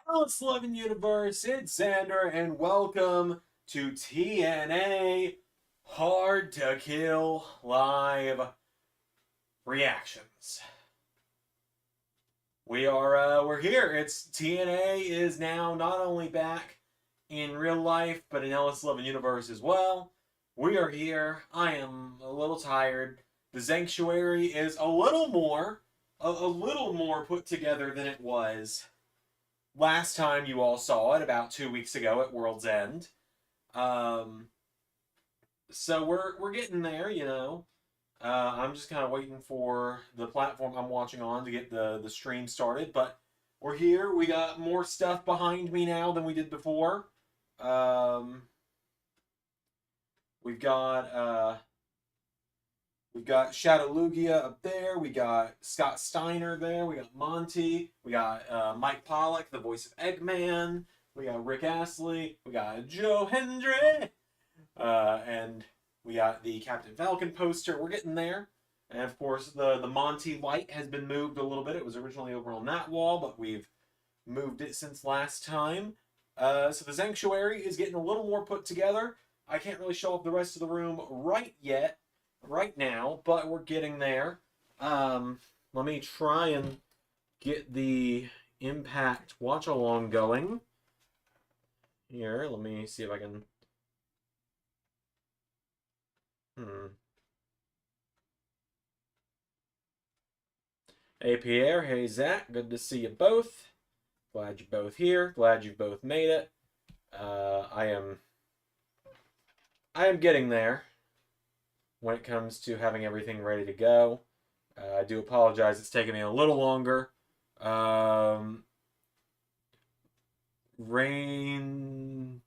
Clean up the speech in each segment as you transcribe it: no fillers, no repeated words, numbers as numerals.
Alice Loving Universe, it's Zander, and welcome to TNA Hard to Kill Live Reactions. We're here. It's TNA is now not only back in real life, but in Alice Loving Universe as well. We are here. I am a little tired. The Sanctuary is a little more put together than it was last time you all saw it, about 2 weeks ago at World's End. So we're getting there, you know. I'm just kind of waiting for the platform I'm watching on to get the stream started, but we're here. We got more stuff behind me now than we did before. We've got Shadow Lugia up there. We got Scott Steiner there. We got Monty. We got Mike Pollock, the voice of Eggman. We got Rick Astley. We got Joe Hendry. And we got the Captain Falcon poster. We're getting there. And of course, the Monty light has been moved a little bit. It was originally over on that wall, but we've moved it since last time. So the Sanctuary is getting a little more put together. I can't really show off the rest of the room right now, but we're getting there. Let me try and get the Impact watch along going. Here, let me see if I can. Hey Pierre, hey Zach, good to see you both. Glad you're both here. Glad you've both made it. I am getting there when it comes to having everything ready to go. I do apologize, it's taking me a little longer. Rain,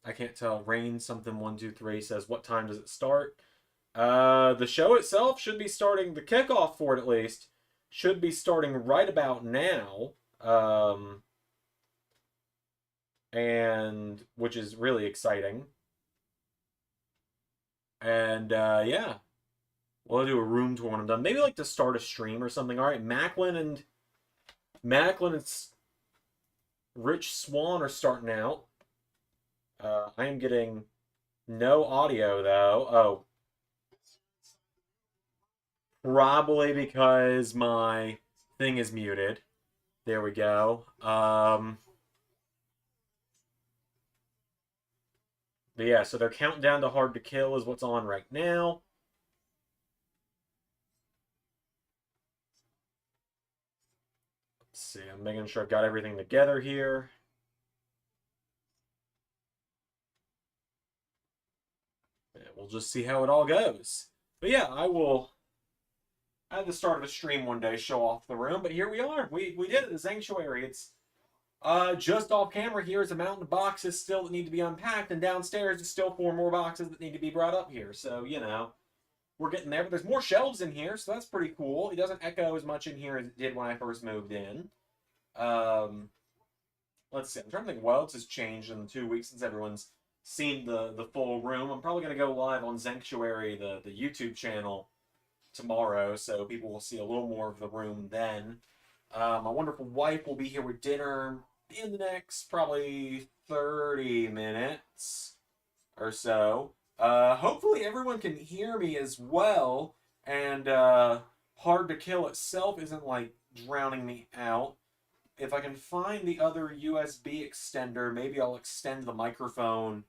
I can't tell. Rain something 123 says, what time does it start? The show itself should be starting, the kickoff for it at least, should be starting right about now. And which is really exciting. And yeah, we'll do a room tour when I'm done. Maybe like to start a stream or something. All right, Macklin and Rich Swan are starting out. I am getting no audio though. Oh, probably because my thing is muted. There we go. But yeah, so their countdown to Hard to Kill is what's on right now. Let's see, I'm making sure I've got everything together here. Yeah, we'll just see how it all goes. But yeah, I will, at the start of a stream one day, show off the room. But here we are. We did it, the Sanctuary. It's just off camera here is a mountain of boxes still that need to be unpacked, and downstairs is still 4 more boxes that need to be brought up here. So, you know, we're getting there. But there's more shelves in here, so that's pretty cool. It doesn't echo as much in here as it did when I first moved in. Let's see. I'm trying to think what else has changed in the 2 weeks since everyone's seen the full room. I'm probably going to go live on Sanctuary, the YouTube channel, tomorrow, so people will see a little more of the room then. My wonderful wife will be here with dinner in the next probably 30 minutes or so. Hopefully everyone can hear me as well, and Hard to Kill itself isn't like drowning me out. If I can find the other USB extender, maybe I'll extend the microphone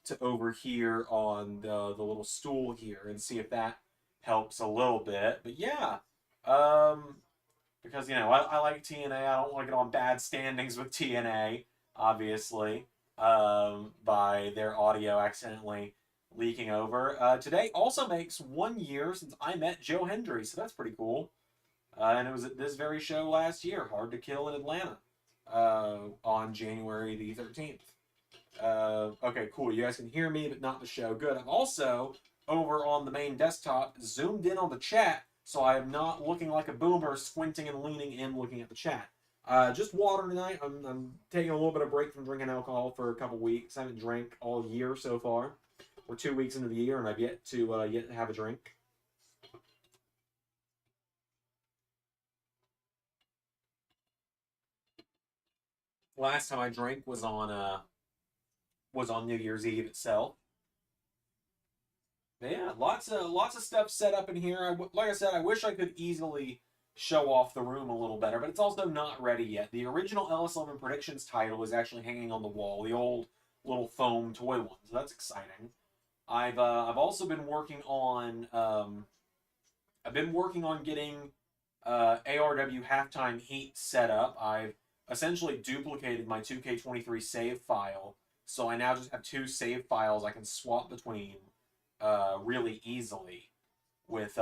to over here on the little stool here and see if that helps a little bit. But yeah, because, you know, I like TNA. I don't want to get on bad standings with TNA, obviously, by their audio accidentally leaking over. Today also makes 1 year since I met Joe Hendry, so that's pretty cool. And it was at this very show last year, Hard to Kill in Atlanta, on January the 13th. Okay, cool. You guys can hear me, but not the show. Good. I've also over on the main desktop, zoomed in on the chat, so I am not looking like a boomer squinting and leaning in looking at the chat. Just water tonight. I'm taking a little bit of break from drinking alcohol for a couple weeks. I haven't drank all year so far. We're 2 weeks into the year, and I've yet to have a drink. Last time I drank was on New Year's Eve itself. But yeah, lots of stuff set up in here. Like I said, I wish I could easily show off the room a little better, but it's also not ready yet. The original LS11 Predictions title is actually hanging on the wall, the old little foam toy one, so that's exciting. I've also been working on getting ARW Halftime Heat set up. I've essentially duplicated my 2K23 save file, so I now just have two save files I can swap between really easily, with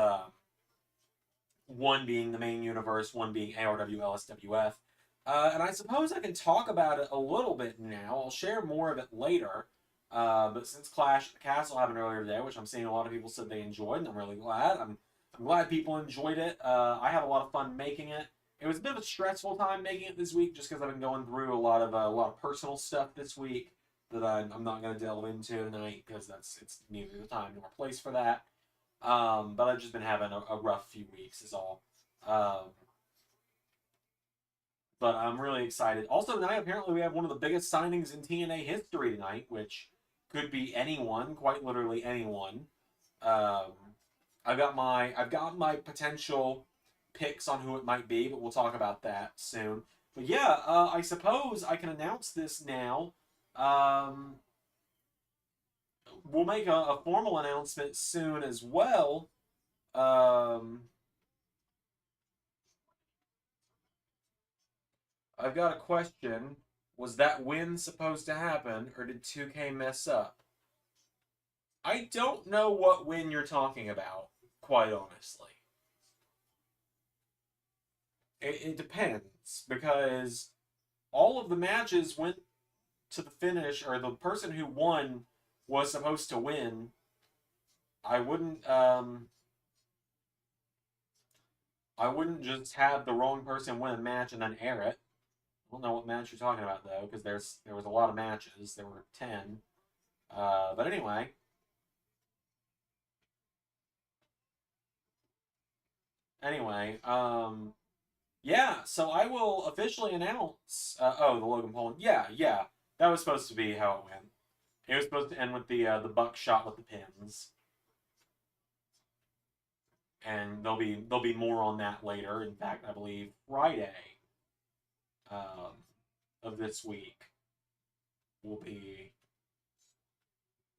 one being the main universe, one being ARW LSWF. And I suppose I can talk about it a little bit now. I'll share more of it later. But since Clash at the Castle happened earlier today, which I'm seeing a lot of people said they enjoyed, and I'm really glad. I'm glad people enjoyed it. I had a lot of fun making it. It was a bit of a stressful time making it this week, just because I've been going through a lot of personal stuff this week that I'm not going to delve into tonight, because it's neither the time nor place for that. But I've just been having a rough few weeks is all. But I'm really excited. Also tonight, apparently we have one of the biggest signings in TNA history tonight, which could be anyone, quite literally anyone. Um, I've got my potential picks on who it might be, but we'll talk about that soon. But yeah, I suppose I can announce this now. We'll make a formal announcement soon as well. I've got a question. Was that win supposed to happen, or did 2K mess up? I don't know what win you're talking about, quite honestly. It depends, because all of the matches went to the finish, or the person who won was supposed to win. I wouldn't just have the wrong person win a match and then air it. I don't know what match you're talking about though, because there was a lot of matches. There were 10. But anyway. Yeah, so I will officially announce. The Logan Paul. Yeah, yeah, that was supposed to be how it went. It was supposed to end with the buckshot with the pins, and there'll be more on that later. In fact, I believe Friday um, of this week will be.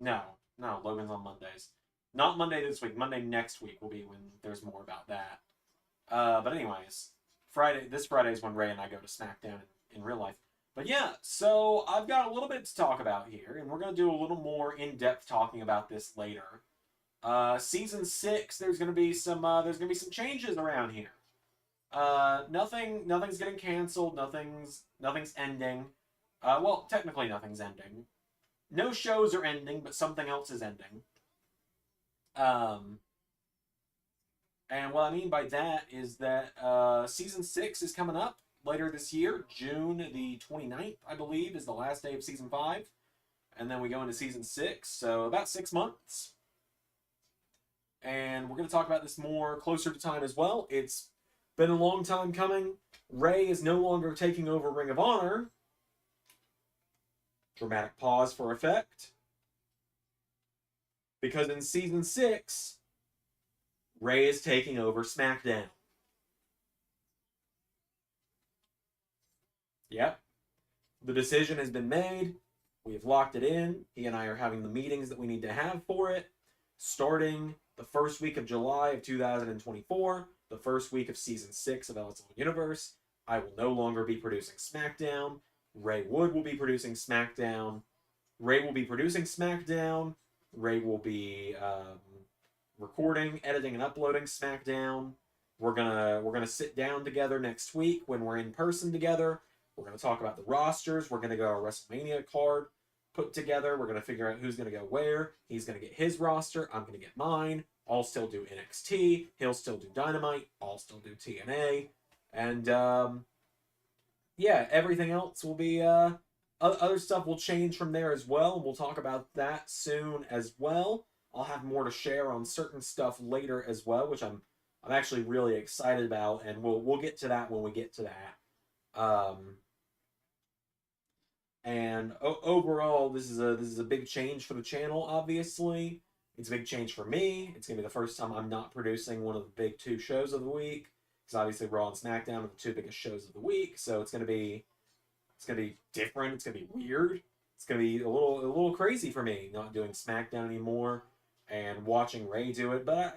No, Logan's on Mondays. Not Monday this week. Monday next week will be when there's more about that. But anyways, this Friday is when Ray and I go to SmackDown in real life. But yeah, so I've got a little bit to talk about here, and we're gonna do a little more in-depth talking about this later. Season 6, there's gonna be some changes around here. Nothing's getting canceled. Nothing's ending. Well, technically nothing's ending. No shows are ending, but something else is ending. And what I mean by that is that Season 6 is coming up later this year. June the 29th, I believe, is the last day of Season 5. And then we go into Season 6, so about 6 months. And we're going to talk about this more closer to time as well. It's been a long time coming. Ray is no longer taking over Ring of Honor. Dramatic pause for effect. Because in Season 6, Ray is taking over SmackDown. Yep. The decision has been made. We have locked it in. He and I are having the meetings that we need to have for it. Starting the first week of July of 2024, the first week of Season 6 of LS11 Universe, I will no longer be producing SmackDown. Ray Wood will be producing SmackDown. Ray will be producing SmackDown. Ray will be recording, editing, and uploading SmackDown. We're gonna sit down together next week when we're in person together. We're gonna talk about the rosters. We're gonna go our WrestleMania card. put together. We're going to figure out who's going to go where. He's going to get his roster. I'm going to get mine. I'll still do NXT. He'll still do Dynamite. I'll still do TNA. And, yeah, everything else will be, other stuff will change from there as well. And we'll talk about that soon as well. I'll have more to share on certain stuff later as well, which I'm actually really excited about, and we'll get to that when we get to that. And overall, this is a big change for the channel. Obviously, it's a big change for me. It's gonna be the first time I'm not producing one of the big two shows of the week, because obviously Raw and SmackDown are the two biggest shows of the week. So it's gonna be different. It's gonna be weird. It's gonna be a little crazy for me not doing SmackDown anymore and watching Ray do it. But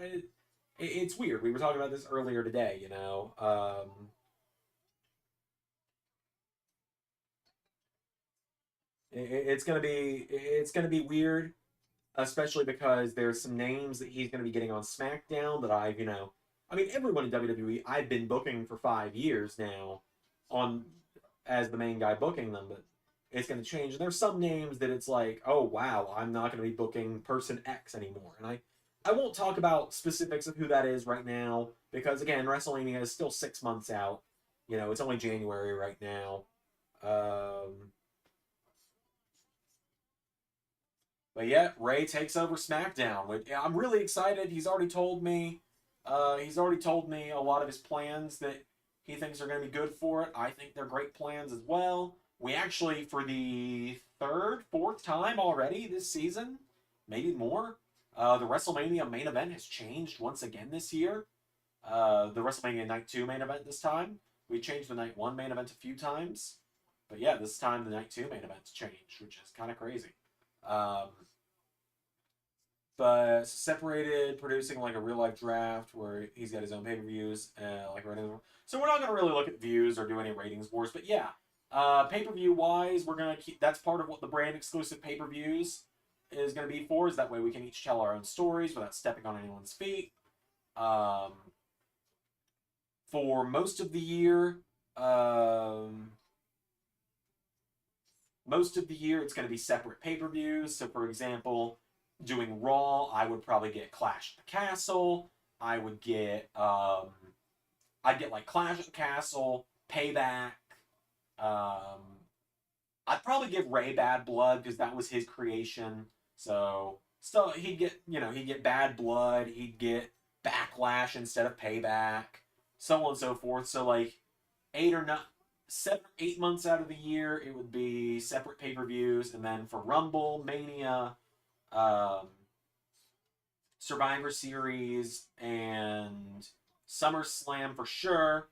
it's weird. We were talking about this earlier today. You know. It's gonna be weird, especially because there's some names that he's gonna be getting on SmackDown that I mean, everyone in WWE I've been booking for 5 years now, on as the main guy booking them, but it's gonna change. And there's some names that it's like, oh wow, I'm not gonna be booking person X anymore, and I won't talk about specifics of who that is right now because again, WrestleMania is still 6 months out. You know, it's only January right now. But yeah, Ray takes over SmackDown. I'm really excited. He's already told me. He's already told me a lot of his plans that he thinks are going to be good for it. I think they're great plans as well. We actually, for the third, fourth time already this season, maybe more, the WrestleMania main event has changed once again this year. The WrestleMania Night 2 main event this time. We changed the Night 1 main event a few times. But yeah, this time the Night 2 main event's changed, which is kind of crazy. But separated, producing like a real life draft where he's got his own pay per views, like ratings. So we're not going to really look at views or do any ratings wars, but yeah, pay per view wise, we're going to keep. That's part of what the brand exclusive pay per views is going to be for. Is that way we can each tell our own stories without stepping on anyone's feet. For most of the year, it's going to be separate pay per views. So for example, doing Raw, I would probably get Clash at the Castle. I would get, I'd get like Clash at the Castle, Payback. I'd probably give Ray Bad Blood because that was his creation. So still, he'd get Bad Blood. He'd get Backlash instead of Payback, so on and so forth. So like 7 or 8 months out of the year, it would be separate pay-per-views, and then for Rumble, Mania, Survivor Series, and SummerSlam for sure,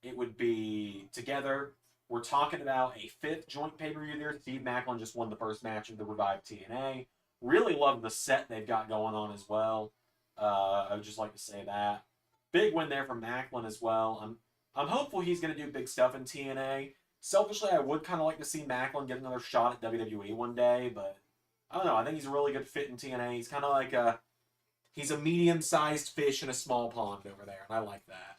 it would be together. We're talking about a 5th joint pay-per-view there. Steve Macklin just won the first match of the Revived TNA. Really love the set they've got going on as well. I would just like to say that. Big win there from Macklin as well. I'm hopeful he's going to do big stuff in TNA. Selfishly, I would kind of like to see Macklin get another shot at WWE one day, but I don't know. I think he's a really good fit in TNA. He's kind of like he's a medium-sized fish in a small pond over there, and I like that.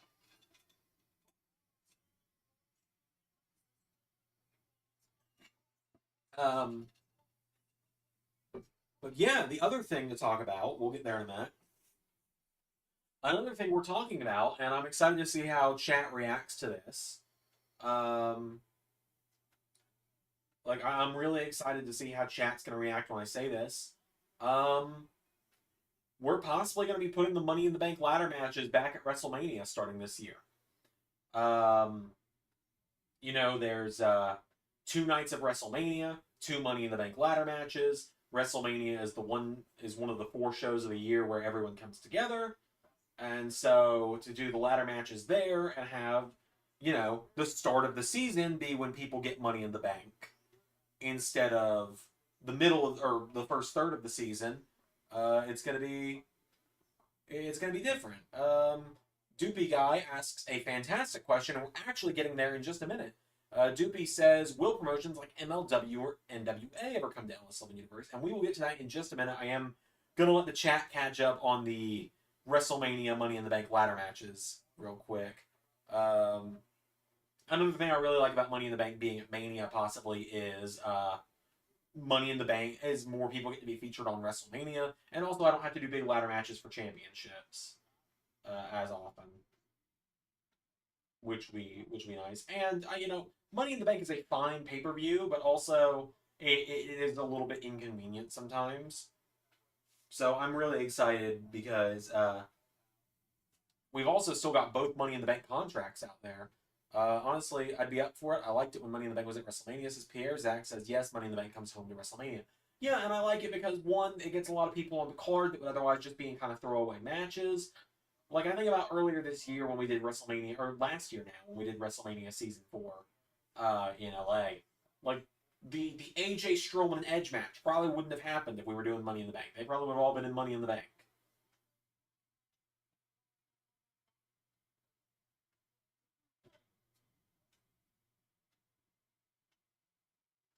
But yeah, the other thing to talk about, we'll get there in a minute. Another thing we're talking about, and I'm excited to see how chat reacts to this. Like, I'm really excited to see how chat's going to react when I say this. We're possibly going to be putting the Money in the Bank ladder matches back at WrestleMania starting this year. There's 2 nights of WrestleMania, 2 Money in the Bank ladder matches. WrestleMania is one of the 4 shows of the year where everyone comes together. And so to do the ladder matches there and have, the start of the season be when people get Money in the Bank instead of the middle of, or the first third of the season, it's gonna be different. Doopy Guy asks a fantastic question, and we're actually getting there in just a minute. Doopy says, will promotions like MLW or NWA ever come down with Southern Universe? And we will get to that in just a minute. I am gonna let the chat catch up on the WrestleMania Money in the Bank ladder matches real quick. Another thing I really like about Money in the Bank being at Mania possibly is Money in the Bank as more people get to be featured on WrestleMania, and also I don't have to do big ladder matches for championships as often, which be nice. And Money in the Bank is a fine pay per view, but also it is a little bit inconvenient sometimes. So I'm really excited because we've also still got both Money in the Bank contracts out there. Honestly, I'd be up for it. I liked it when Money in the Bank was at WrestleMania, says Pierre. Zach says, yes, Money in the Bank comes home to WrestleMania. Yeah, and I like it because, one, it gets a lot of people on the card that would otherwise just be in kind of throwaway matches. Like, I think about earlier this year when we did WrestleMania, or last year now, when we did WrestleMania Season 4 in LA. Like, the AJ Strowman and Edge match probably wouldn't have happened if we were doing Money in the Bank. They probably would have all been in Money in the Bank.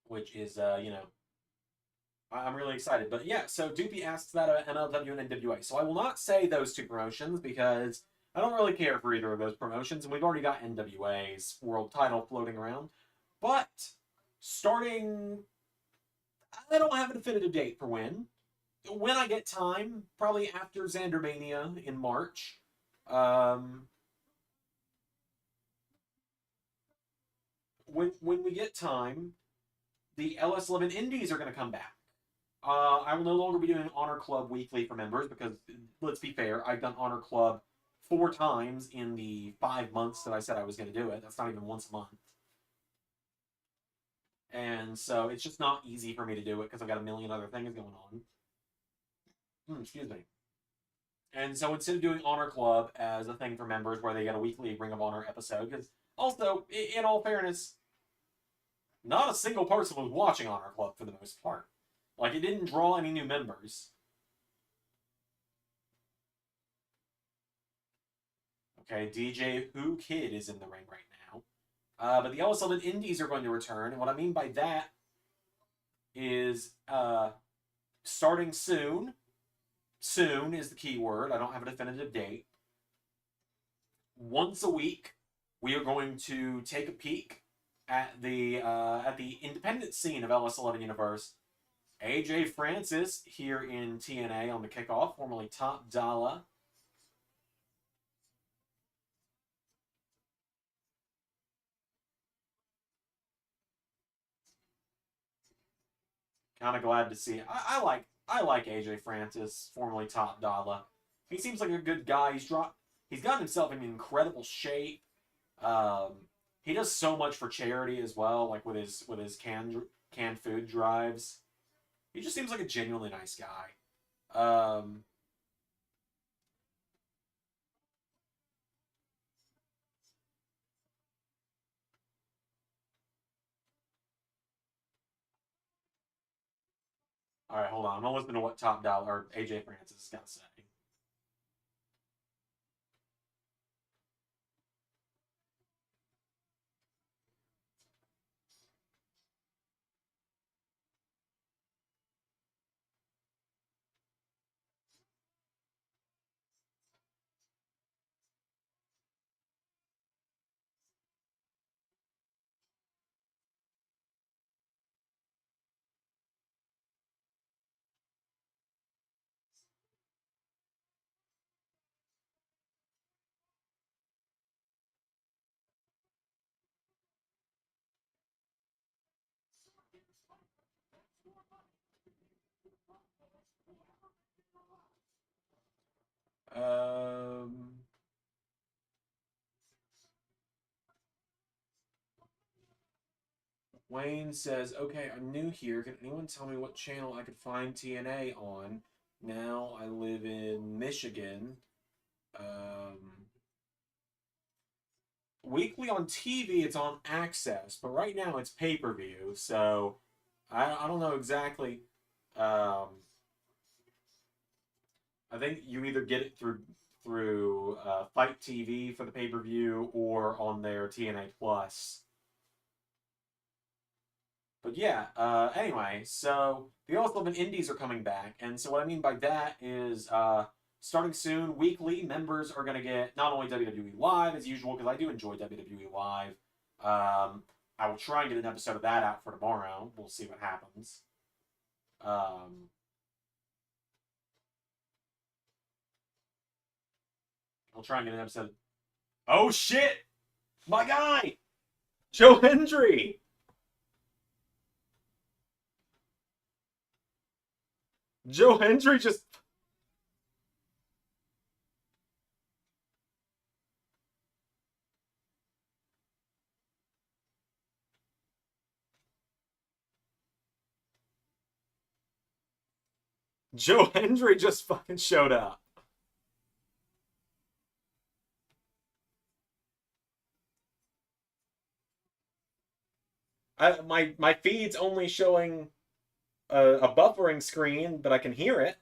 Which is, I'm really excited. But yeah, so Doopy asks that about MLW and NWA. So I will not say those two promotions because I don't really care for either of those promotions, and we've already got NWA's world title floating around. But starting, I don't have a definitive date for when. When I get time, probably after Zander Mania in March. Um, when we get time, the LS11 Indies are going to come back. I will no longer be doing Honor Club weekly for members because, let's be fair, I've done Honor Club 4 times in the 5 months that I said I was going to do it. That's not even once a month. And so it's just not easy for me to do it because I've got a million other things going on. Excuse me. And so instead of doing Honor Club as a thing for members where they get a weekly Ring of Honor episode, because also, in all fairness, not a single person was watching Honor Club for the most part. Like, it didn't draw any new members. Okay, DJ Who Kid is in the ring right now. But the LS11 Indies are going to return, and what I mean by that is starting soon. Soon is the key word. I don't have a definitive date. Once a week, we are going to take a peek at the independent scene of LS11 Universe. AJ Francis here in TNA on the kickoff, formerly Top Dollar. Kind of glad to see it. I like AJ Francis, formerly Top Dollar. He seems like a good guy. He's gotten himself in incredible shape. He does so much for charity as well, like with his canned food drives. He just seems like a genuinely nice guy. All right, hold on. I'm gonna listen to what Top Dollar or AJ Francis has got to say. Um, Wayne says, "Okay, I'm new here. Can anyone tell me what channel I could find TNA on? Now I live in Michigan. Um, Weekly on TV, it's on Access, but right now it's pay per view. So I don't know exactly. Um, I think you either get it through Fight TV for the pay per view or on their TNA Plus. But yeah, anyway, so the All-Eleven Indies are coming back, and so what I mean by that is starting soon, weekly, members are going to get not only WWE Live as usual, because I do enjoy WWE Live. I will try and get an episode of that out for tomorrow. We'll see what happens. Um, I'll try and get an episode. Oh shit! My guy! Joe Hendry! Joe Hendry just... Joe Hendry just fucking showed up. My feed's only showing a buffering screen, but I can hear it.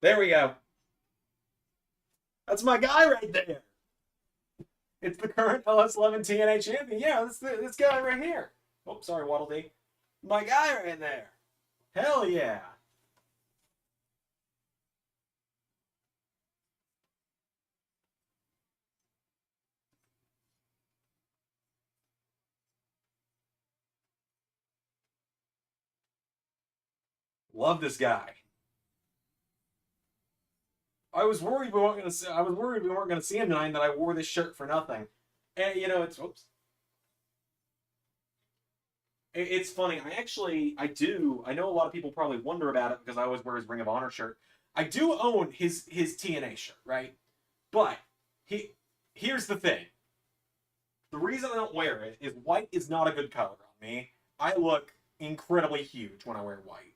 There we go. That's my guy right there. It's the current LS11 TNA champion. Yeah, this guy right here. Oh, sorry, Waddle Dee. My guy right there. Hell yeah. Love this guy. I was worried we weren't gonna see, I was worried we weren't gonna see him tonight, and that I wore this shirt for nothing. And you know, it's whoops. It's funny. I know a lot of people probably wonder about it because I always wear his Ring of Honor shirt. I do own his TNA shirt, right? But here's the thing. The reason I don't wear it is white is not a good color on me. I look incredibly huge when I wear white.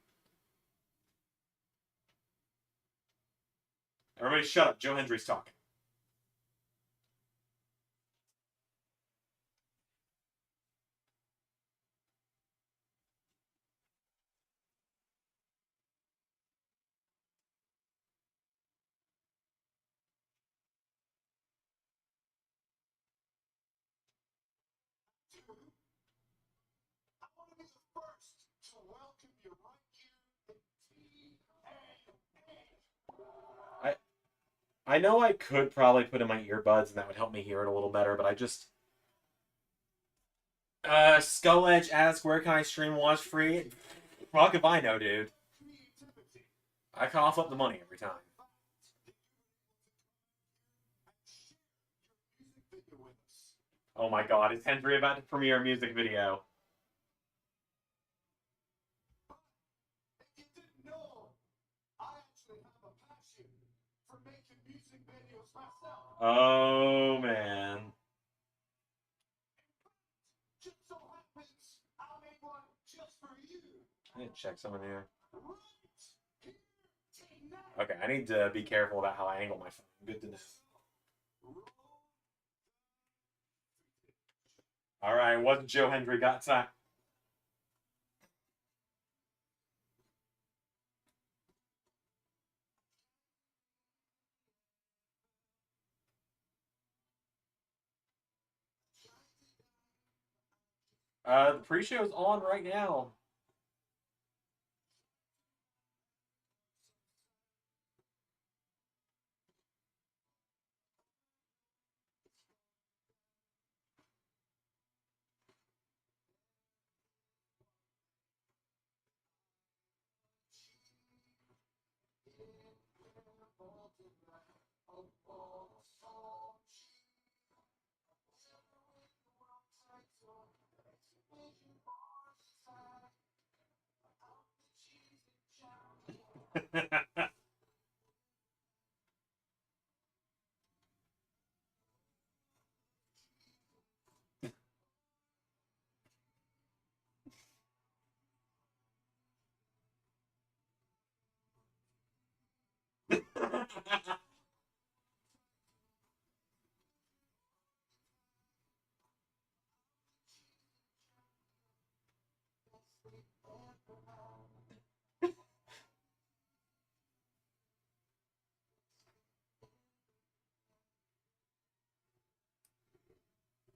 Everybody shut up. Joe Hendry's talking. I I know I could probably put in my earbuds and that would help me hear it a little better, but I just Skull Edge asks, where can I stream watch free? Fuck if I know, dude. I cough up the money every time. Oh my god, is Hendry about to premiere a music video? Oh man. I need to check someone here. Okay, I need to be careful about how I angle my phone. Good to know. Alright, what Joe Hendry got time? The pre-show's on right now.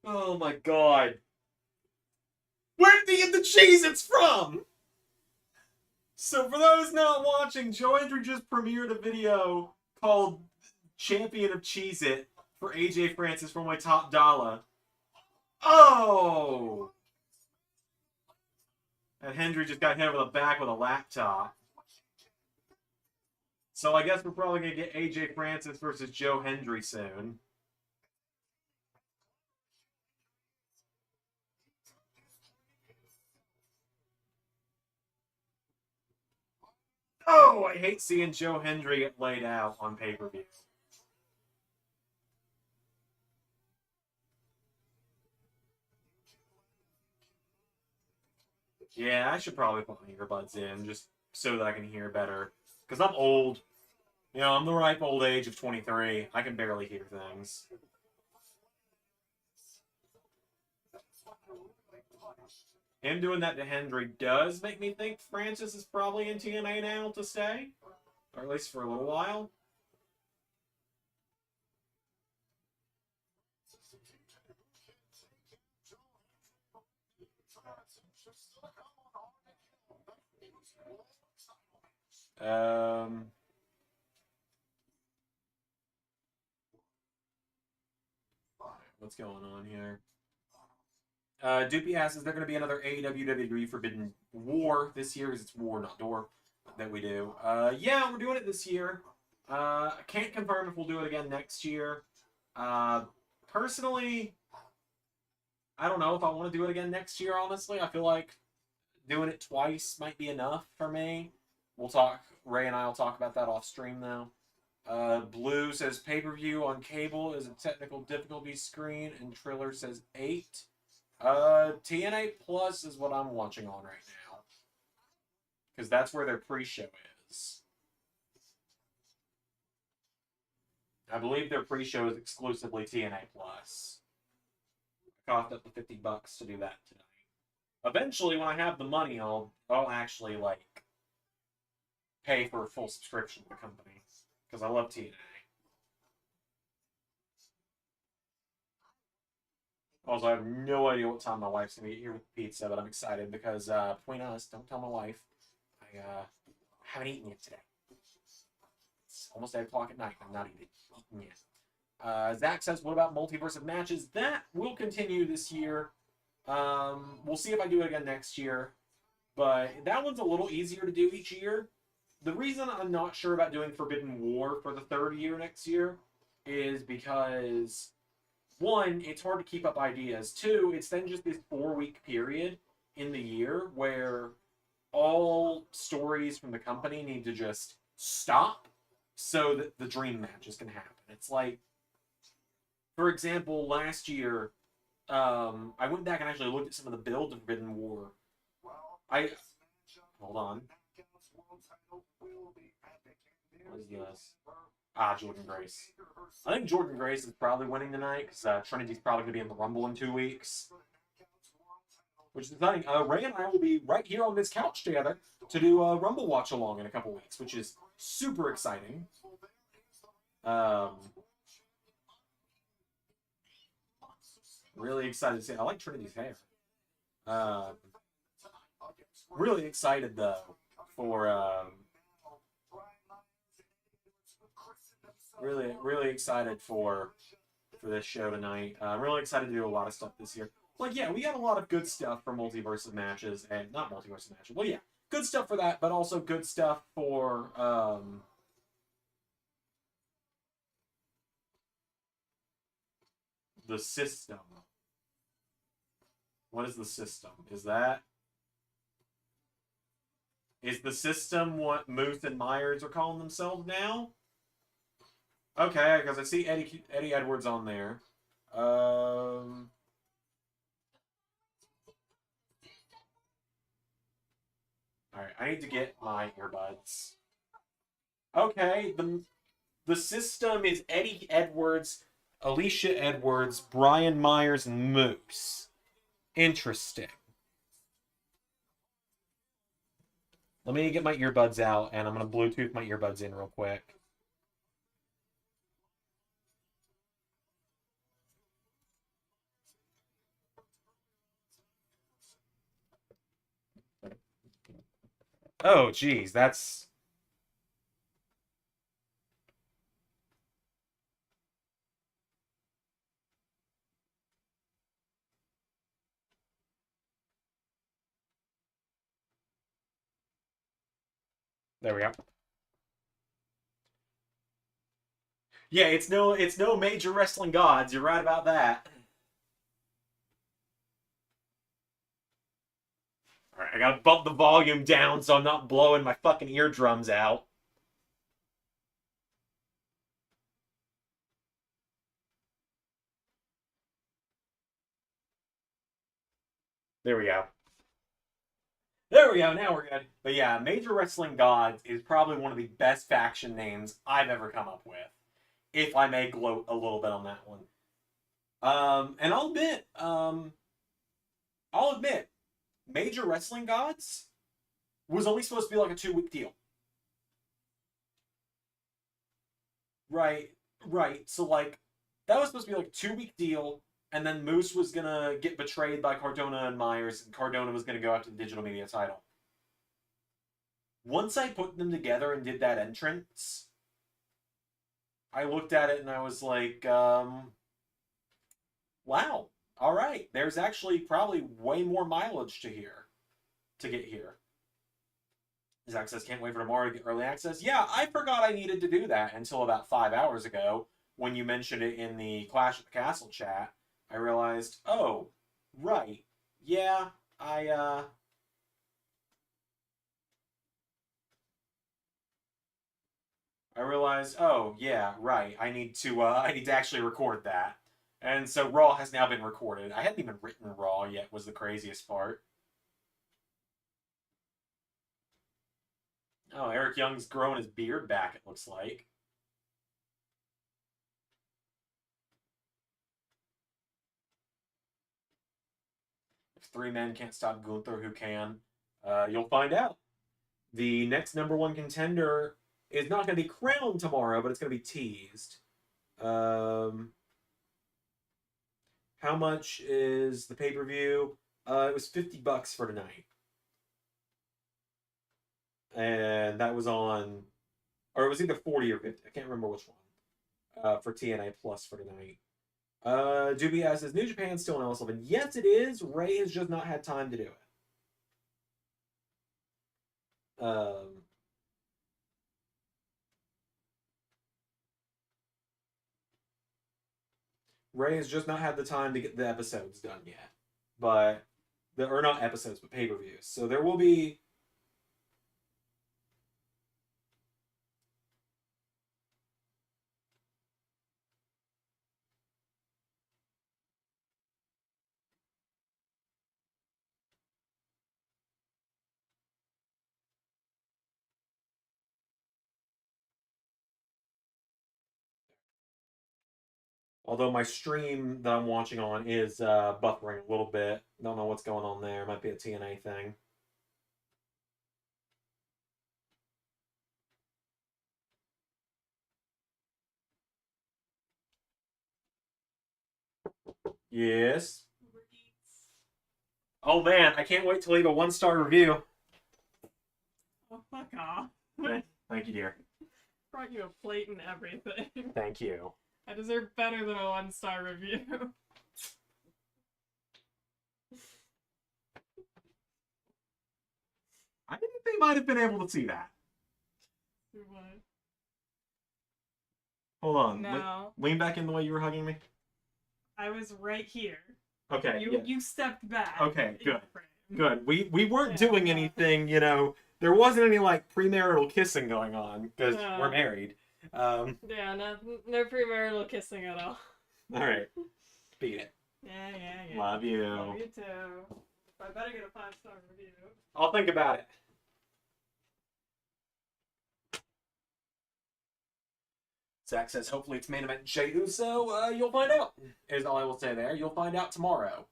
Oh my god. Where did he get the Cheez-Its from? So for those not watching, Joe Hendry just premiered a video called Champion of Cheez-It for AJ Francis for my top dollar. Oh! And Hendry just got hit over the back with a laptop. So I guess we're probably going to get AJ Francis versus Joe Hendry soon. Oh, I hate seeing Joe Hendry get laid out on pay-per-view. Yeah, I should probably put my earbuds in just so that I can hear better. Because I'm old. You know, I'm the ripe old age of 23. I can barely hear things. Him doing that to Hendry does make me think Francis is probably in TNA now to stay. Or at least for a little while. What's going on here? Doopy asks, is there going to be another AEW WWE Forbidden War this year? Because it's War, not Door, that we do. Yeah, we're doing it this year. I can't confirm if we'll do it again next year. Personally, I don't know if I want to do it again next year, honestly. I feel like doing it twice might be enough for me. We'll talk, Ray and I will talk about that off stream, though. Blue says pay-per-view on cable is a technical difficulty screen, and Triller says 8. TNA Plus is what I'm watching on right now. Because that's where their pre-show is. I believe their pre-show is exclusively TNA Plus. I coughed up the $50 to do that tonight. Eventually, when I have the money, I'll actually, like, pay for a full subscription to the company. Because I love TNA. Also, I have no idea what time my wife's going to get here with pizza, but I'm excited because, between us, don't tell my wife, I haven't eaten yet today. It's almost 8 o'clock at night. I'm not eating yet. Zach says, what about multiverse of matches? That will continue this year. We'll see if I do it again next year. But that one's a little easier to do each year. The reason I'm not sure about doing Forbidden War for the 3rd year next year is because, 1, it's hard to keep up ideas. 2, it's then just this 4-week period in the year where all stories from the company need to just stop so that the dream matches can happen. It's like, for example, last year, I went back and actually looked at some of the build of Forbidden War. Hold on. What is this? Jordan Grace. I think Jordan Grace is probably winning tonight because Trinity's probably going to be in the Rumble in 2 weeks. Which is exciting. Ray and I will be right here on this couch together to do a Rumble watch along in a couple weeks, which is super exciting. Really excited to see. I like Trinity's hair. Really excited though for really excited for this show tonight. I'm really excited to do a lot of stuff this year. Like, yeah, we got a lot of good stuff for Multiverse of Matches, and not Multiverse of Matches. Well, yeah, good stuff for that, but also good stuff for the system. What is the system? Is the system what Moose and Myers are calling themselves now? Okay, because I see Eddie Edwards on there. Alright, I need to get my earbuds. Okay, the system is Eddie Edwards, Alicia Edwards, Brian Myers, and Moose. Interesting. Let me get my earbuds out, and I'm going to Bluetooth my earbuds in real quick. Oh, geez, that's... There we go. Yeah, it's no major wrestling gods. You're right about that. All right, I gotta bump the volume down so I'm not blowing my fucking eardrums out. There we go. There we go. Now we're good. But yeah, Major Wrestling Gods is probably one of the best faction names I've ever come up with. If I may gloat a little bit on that one. And I'll admit, Major Wrestling Gods was only supposed to be like a 2-week deal. Right, right. So like that was supposed to be like a 2-week deal, and then Moose was gonna get betrayed by Cardona and Myers, and Cardona was gonna go after the digital media title. Once I put them together and did that entrance, I looked at it and I was like, wow, all right. There's actually probably way more mileage to get here. Zach says, can't wait for tomorrow to get early access. Yeah, I forgot I needed to do that until about 5 hours ago when you mentioned it in the Clash at the Castle chat. I realized, oh, right. Yeah, I realized, oh, yeah, right. I need to actually record that. And so Raw has now been recorded. I hadn't even written Raw yet, was the craziest part. Oh, Eric Young's growing his beard back, it looks like. If 3 men can't stop Gunther, who can? You'll find out. The next #1 contender is not going to be crowned tomorrow, but it's going to be teased. How much is the pay-per-view? It was $50 for tonight. And that was on, or it was either 40 or 50. I can't remember which one. For TNA Plus for tonight. Doobie asks, is New Japan still in LS11? Yes, it is. Ray has just not had time to do it. Ray has just not had the time to get the episodes done yet. But, or not episodes, but pay-per-views. So there will be... Although my stream that I'm watching on is buffering a little bit. Don't know what's going on there. Might be a TNA thing. Yes. Oh man, I can't wait to leave a 1-star review. Oh, fuck off. Thank you, dear. Brought you a plate and everything. Thank you. I deserve better than a 1-star review. I think they might have been able to see that. What? Hold on. No. Lean back in the way you were hugging me. I was right here. Okay. You stepped back. Okay, good. Good. We weren't doing anything, you know. There wasn't any like premarital kissing going on because we're married. Yeah, no premarital kissing at all. All right. Beat it. Yeah. Love you. Love you too. I better get a 5-star review. I'll think about it. Zach says, hopefully it's main event Jey Uso. You'll find out, is all I will say there. You'll find out tomorrow.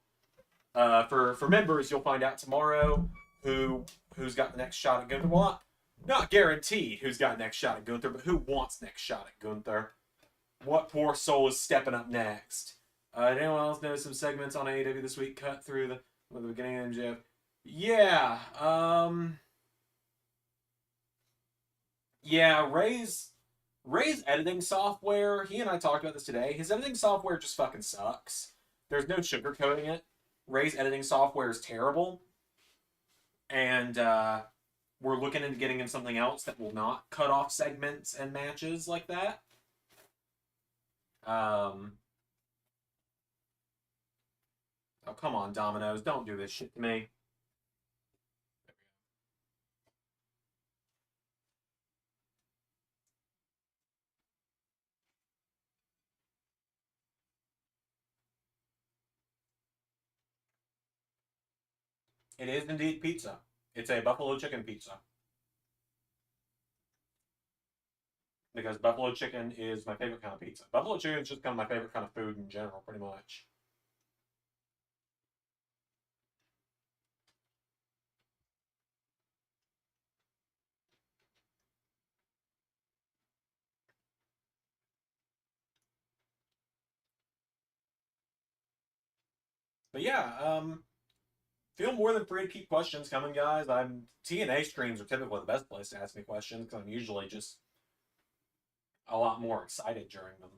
For members, you'll find out tomorrow who's got the next shot at Gunther. Well, not guaranteed who's got next shot at Gunther, but who wants next shot at Gunther. What poor soul is stepping up next? Did anyone else notice some segments on AEW this week cut through the beginning of MJF? Yeah. Yeah, Ray's editing software, he and I talked about this today. His editing software just fucking sucks. There's no sugarcoating it. Ray's editing software is terrible. And we're looking into getting him something else that will not cut off segments and matches like that. Oh, come on, Domino's. Don't do this shit to me. It is indeed pizza. It's a buffalo chicken pizza. Because buffalo chicken is my favorite kind of pizza. Buffalo chicken is just kind of my favorite kind of food in general, pretty much. But yeah, feel more than free to keep questions coming, guys. TNA streams are typically the best place to ask me questions because I'm usually just a lot more excited during them.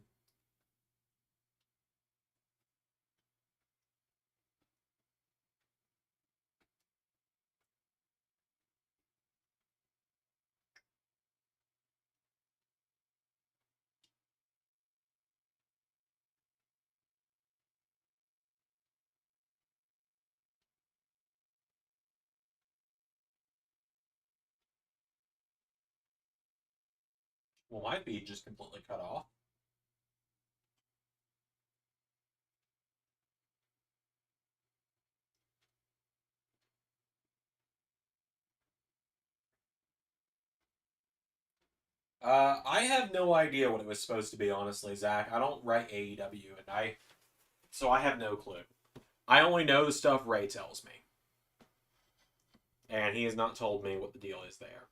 Well, my feed just completely cut off. I have no idea what it was supposed to be, honestly, Zach. I don't write AEW, so I have no clue. I only know the stuff Ray tells me, and he has not told me what the deal is there.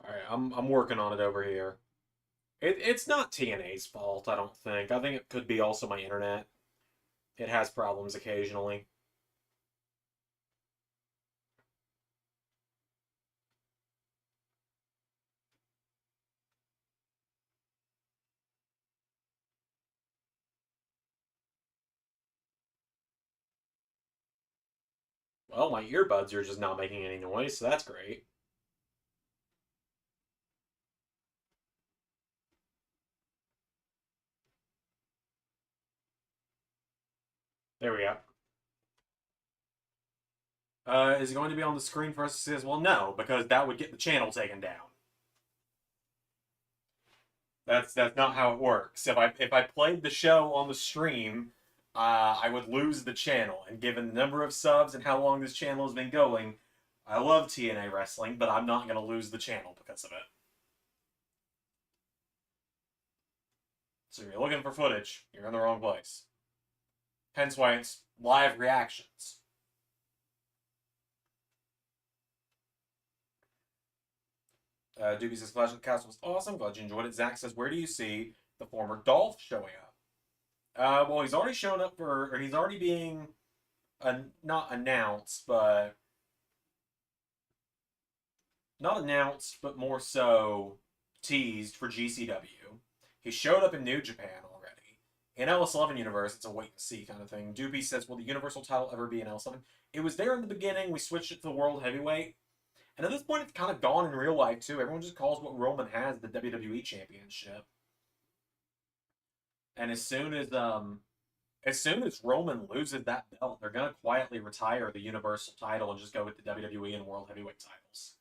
All right, I'm working on it over here. It's not TNA's fault, I don't think. I think it could be also my internet. It has problems occasionally. Well, my earbuds are just not making any noise, so that's great. There we go. Is it going to be on the screen for us to see as well? No, because that would get the channel taken down. That's not how it works. If I played the show on the stream, I would lose the channel. And given the number of subs and how long this channel has been going, I love TNA wrestling, but I'm not going to lose the channel because of it. So if you're looking for footage, you're in the wrong place. Hence why it's live reactions. Doobie says Clash of the Castle was awesome. Glad you enjoyed it. Zach says, where do you see the former Dolph showing up? Well, he's already shown up or he's already being not announced, but more so teased for GCW. He showed up in New Japan already. In LS11 universe, it's a wait and see kind of thing. Doobie says, will the Universal title ever be in LS11? It was there in the beginning. We switched it to the World Heavyweight. And at this point, it's kind of gone in real life, too. Everyone just calls what Roman has the WWE Championship. And as soon as Roman loses that belt, they're going to quietly retire the Universal title and just go with the WWE and World Heavyweight titles.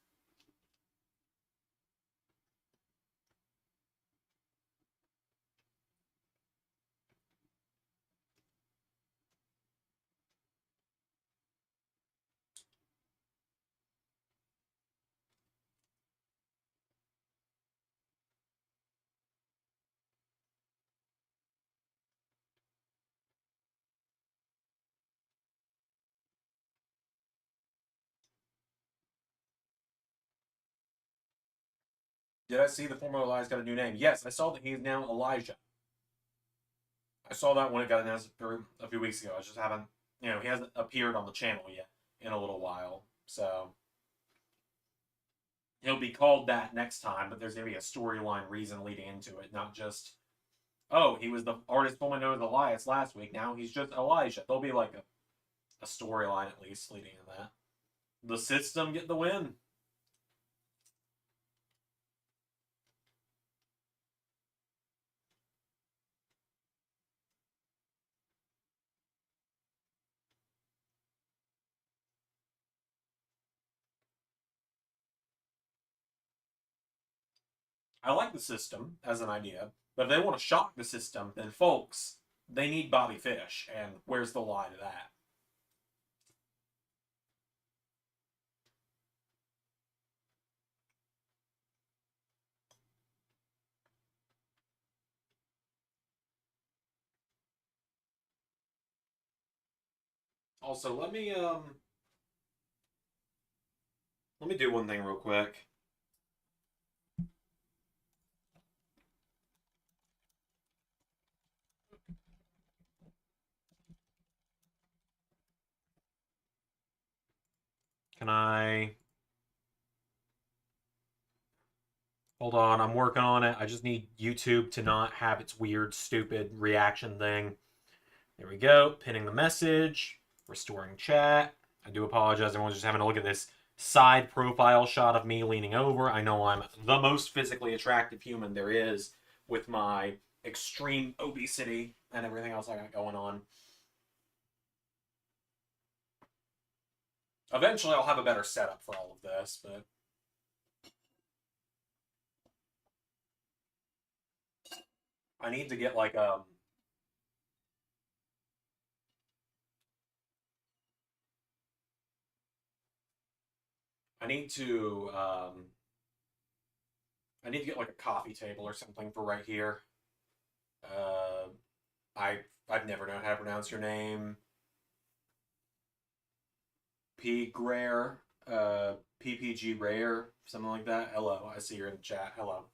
Did I see the former Elias got a new name? Yes, I saw that he's now Elijah. I saw that when it got announced a few weeks ago. I just haven't he hasn't appeared on the channel yet in a little while. So he'll be called that next time, but there's going to be a storyline reason leading into it, not just, oh, he was the artist formerly known as Elias last week. Now he's just Elijah. There'll be like a storyline at least leading to that. The system get the win. I like the system as an idea, but if they want to shock the system, then folks, they need Bobby Fish, and where's the lie to that? Also, let me do one thing real quick. Can I hold on? I'm working on it. I just need YouTube to not have its weird, stupid reaction thing. There we go. Pinning the message. Restoring chat. I do apologize. Everyone's just having a look at this side profile shot of me leaning over. I know I'm the most physically attractive human there is with my extreme obesity and everything else I got going on. Eventually, I'll have a better setup for all of this, but I need to get like I need to get like a coffee table or something for right here. I've never known how to pronounce your name. P Rare, PPG Rare, something like that. Hello, I see you're in the chat. Hello.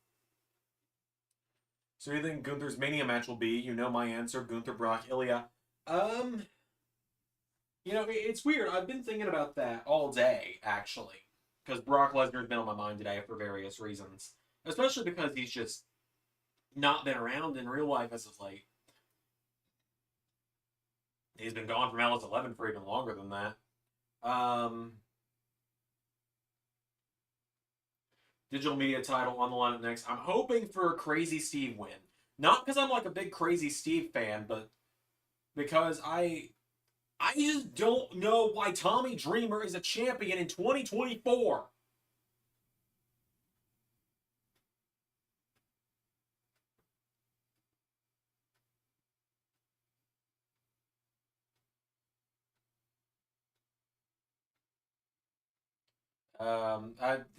So you think Gunther's Mania match will be? You know my answer. Gunther, Brock, Ilya. It's weird. I've been thinking about that all day, actually, because Brock Lesnar's been on my mind today for various reasons, especially because he's just not been around in real life as of late. He's been gone from LS11 for even longer than that. Digital media title on the line next. I'm hoping for a Crazy Steve win. Not because I'm like a big Crazy Steve fan, but because I just don't know why Tommy Dreamer is a champion in 2024.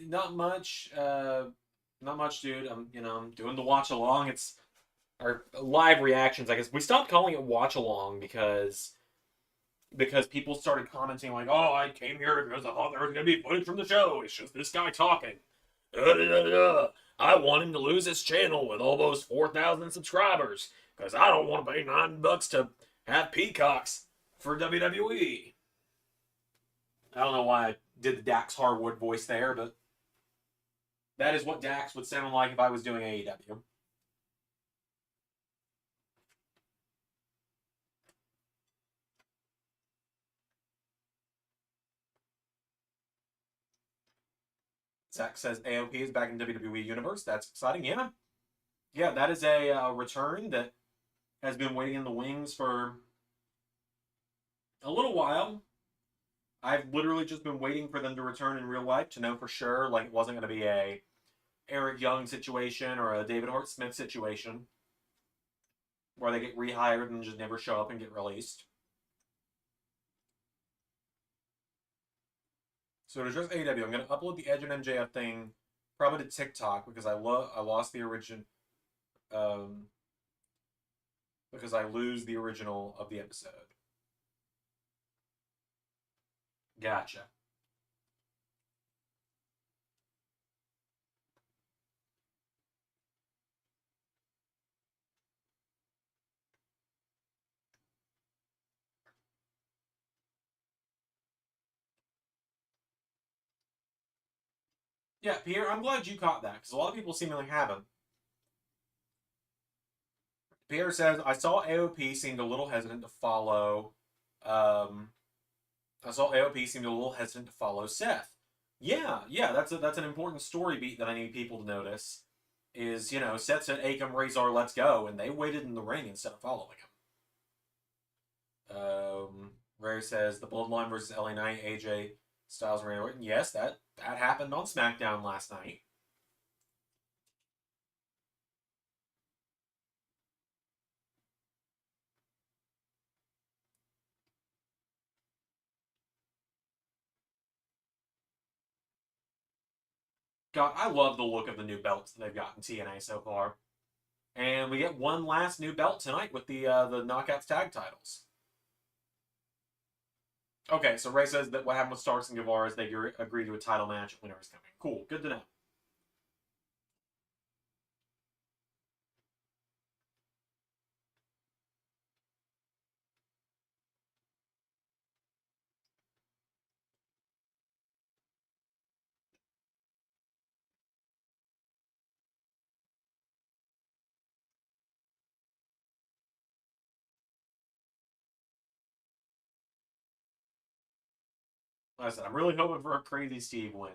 Not much. Not much, dude. I'm doing the watch along. It's our live reactions. I guess we stopped calling it watch along because people started commenting like, "Oh, I came here because I thought there was gonna be footage from the show. It's just this guy talking." I want him to lose his channel with all those 4,000 subscribers because I don't want to pay $9 to have peacocks for WWE. I don't know why I did the Dax Harwood voice there, but that is what Dax would sound like if I was doing AEW. Zach says AOP is back in WWE Universe. That's exciting. Yeah, that is a return that has been waiting in the wings for a little while. I've literally just been waiting for them to return in real life to know for sure, like it wasn't going to be a Eric Young situation or a David Hart Smith situation where they get rehired and just never show up and get released. So to address AEW, I'm going to upload the Edge and MJF thing probably to TikTok because I lost the origin, because I lose the original of the episode. Gotcha. Yeah, Pierre, I'm glad you caught that, because a lot of people seemingly haven't. Pierre says, I saw AOP seemed a little hesitant to follow. Um, I saw AOP seemed a little hesitant to follow Seth. Yeah, that's an important story beat that I need people to notice. Is Seth said, "Akam, Razor, let's go," and they waited in the ring instead of following him. Ray says the Bloodline versus LA Knight, AJ Styles, and Randy Orton. Yes, that happened on SmackDown last night. God, I love the look of the new belts that they've got in TNA so far. And we get one last new belt tonight with the Knockouts tag titles. Okay, so Ray says that what happened with Starks and Guevara is they agree to a title match. Winner is coming. Cool, good to know. Like I said, I'm really hoping for a Crazy Steve win.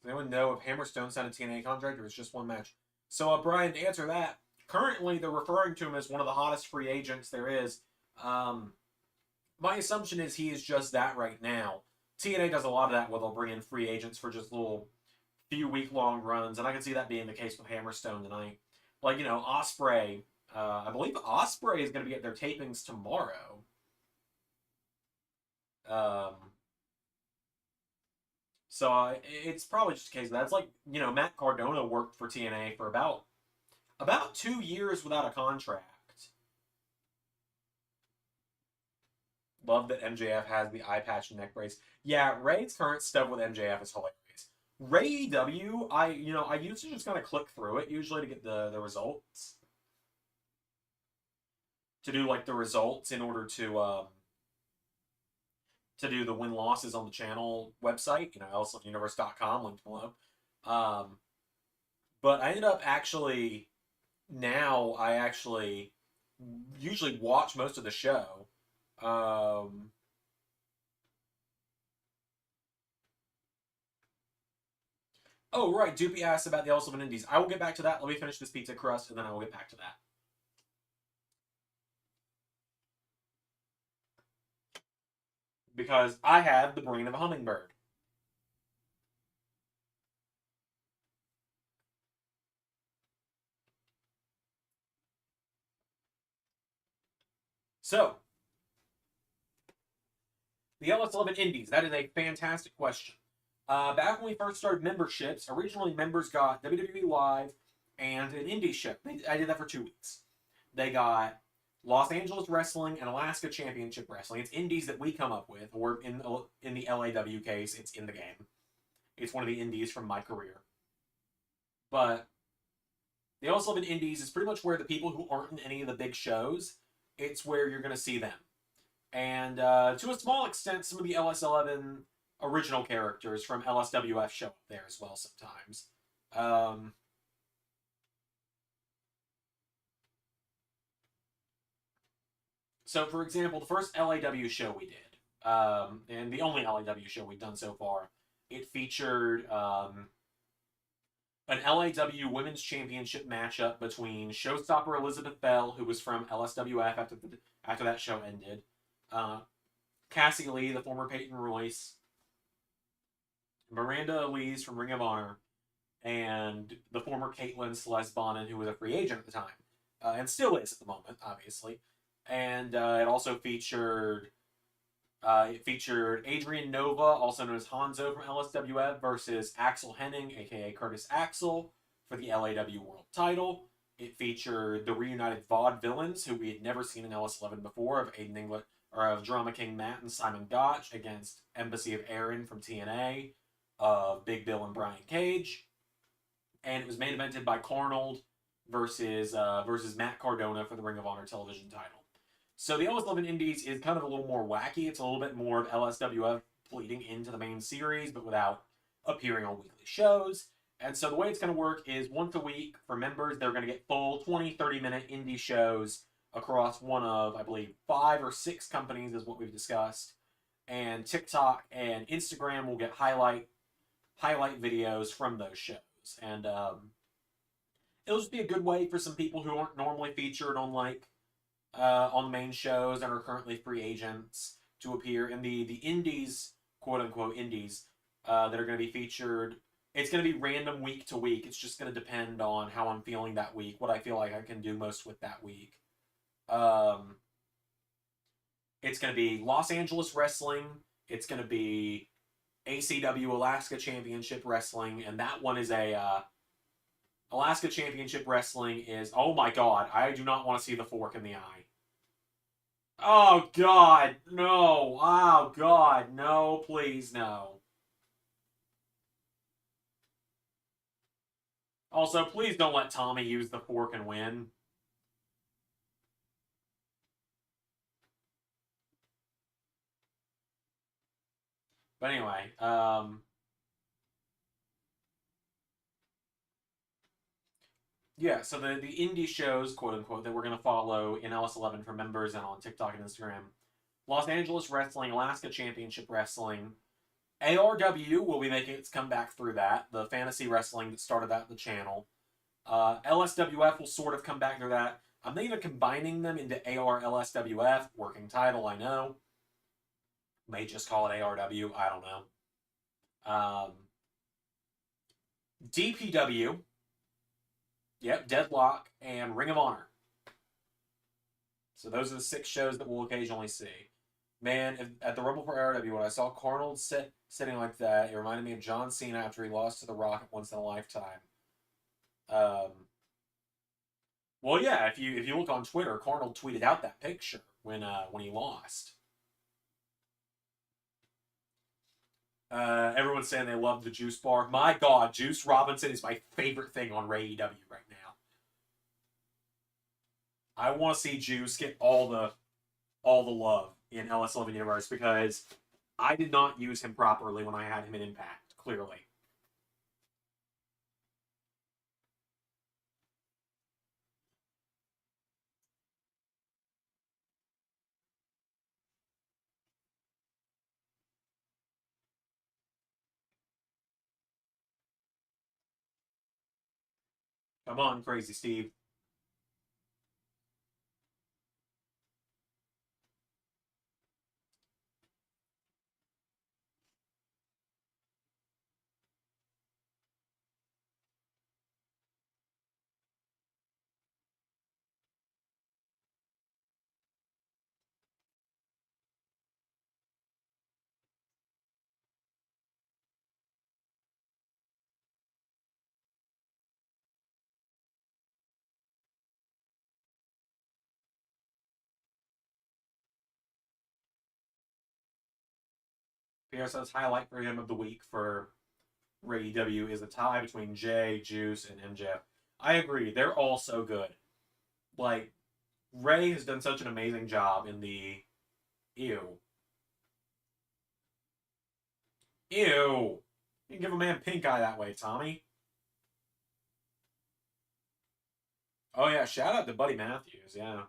Does anyone know if Hammerstone signed a TNA contract or it's just one match? So, Brian, to answer that, currently they're referring to him as one of the hottest free agents there is. Um, my assumption is he is just that right now. TNA does a lot of that where they'll bring in free agents for just little few week-long runs, and I can see that being the case with Hammerstone tonight. Like, Osprey. I believe Osprey is going to be at their tapings tomorrow. Um, so it's probably just a case of that. It's like, Matt Cardona worked for TNA for about 2 years without a contract. Love that MJF has the eye patch and neck brace. Yeah, Ray's current stuff with MJF is hilarious. Ray W, I used to just kind of click through it usually to get the results. To do like the results in order to do the win losses on the channel website, lsfuniverse.com, linked below. But I ended up actually now I actually usually watch most of the show. Oh, right. Doopy asked about the All Seven Indies. I will get back to that. Let me finish this pizza crust, and then I will get back to that. Because I have the brain of a hummingbird. So, the LS11 Indies. That is a fantastic question. Back when we first started memberships, originally members got WWE Live and an indie ship. I did that for 2 weeks. They got Los Angeles Wrestling and Alaska Championship Wrestling. It's indies that we come up with, or in the LAW case, it's in the game. It's one of the indies from my career. But they also live in indies is pretty much where the people who aren't in any of the big shows, it's where you're going to see them. And to a small extent, some of the LS11 original characters from LSWF show up there as well sometimes. So, for example, the first LAW show we did, and the only LAW show we've done so far, it featured an LAW Women's Championship matchup between Showstopper Elizabeth Bell, who was from LSWF after that show ended, Cassie Lee, the former Peyton Royce, Miranda Elise from Ring of Honor, and the former Caitlyn Celeste Bonin, who was a free agent at the time, and still is at the moment, obviously. And it also featured Adrian Nova, also known as Hanzo from LSWF, versus Axel Henning, aka Curtis Axel, for the LAW World Title. It featured the reunited Vaudevillains, who we had never seen in LS11 before, of Aiden England or of Drama King Matt and Simon Gotch against Embassy of Aaron from TNA, of Big Bill and Brian Cage, and it was main evented by Carnold versus Matt Cardona for the Ring of Honor television title. So the LS11 Indies is kind of a little more wacky. It's a little bit more of LSWF bleeding into the main series, but without appearing on weekly shows. And so the way it's going to work is once a week for members, they're going to get full 20, 30-minute indie shows across one of, I believe, 5 or 6 companies is what we've discussed. And TikTok and Instagram will get highlight videos from those shows. And it'll just be a good way for some people who aren't normally featured on on the main shows and are currently free agents to appear in the indies, quote unquote indies, that are going to be featured. It's going to be random week to week. It's just going to depend on how I'm feeling that week, what I feel like I can do most with that week. It's going to be Los Angeles Wrestling. It's going to be ACW Alaska Championship Wrestling, and that one is Alaska Championship Wrestling is, oh my god, I do not want to see the fork in the eye. Oh god, no. Oh god, no, please, no. Also, please don't let Tommy use the fork and win. But anyway, yeah, so the indie shows, quote unquote, that we're going to follow in LS11 for members and on TikTok and Instagram: Los Angeles Wrestling, Alaska Championship Wrestling. ARW will be making its comeback through that, the fantasy wrestling that started out the channel. LSWF will sort of come back through that. I'm thinking of combining them into ARLSWF, working title, I know. May just call it ARW, I don't know. DPW, yep, Deadlock, and Ring of Honor. So those are the 6 shows that we'll occasionally see. Man, at the Rumble for ARW, when I saw Carnold sitting like that, it reminded me of John Cena after he lost to The Rock once in a lifetime. Well, yeah, if you look on Twitter, Carnold tweeted out that picture when he lost. Everyone's saying they love the Juice bar. My God, Juice Robinson is my favorite thing on AEW right now. I want to see Juice get all the love in LS11 Universe because I did not use him properly when I had him in Impact, clearly. Come on, Crazy Steve. PRS's highlight for him of the week for AEW is a tie between Jay, Juice, and MJF. I agree. They're all so good. Like, Ray has done such an amazing job in the... Ew. Ew. You can give a man pink eye that way, Tommy. Oh, yeah. Shout out to Buddy Matthews. Yeah.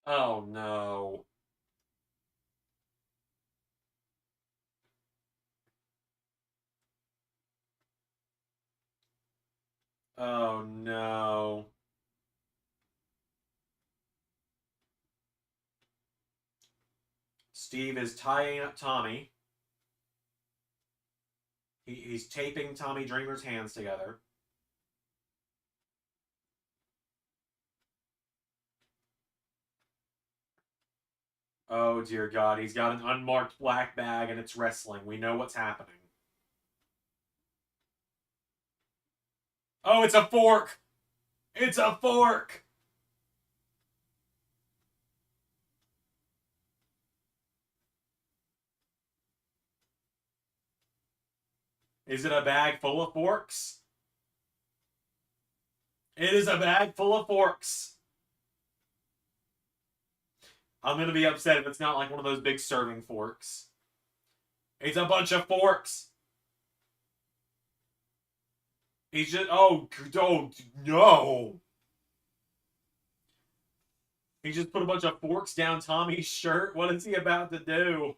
Oh, no. Oh, no. Steve is tying up Tommy. He's taping Tommy Dreamer's hands together. Oh, dear God. He's got an unmarked black bag and it's wrestling. We know what's happening. Oh, it's a fork! It's a fork! Is it a bag full of forks? It is a bag full of forks. I'm gonna be upset if it's not like one of those big serving forks. It's a bunch of forks. He's just, oh no. He just put a bunch of forks down Tommy's shirt. What is he about to do?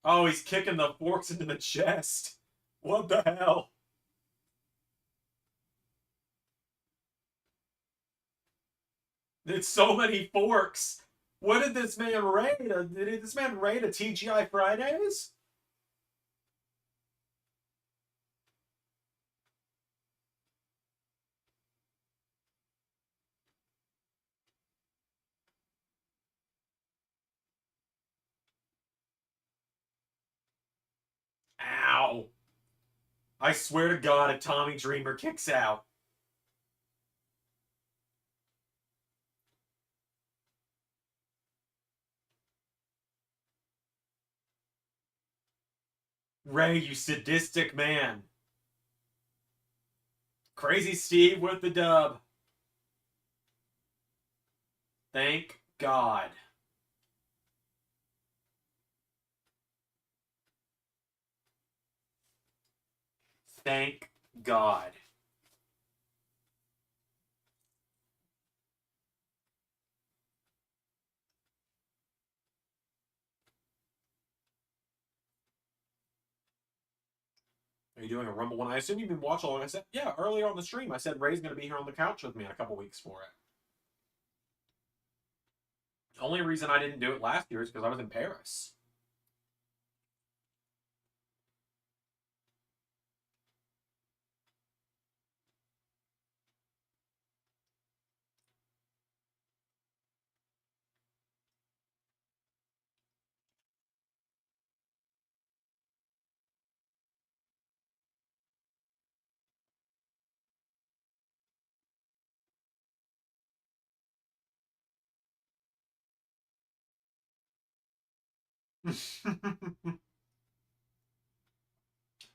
Oh, he's kicking the forks into the chest. What the hell? It's so many forks. What did this man raid? Did this man raid a TGI Fridays? Ow. I swear to God, if Tommy Dreamer kicks out. Ray, you sadistic man. Crazy Steve with the dub. Thank God. Thank God. Are you doing a Rumble one? I assume you've been watching along. I said, yeah, earlier on the stream, I said Ray's going to be here on the couch with me in a couple weeks for it. The only reason I didn't do it last year is because I was in Paris.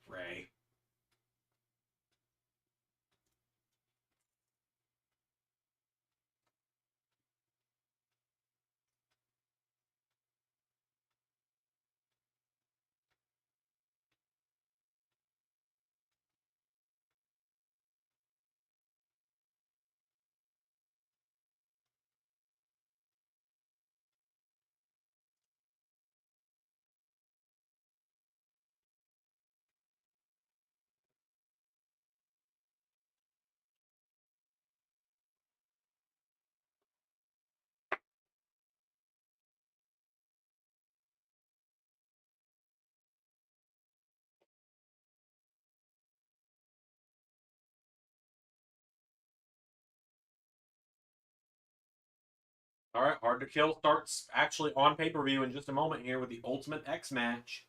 Ray. All right, Hard to Kill starts actually on pay-per-view in just a moment here with the Ultimate X match.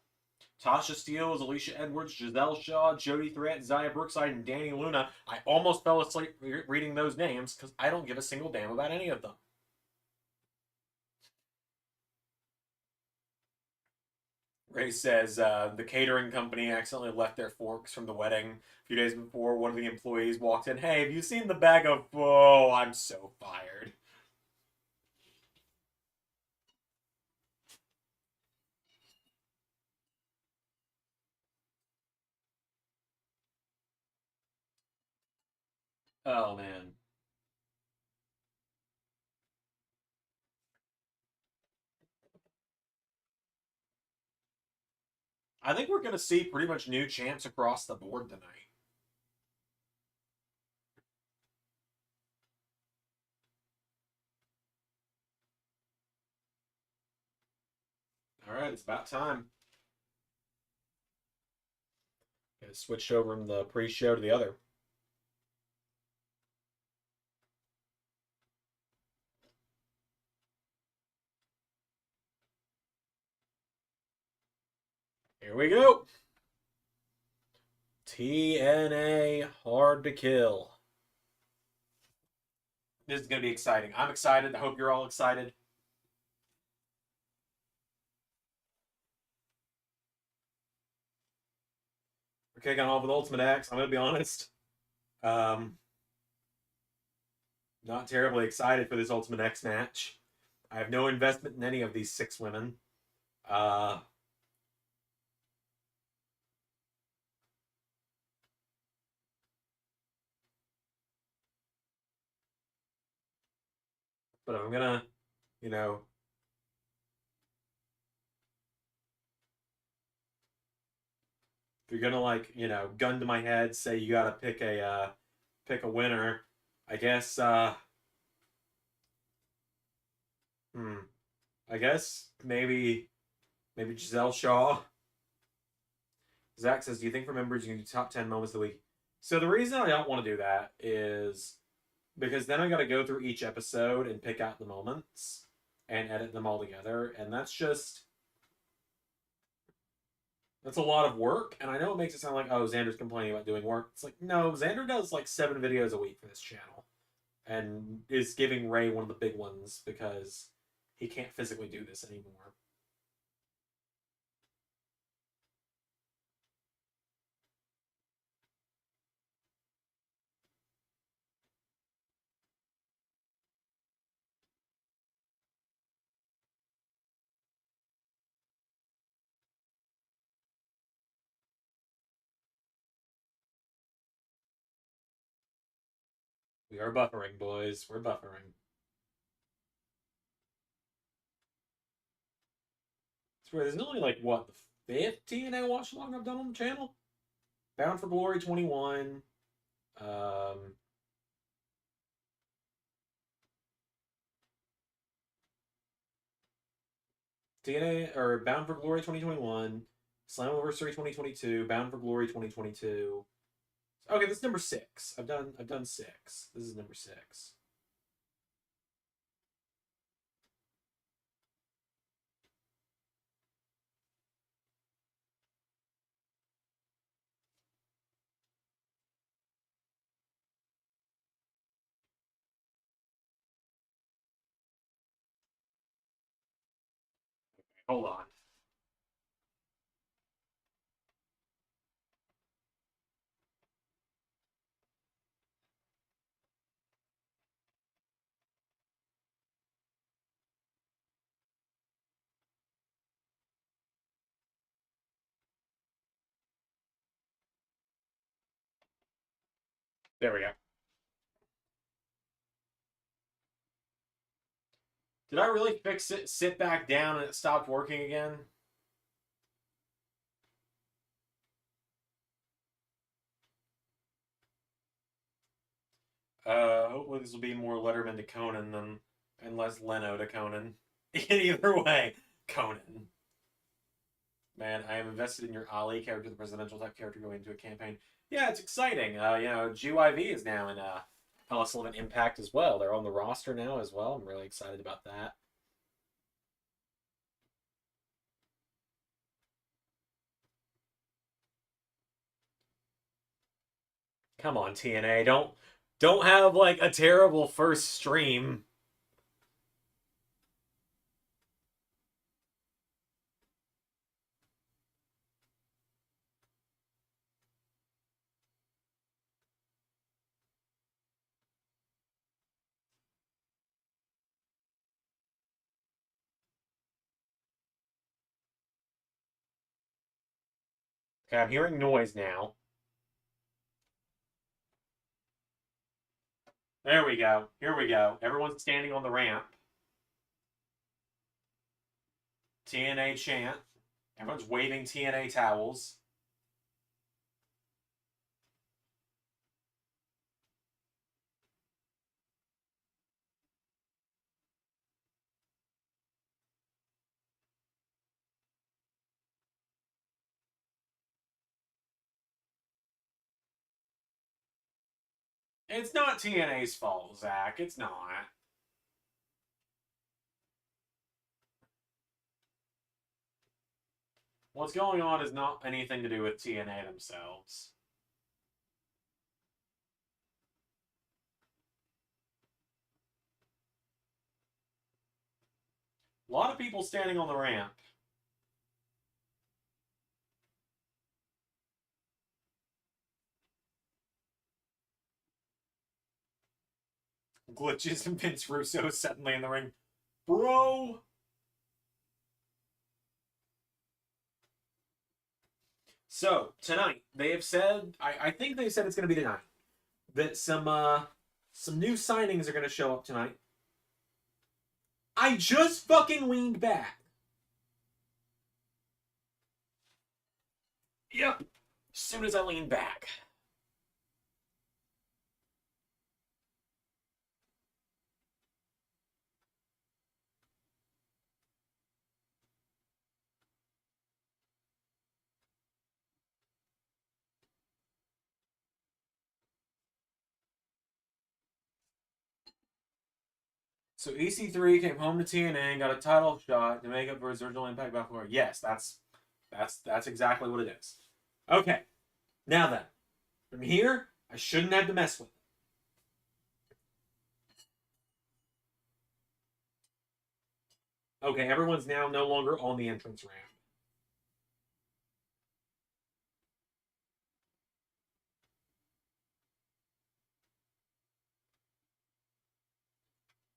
Tasha Steelz, Alicia Edwards, Giselle Shaw, Jody Threat, Zaya Brookside, and Danny Luna. I almost fell asleep reading those names because I don't give a single damn about any of them. Ray says the catering company accidentally left their forks from the wedding a few days before. One of the employees walked in. Hey, have you seen the bag of... Oh, I'm so fired. Oh, man. I think we're going to see pretty much new champs across the board tonight. All right, it's about time. Switched over from the pre-show to the other. Here we go. TNA Hard to Kill. This is going to be exciting. I'm excited. I hope you're all excited. Okay, got off with Ultimate X. I'm going to be honest. Not terribly excited for this Ultimate X match. I have no investment in any of these 6 women. But I'm gonna, you know, if you're gonna like, gun to my head, say you gotta pick a winner, I guess. I guess maybe Giselle Shaw. Zach says, "Do you think for members you can do top 10 moments of the week?" So the reason I don't want to do that is because then I got to go through each episode and pick out the moments and edit them all together, and that's a lot of work. And I know it makes it sound like, oh, Xander's complaining about doing work. It's like, no, Xander does like 7 videos a week for this channel, and is giving Ray one of the big ones because he can't physically do this anymore. We are buffering, boys. We're buffering. Swear, there's only like what, the 5th TNA watch along I've done on the channel? Bound for Glory 21. TNA or Bound for Glory 2021, Slammiversary 2022, Bound for Glory 2022. Okay, this is number 6. I've done 6. This is number 6. Hold on. There we go. Did I really fix it? Sit back down and it stopped working again? Hopefully this will be more Letterman to Conan than and less Leno to Conan. Either way, Conan. Man, I am invested in your Ali character, the presidential type character going into a campaign. Yeah, it's exciting. GYV is now in Palace Sullivan Impact as well. They're on the roster now as well. I'm really excited about that. Come on, TNA. Don't have like a terrible first stream. Okay, I'm hearing noise now. There we go. Here we go. Everyone's standing on the ramp. TNA chant. Everyone's waving TNA towels. It's not TNA's fault, Zach. It's not. What's going on is not anything to do with TNA themselves. A lot of people standing on the ramp. Glitches and Vince Russo suddenly in the ring. Bro! So, tonight, they have said, I think they said it's going to be tonight, that some new signings are going to show up tonight. I just fucking leaned back. Yep. As soon as I leaned back. So EC3 came home to TNA and got a title shot to make up for his original Impact Battle. Yes, that's exactly what it is. Okay. Now then, from here, I shouldn't have to mess with it. Okay, everyone's now no longer on the entrance ramp.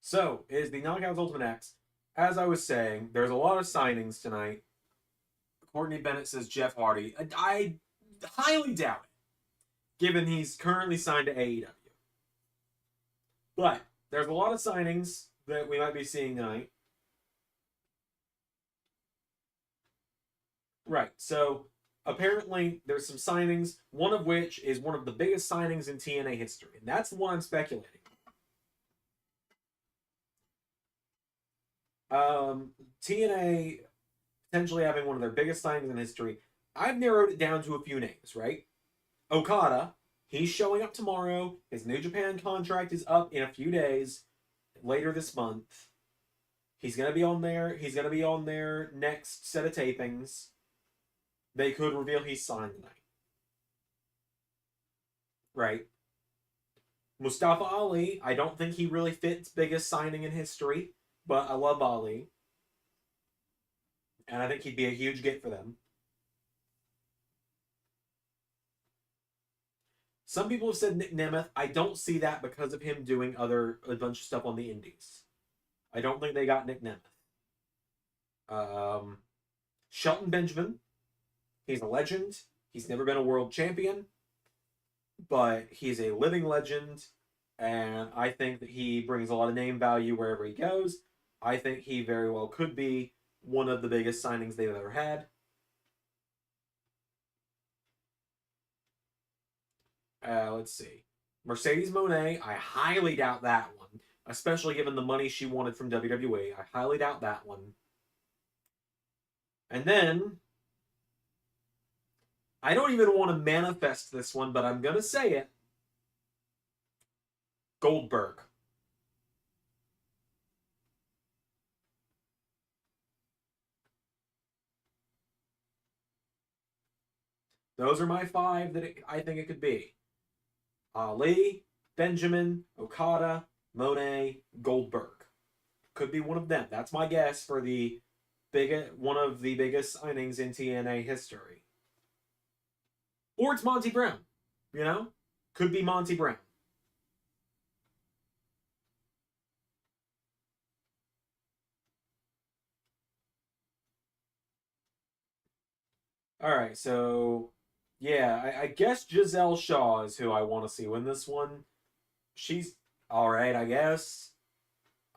So, is the Knockouts Ultimate X. As I was saying, there's a lot of signings tonight. Courtney Bennett says Jeff Hardy. I highly doubt it, given he's currently signed to AEW. But there's a lot of signings that we might be seeing tonight. Right, so apparently there's some signings, one of which is one of the biggest signings in TNA history, and that's the one I'm speculating. TNA potentially having one of their biggest signings in history. I've narrowed it down to a few names, right? Okada, he's showing up tomorrow. His New Japan contract is up in a few days, later this month. He's gonna be on there. He's gonna be on their next set of tapings. They could reveal he's signed tonight. Right. Mustafa Ali, I don't think he really fits biggest signing in history, but I love Ali. And I think he'd be a huge get for them. Some people have said Nick Nemeth. I don't see that because of him doing a bunch of stuff on the indies. I don't think they got Nick Nemeth. Shelton Benjamin. He's a legend. He's never been a world champion. But he's a living legend. And I think that he brings a lot of name value wherever he goes. I think he very well could be one of the biggest signings they've ever had. Let's see. Mercedes Moné, I highly doubt that one. Especially given the money she wanted from WWE. I highly doubt that one. And then, I don't even want to manifest this one, but I'm going to say it. Goldberg. Those are my five that I think it could be. Ali, Benjamin, Okada, Moné, Goldberg. Could be one of them. That's my guess for one of the biggest signings in TNA history. Or it's Monty Brown. You know? Could be Monty Brown. Alright, so yeah, I guess Giselle Shaw is who I want to see win this one. She's alright, I guess.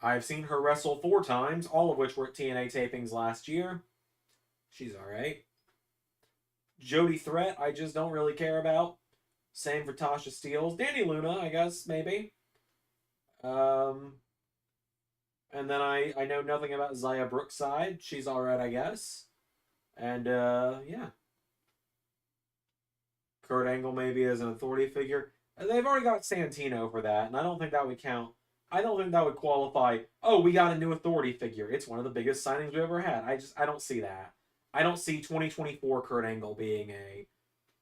I've seen her wrestle 4 times, all of which were at TNA tapings last year. She's alright. Jody Threat, I just don't really care about. Same for Tasha Steelz. Danny Luna, I guess, maybe. And then I know nothing about Zaya Brookside. She's alright, I guess. And, yeah. Kurt Angle maybe as an authority figure. They've already got Santino for that, and I don't think that would count. I don't think that would qualify, oh, we got a new authority figure. It's one of the biggest signings we ever had. I don't see that. I don't see 2024 Kurt Angle being a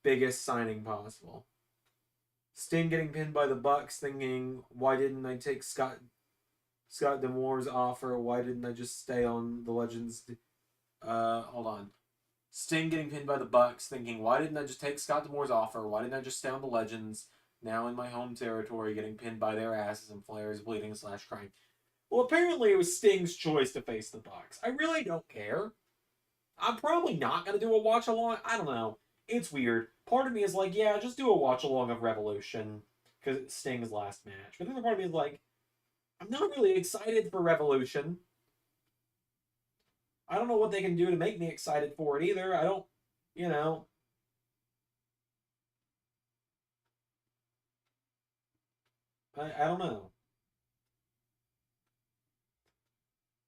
biggest signing possible. Sting getting pinned by the Bucks, thinking, why didn't I take Scott D'Amore's offer? Why didn't I just stay on the Legends? Hold on. Sting getting pinned by the Bucks, thinking, why didn't I just take Scott D'Amore's offer? Why didn't I just stay on the Legends? Now in my home territory, getting pinned by their asses and Flair is bleeding / crying. Well, apparently it was Sting's choice to face the Bucks. I really don't care. I'm probably not going to do a watch along. I don't know. It's weird. Part of me is like, yeah, just do a watch along of Revolution because it's Sting's last match. But the other part of me is like, I'm not really excited for Revolution. I don't know what they can do to make me excited for it either. I don't, you know. I don't know.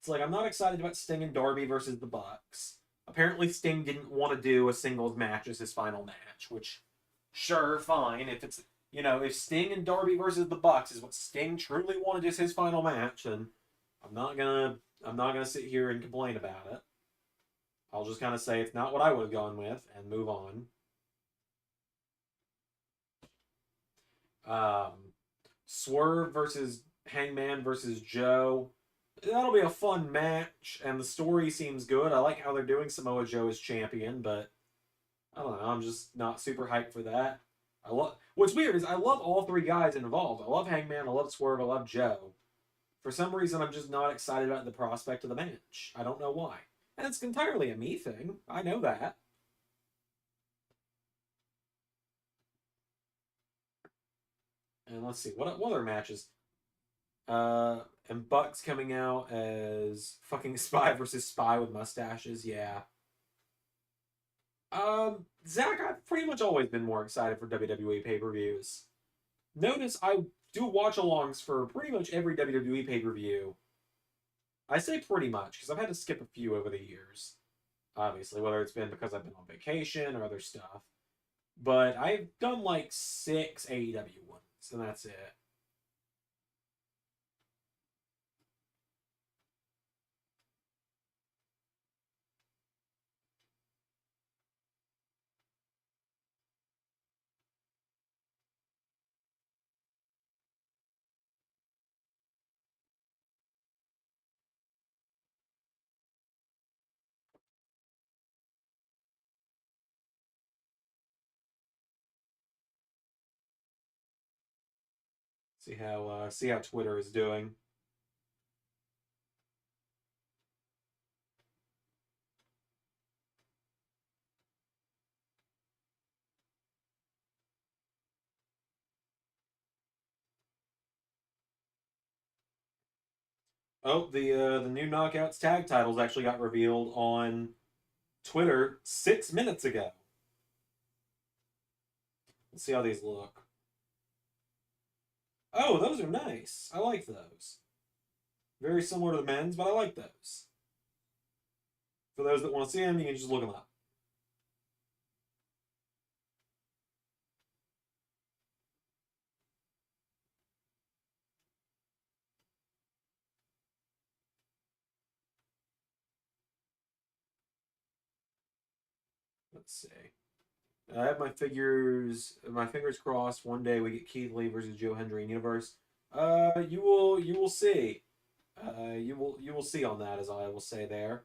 It's like I'm not excited about Sting and Darby versus the Bucks. Apparently, Sting didn't want to do a singles match as his final match, which, sure, fine. If it's if Sting and Darby versus the Bucks is what Sting truly wanted as his final match, then I'm not gonna sit here and complain about it. I'll just kind of say it's not what I would have gone with and move on. Um, Swerve versus Hangman versus Joe. That'll be a fun match, and the story seems good. I like how they're doing Samoa Joe as champion, but I don't know. I'm just not super hyped for that. I love. What's weird is I love all three guys involved. I love Hangman. I love Swerve. I love Joe. For some reason, I'm just not excited about the prospect of the match. I don't know why, and it's entirely a me thing. I know that. And let's see what other matches. And Bucks coming out as fucking Spy versus Spy with mustaches. Yeah. Zach, I've pretty much always been more excited for WWE pay-per-views. Notice I do watch-alongs for pretty much every WWE pay-per-view. I say pretty much because I've had to skip a few over the years. Obviously, whether it's been because I've been on vacation or other stuff. But I've done like 6 AEW ones, and that's it. See how Twitter is doing. Oh, the new Knockouts tag titles actually got revealed on Twitter 6 minutes ago. Let's see how these look. Oh, those are nice. I like those. Very similar to the men's, but I like those. For those that want to see them, you can just look them up. Let's see. I have my fingers crossed. One day we get Keith Lee versus Joe Hendry in Universe. You will see. You will see on that, as I will say there.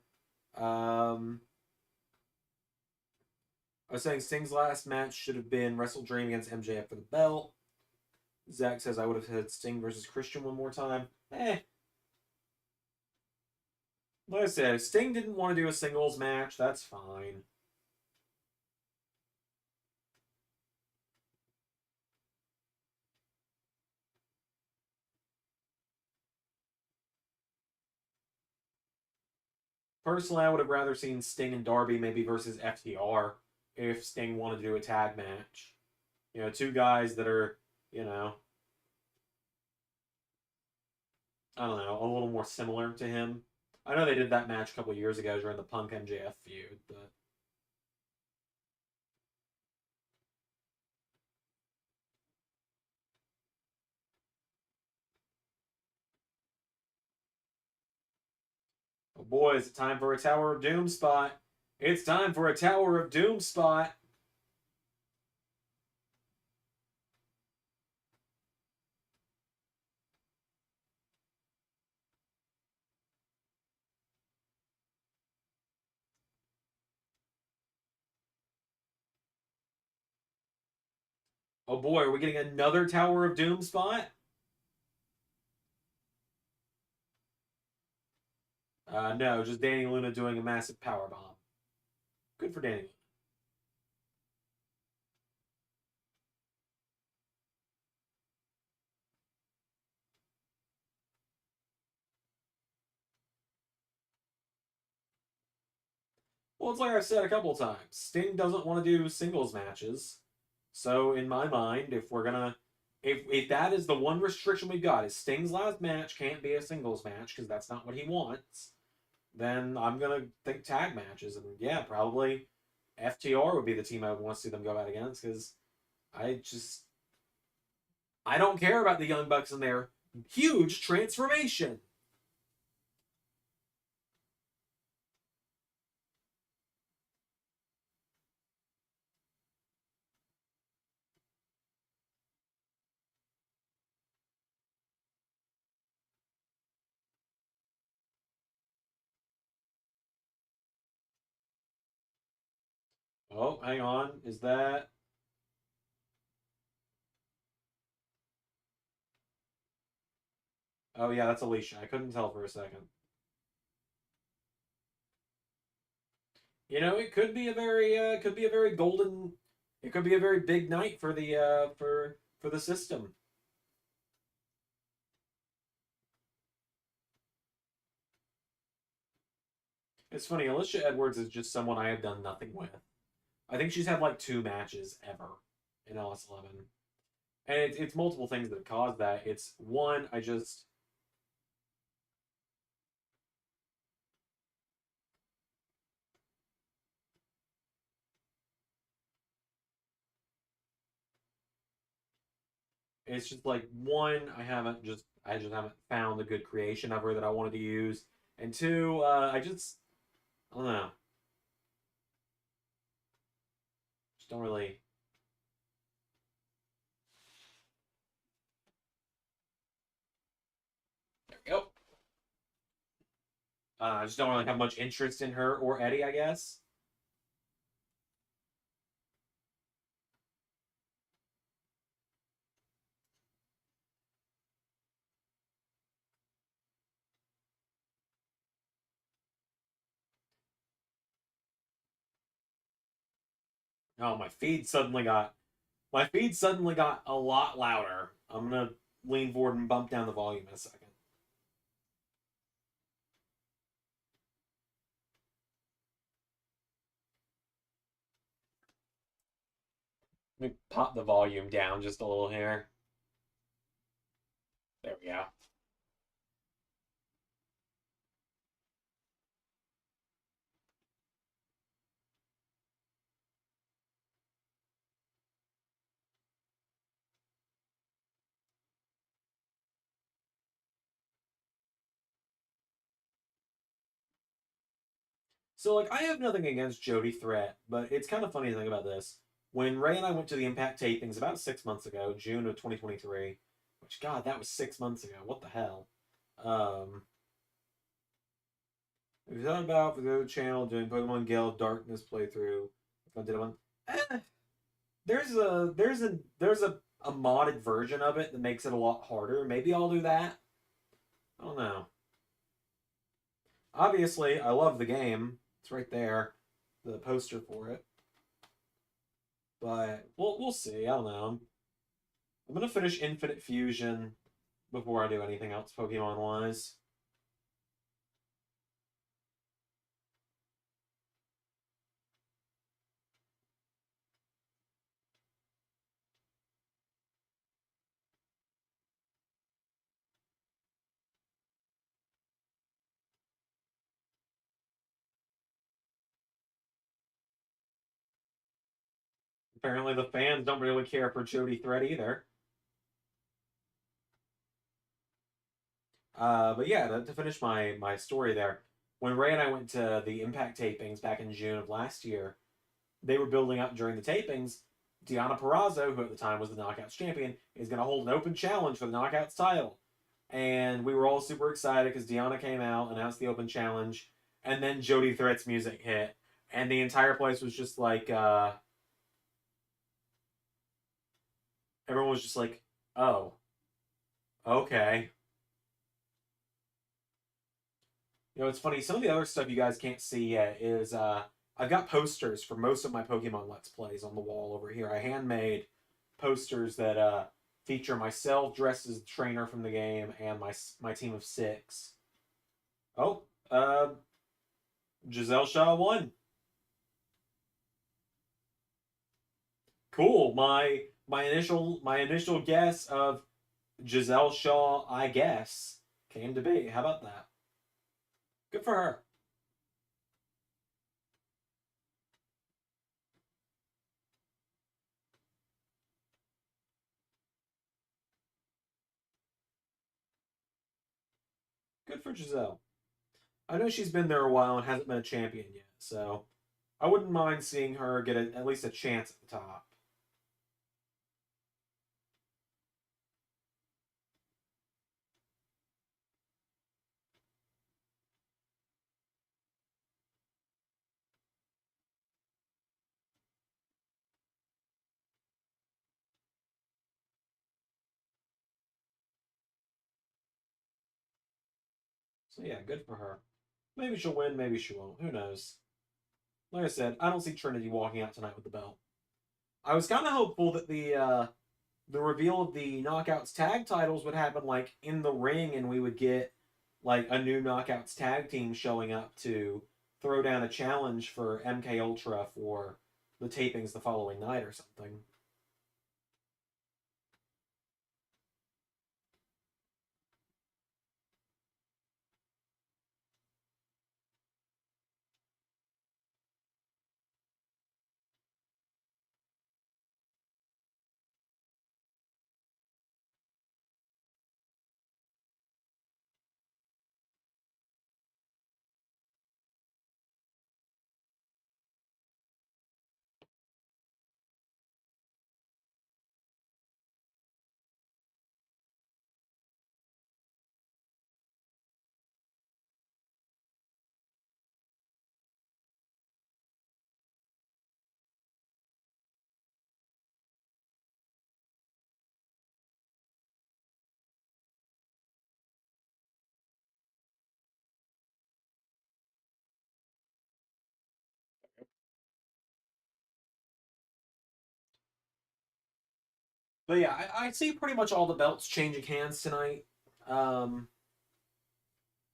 Um, I was saying Sting's last match should have been Wrestle Dream against MJF for the belt. Zach says I would have had Sting versus Christian one more time. Like I said, if Sting didn't want to do a singles match, that's fine. Personally, I would have rather seen Sting and Darby maybe versus FTR if Sting wanted to do a tag match. Two guys that are, you know, I don't know, a little more similar to him. I know they did that match a couple years ago during the Punk MJF feud, but oh boy, is it time for a Tower of Doom spot. It's time for a Tower of Doom spot. Oh boy, are we getting another Tower of Doom spot? No, just Danny Luna doing a massive power bomb. Good for Danny. Well, it's like I've said a couple times. Sting doesn't want to do singles matches. So in my mind, if we're gonna if that is the one restriction we've got, is Sting's last match can't be a singles match because that's not what he wants, then I'm gonna think tag matches. And yeah, probably FTR would be the team I would want to see them go out against because I just I don't care about the Young Bucks and their huge transformation. Oh, hang on. Is that Oh yeah, that's Alicia. I couldn't tell for a second. You know, it could be a very could be a very golden it could be a very big night for the for the system. It's funny, Alicia Edwards is just someone I have done nothing with. I think she's had like two matches ever in LS11. And it's multiple things that have caused that. It's one, I just it's just like one, I just haven't found a good creation of her that I wanted to use. And two, I don't know. Just don't really There we go. I just don't really have much interest in her or Eddie, I guess. Oh, my feed suddenly got a lot louder. I'm gonna lean forward and bump down the volume in a second. Let me pop the volume down just a little here. There we go. So, like, I have nothing against Jody Threat, but it's kind of funny to think about this. When Ray and I went to the Impact tapings about 6 months ago, June of 2023, which, God, that was 6 months ago. What the hell? Um, we thought about for the other channel doing Pokemon Gale Darkness playthrough. If I did one, eh, there's a modded version of it that makes it a lot harder. Maybe I'll do that. I don't know. Obviously, I love the game. It's right there, the poster for it. But we'll see. I don't know. I'm gonna finish Infinite Fusion before I do anything else Pokemon wise. Apparently, the fans don't really care for Jody Threat either. But yeah, to finish my story there, when Ray and I went to the Impact tapings back in June of last year, they were building up during the tapings. Deonna Purrazzo, who at the time was the Knockouts champion, is going to hold an open challenge for the Knockouts title. And we were all super excited because Deonna came out, announced the open challenge, and then Jody Threat's music hit. And the entire place was just like, everyone was just like, oh, okay. You know, it's funny. Some of the other stuff you guys can't see yet is I've got posters for most of my Pokemon Let's Plays on the wall over here. I handmade posters that feature myself dressed as the trainer from the game and my team of 6. Oh, Giselle Shaw won. Cool. My initial guess of Giselle Shaw, I guess, came to be. How about that? Good for her. Good for Giselle. I know she's been there a while and hasn't been a champion yet, so I wouldn't mind seeing her get at least a chance at the top. So yeah, good for her. Maybe she'll win, maybe she won't. Who knows? Like I said, I don't see Trinity walking out tonight with the belt. I was kind of hopeful that the reveal of the Knockouts tag titles would happen like in the ring, and we would get like a new Knockouts tag team showing up to throw down a challenge for MK Ultra for the tapings the following night or something. But yeah, I see pretty much all the belts changing hands tonight. Um,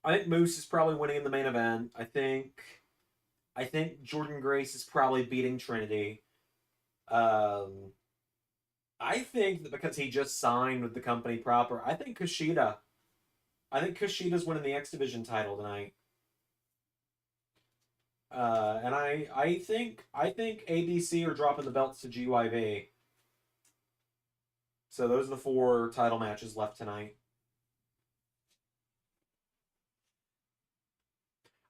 I think Moose is probably winning in the main event. I think Jordan Grace is probably beating Trinity. Um, I think that because he just signed with the company proper, I think Kushida. I think Kushida's winning the X Division title tonight. And I think ABC are dropping the belts to GYV. So those are the 4 title matches left tonight.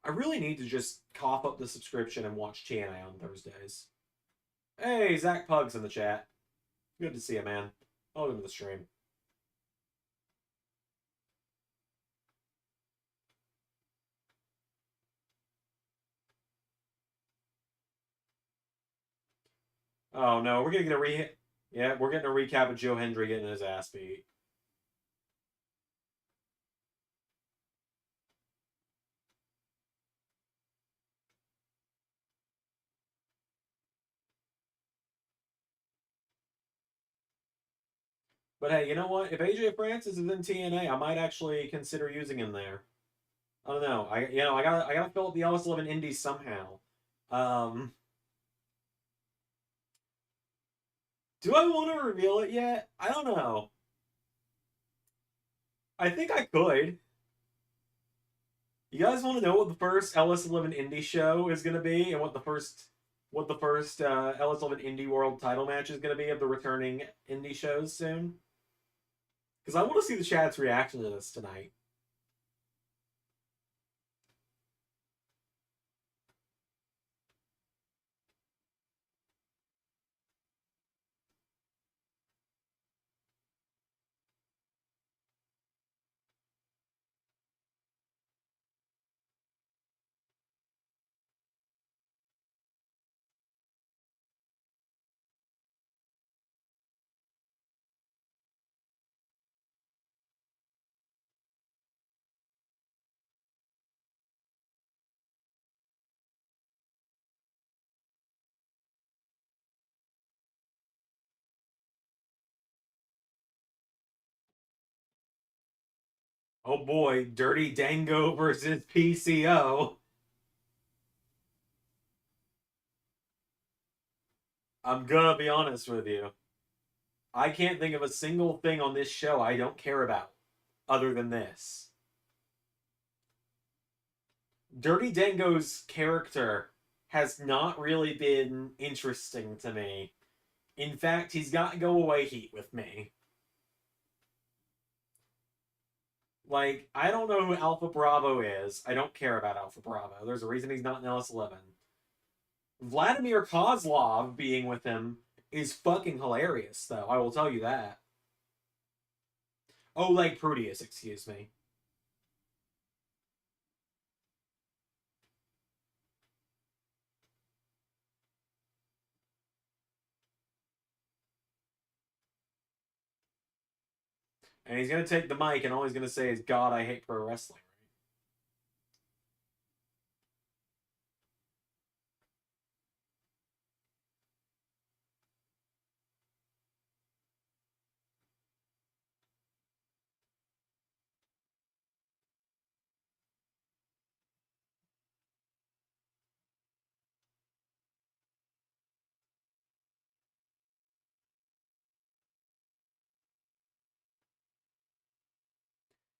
I really need to just cough up the subscription and watch TNA on Thursdays. Hey, Zach Pug's in the chat. Good to see you, man. Welcome to the stream. Oh no, we're gonna get a yeah, we're getting a recap of Joe Hendry getting his ass beat. But hey, you know what? If AJ Francis is in TNA, I might actually consider using him there. I don't know. I gotta fill up the Ellis 11 Indies somehow. Um, do I want to reveal it yet? I don't know. I think I could. You guys want to know what the first Ellis 11 Indie show is gonna be, and what the first Ellis 11 Indie World title match is gonna be of the returning indie shows soon? Because I want to see the chat's reaction to this tonight. Oh boy, Dirty Dango versus PCO. I'm gonna be honest with you. I can't think of a single thing on this show I don't care about other than this. Dirty Dango's character has not really been interesting to me. In fact, he's got go away heat with me. Like, I don't know who Alpha Bravo is. I don't care about Alpha Bravo. There's a reason he's not in LS11. Vladimir Kozlov being with him is fucking hilarious, though. I will tell you that. Oleg Proteus, excuse me. And he's going to take the mic, and all he's going to say is, God, I hate pro wrestling.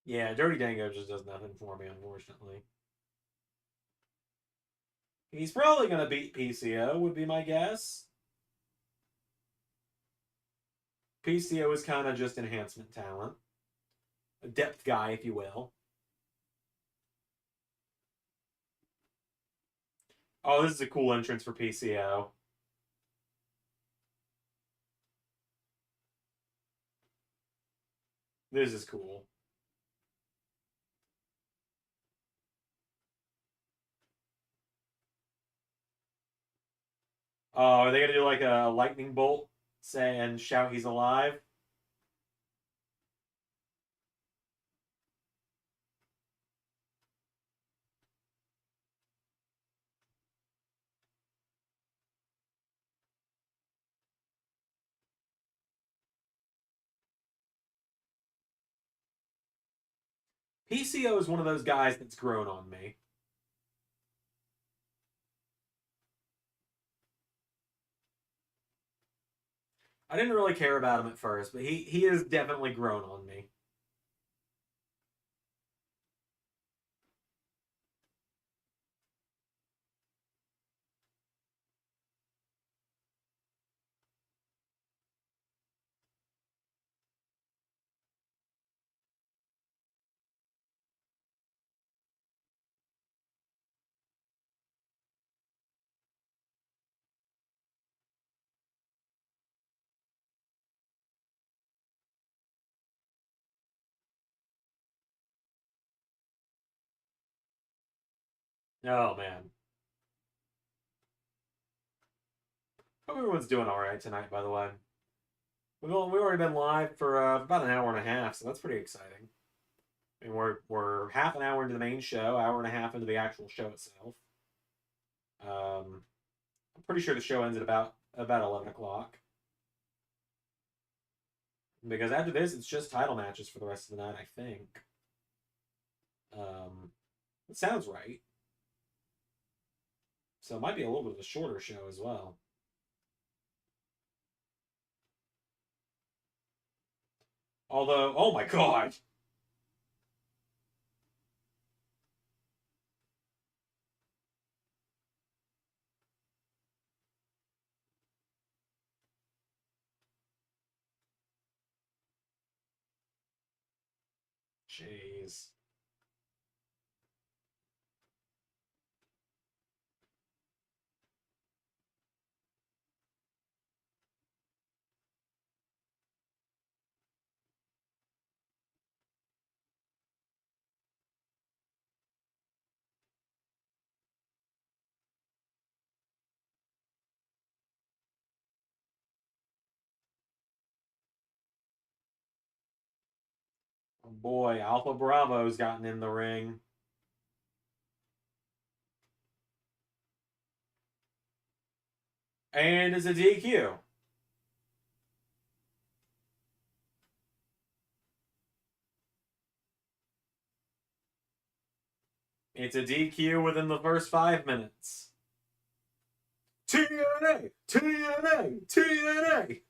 Yeah, Dirty Dango just does nothing for me, unfortunately. He's probably going to beat PCO, would be my guess. PCO is kind of just enhancement talent. A depth guy, if you will. Oh, this is a cool entrance for PCO. This is cool. Oh, are they gonna do like a lightning bolt say and shout he's alive? PCO is one of those guys that's grown on me. I didn't really care about him at first, but he has definitely grown on me. Oh man. Hope everyone's doing all right tonight, by the way. We've already been live for about an hour and a half, so that's pretty exciting. And we're half an hour into the main show, hour and a half into the actual show itself. I'm pretty sure the show ends at about 11 o'clock. Because after this, it's just title matches for the rest of the night, I think. It sounds right. So it might be a little bit of a shorter show as well. Although, oh my god! Jeez. Oh boy, Alpha Bravo's gotten in the ring. And it's a DQ. It's a DQ within the first 5 minutes. TNA! TNA! TNA!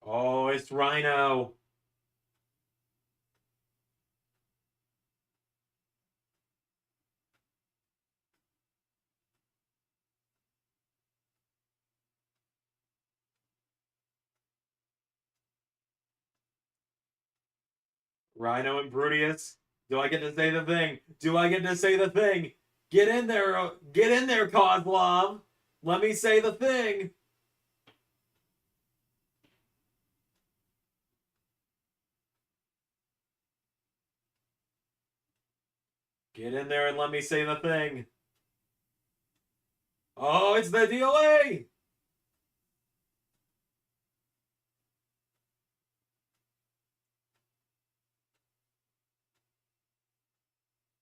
Oh, it's Rhino. Rhino and Brutus. Do I get to say the thing? Do I get to say the thing? Get in there, Kozlov. Let me say the thing. Get in there and let me say the thing. Oh, it's the DOA!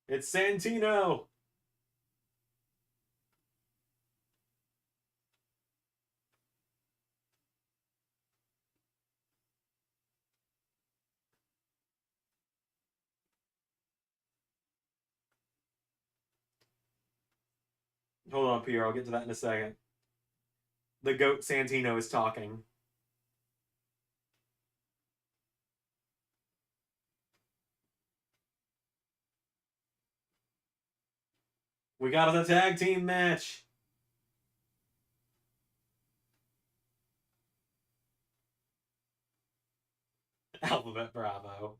It's Santino. Hold on, Pierre. I'll get to that in a second. The GOAT Santino is talking. We got the tag team match. Alphabet Bravo.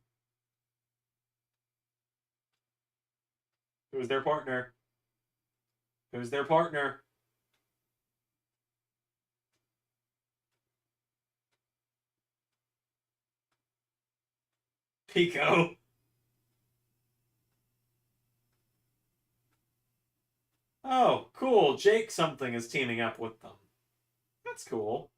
Who's their partner? Who's their partner? Pico. Oh, cool. Jake something is teaming up with them. That's cool.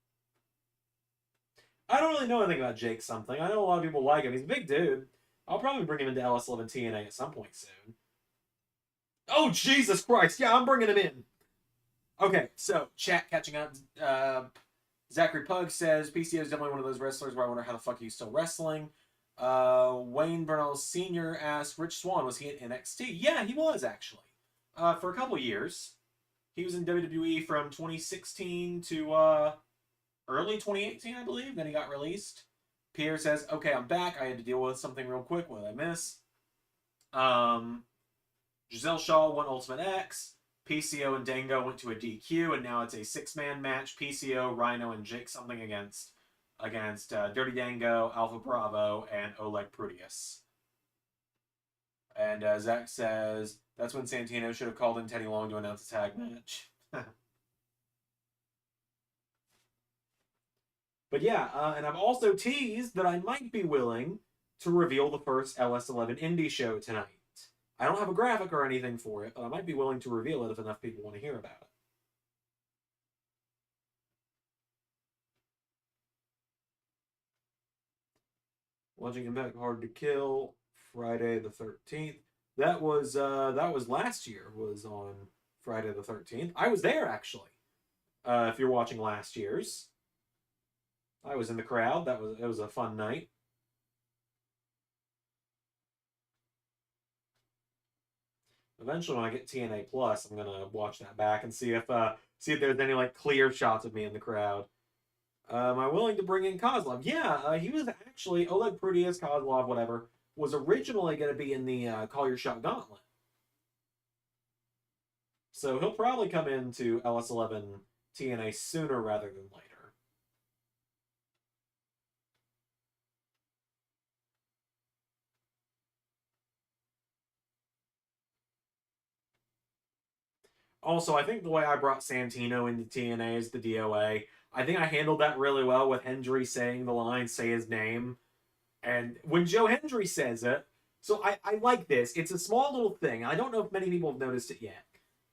I don't really know anything about Jake something. I know a lot of people like him. He's a big dude. I'll probably bring him into LS11 TNA at some point soon. Oh, Jesus Christ. Yeah, I'm bringing him in. Okay, so chat catching up. Zachary Pug says PCO is definitely one of those wrestlers where I wonder how the fuck he's still wrestling. Wayne Bernal Sr. asked, Rich Swann, was he at NXT? Yeah, he was actually. For a couple years. He was in WWE from 2016 to early 2018, I believe. Then he got released. Pierre says, okay, I'm back. I had to deal with something real quick. What did I miss? Giselle Shaw won Ultimate X. PCO and Dango went to a DQ, and now it's a 6-man match. PCO, Rhino, and Jake something against Dirty Dango, Alpha Bravo, and Oleg Prudius. And Zach says, that's when Santino should have called in Teddy Long to announce a tag match. But yeah, and I've also teased that I might be willing to reveal the first LS11 indie show tonight. I don't have a graphic or anything for it, but I might be willing to reveal it if enough people want to hear about it. Watching Impact Hard to Kill, Friday the 13th. That was last year, was on Friday the 13th. I was there, actually. If you're watching last year's. I was in the crowd. It was a fun night. Eventually, when I get TNA Plus, I'm gonna watch that back and see if there's any like clear shots of me in the crowd. Am I willing to bring in Kozlov? Yeah, he was actually Oleg Prudius, Kozlov, whatever, was originally going to be in the Call Your Shot Gauntlet. So he'll probably come into LS11 TNA sooner rather than later. Also, I think the way I brought Santino into TNA is the DOA. I think I handled that really well with Hendry saying the line, say his name. And when Joe Hendry says it, so I like this. It's a small little thing. I don't know if many people have noticed it yet.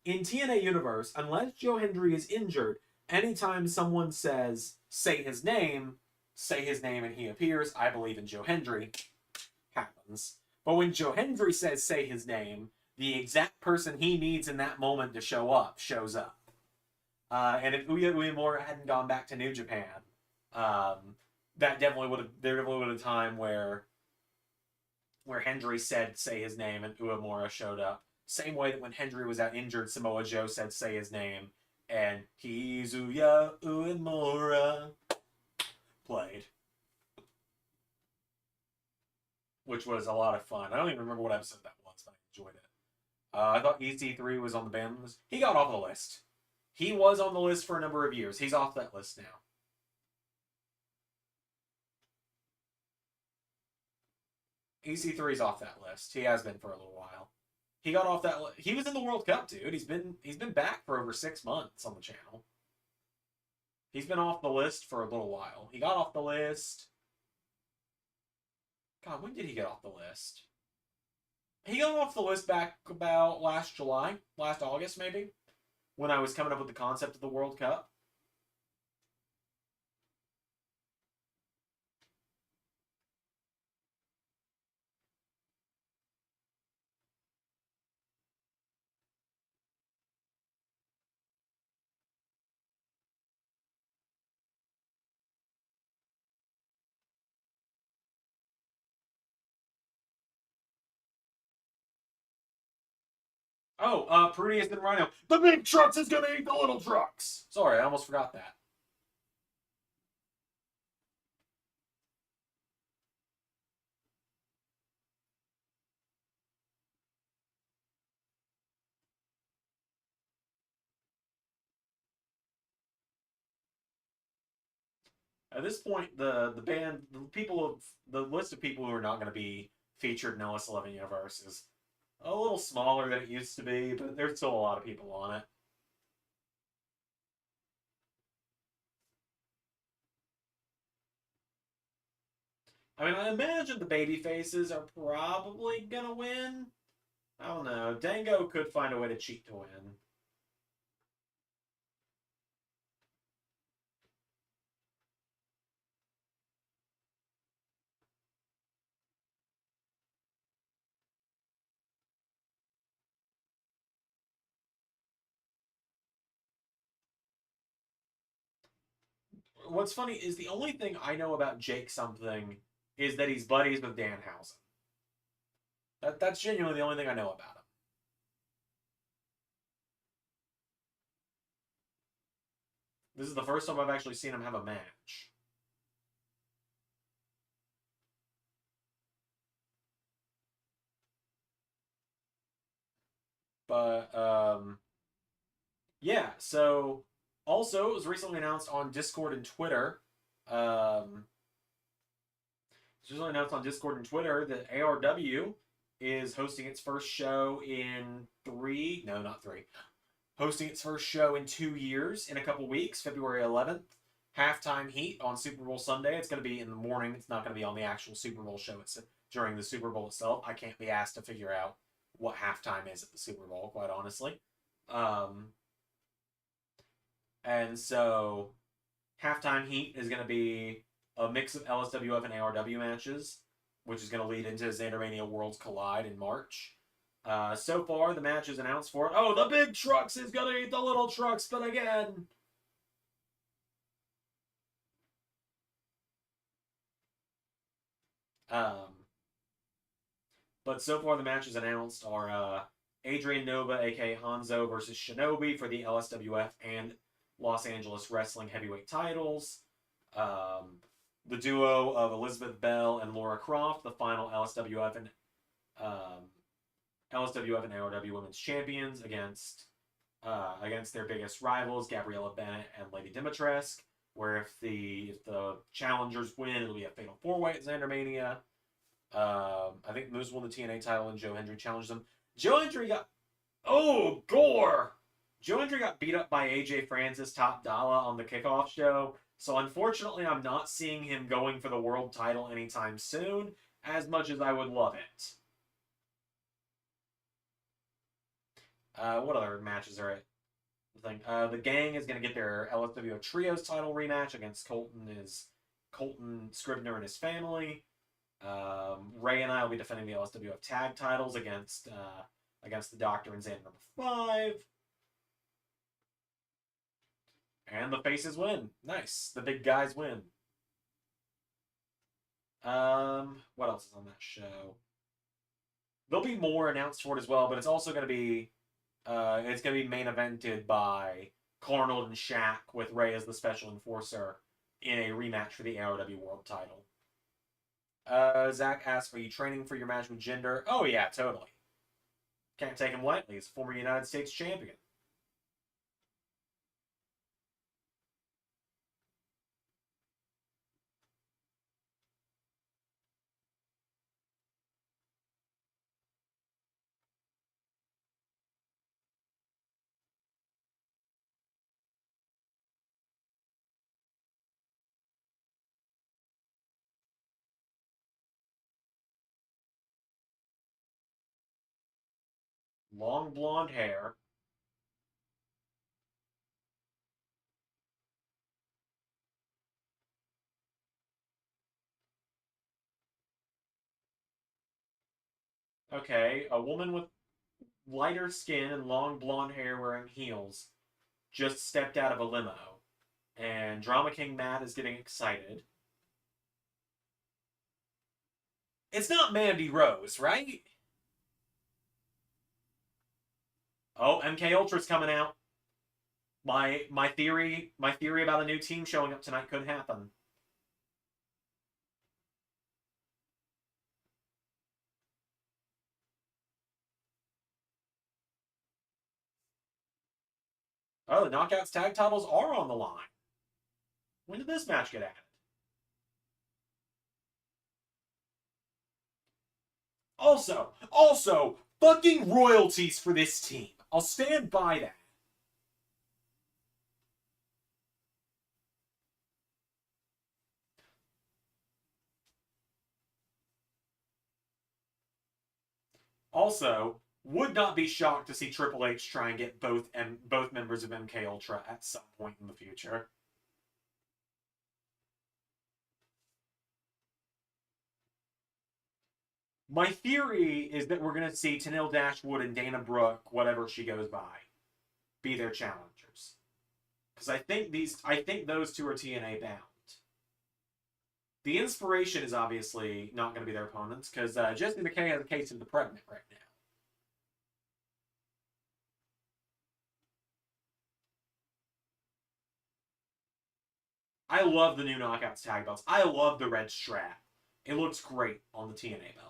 In TNA Universe, unless Joe Hendry is injured, anytime someone says, say his name and he appears, I believe in Joe Hendry, happens. But when Joe Hendry says, say his name, the exact person he needs in that moment to show up shows up. And if Uya Uemura hadn't gone back to New Japan, that definitely would have there definitely would have a time where Hendry said say his name and Uemura showed up. Same way that when Hendry was out injured, Samoa Joe said say his name and Kizuya Uemura played. Which was a lot of fun. I don't even remember what episode that was, but I enjoyed it. I thought EC3 was on the ban list. He got off the list. He was on the list for a number of years. He's off that list now. EC3's off that list. He has been for a little while. He got off that list. He was in the World Cup, dude. He's been back for over 6 months on the channel. He's been off the list for a little while. He got off the list. God, when did he get off the list? He got off the list back about last July, last August maybe, when I was coming up with the concept of the World Cup. Oh, Proteus and Rhino. The big trucks is gonna eat the little trucks. Sorry, I almost forgot that. At this point, the list of people who are not going to be featured in LS11 Universe is a little smaller than it used to be, but there's still a lot of people on it. I mean, I imagine the baby faces are probably gonna win. I don't know. Dango could find a way to cheat to win. What's funny is the only thing I know about Jake something is that he's buddies with Danhausen. That's genuinely the only thing I know about him. This is the first time I've actually seen him have a match. But yeah, so also it was recently announced on Discord and Twitter. It was recently announced on Discord and Twitter that ARW is hosting its first show in hosting its first show in 2 years in a couple weeks, February 11th. Halftime Heat on Super Bowl Sunday. It's going to be in the morning. It's not going to be on the actual Super Bowl show. It's during the Super Bowl itself. I can't be asked to figure out what halftime is at the Super Bowl, quite honestly. And so halftime Heat is going to be a mix of LSWF and ARW matches, which is going to lead into Zandermania Worlds Collide in March. So far, the match is announced for it. Oh, the big trucks is going to eat the little trucks, but again. But so far, the matches announced are Adrian Nova, aka Hanzo, versus Shinobi for the LSWF and Los Angeles Wrestling Heavyweight titles. The duo of Elizabeth Bell and Laura Croft, the final LSWF and ARW Women's Champions against their biggest rivals, Gabriella Bennett and Lady Dimitrescu. Where if the challengers win, it'll be a fatal 4-way at Zandermania. I think Moose won the TNA title and Joe Hendry challenged them. Joe Hendry got gore. Joe Hendry got beat up by AJ Francis, Top Dollar on the kickoff show. So unfortunately, I'm not seeing him going for the world title anytime soon, as much as I would love it. What other matches are it? The Gang is going to get their LSWO Trios title rematch against Colton Scribner and his family. Ray and I will be defending the LSWF tag titles against the Doctor and Xander number 5. And the faces win. Nice. The big guys win. What else is on that show? There'll be more announced for it as well, but it's also going to be, it's going to be main evented by Arnold and Shaq with Ray as the special enforcer in a rematch for the AOW World Title. Zach asks, are you training for your match with Jinder? Oh yeah, totally. Can't take him lightly. He's a former United States champion. Long blonde hair. Okay, a woman with lighter skin and long blonde hair wearing heels just stepped out of a limo. And Drama King Matt is getting excited. It's not Mandy Rose, right? Oh, MK Ultra's coming out. My theory about a new team showing up tonight could happen. Oh, the Knockouts tag titles are on the line. When did this match get added? Also, fucking royalties for this team. I'll stand by that. Also, would not be shocked to see Triple H try and get both members of MK Ultra at some point in the future. My theory is that we're going to see Tenille Dashwood and Dana Brooke, whatever she goes by, be their challengers. Because I think those two are TNA bound. The Inspiration is obviously not going to be their opponents because Jesse McKay has a case of the pregnant right now. I love the new Knockouts tag belts. I love the red strap. It looks great on the TNA belts.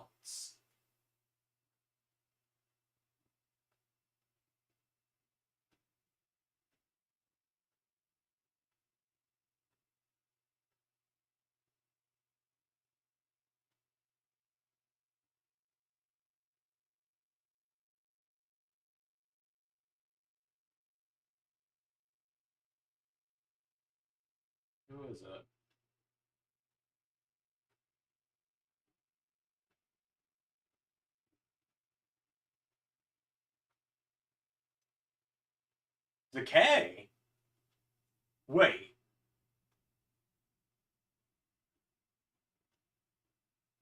Who is it? Decay? Wait.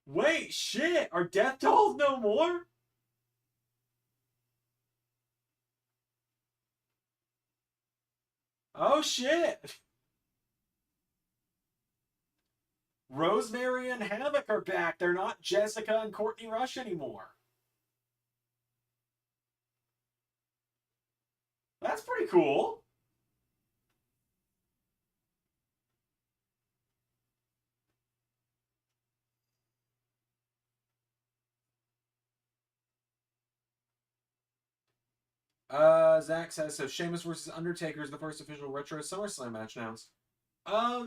Wait, shit! Are Death Dolls no more? Oh shit! Rosemary and Havoc are back. They're not Jessica and Courtney Rush anymore. That's pretty cool. Zach says, so Sheamus versus Undertaker is the first official Retro SummerSlam match announced.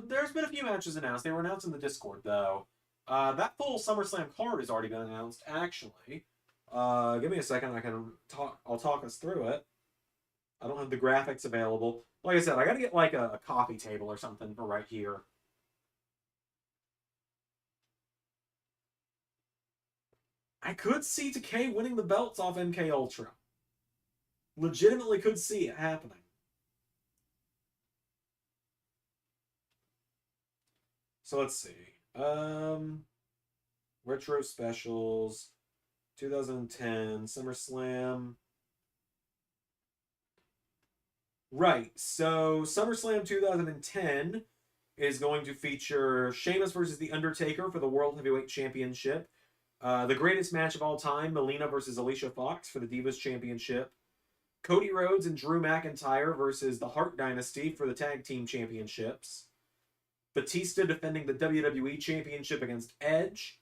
There's been a few matches announced. They were announced in the Discord, though. That full SummerSlam card has already been announced, actually. Give me a second. I'll talk us through it. I don't have the graphics available. Like I said, I gotta get like a coffee table or something for right here. I could see Decay winning the belts off MK Ultra. Legitimately could see it happening. So let's see. Retro specials, 2010 SummerSlam. Right. So SummerSlam 2010 is going to feature Sheamus versus The Undertaker for the World Heavyweight Championship. The greatest match of all time, Melina versus Alicia Fox for the Divas Championship. Cody Rhodes and Drew McIntyre versus the Hart Dynasty for the Tag Team Championships. Batista defending the WWE Championship against Edge.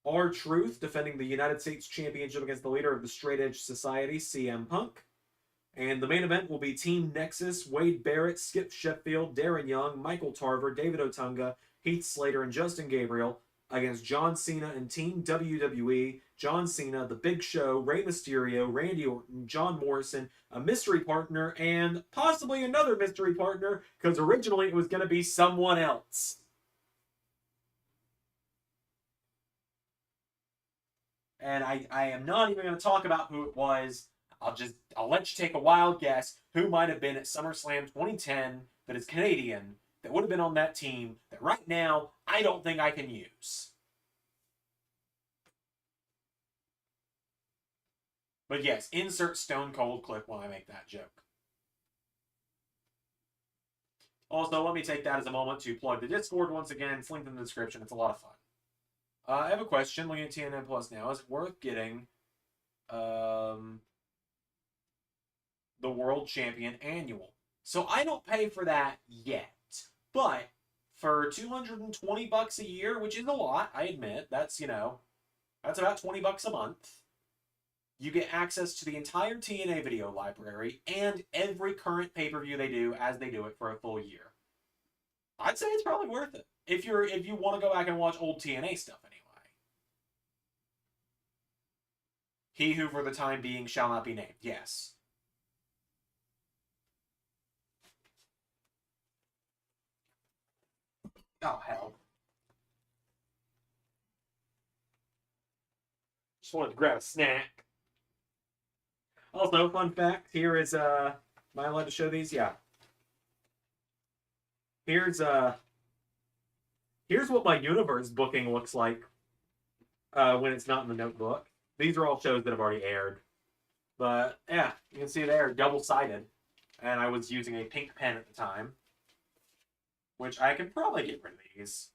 R-Truth defending the United States Championship against the leader of the Straight Edge Society, CM Punk. And the main event will be Team Nexus, Wade Barrett, Skip Sheffield, Darren Young, Michael Tarver, David Otunga, Heath Slater, and Justin Gabriel against John Cena and Team WWE, John Cena, The Big Show, Rey Mysterio, Randy Orton, John Morrison, a mystery partner, and possibly another mystery partner, because originally it was going to be someone else. And I am not even going to talk about who it was. I'll let you take a wild guess who might have been at SummerSlam 2010 that is Canadian, that would have been on that team, that right now I don't think I can use. But yes, insert Stone Cold clip when I make that joke. Also, let me take that as a moment to plug the Discord once again. It's linked in the description. It's a lot of fun. I have a question. Looking at TNA Plus now, is it worth getting the World Champion Annual? So I don't pay for that yet, but for $220 a year, which is a lot, I admit, that's that's about $20 a month. You get access to the entire TNA video library and every current pay-per-view they do as they do it for a full year. I'd say it's probably worth it if you want to go back and watch old TNA stuff anyway. He who for the time being shall not be named. Yes. Oh, hell. Just wanted to grab a snack. Also, fun fact, here is, am I allowed to show these? Yeah. Here's what my universe booking looks like when it's not in the notebook. These are all shows that have already aired. But, yeah, you can see they're double-sided. And I was using a pink pen at the time. Which I can probably get rid of these.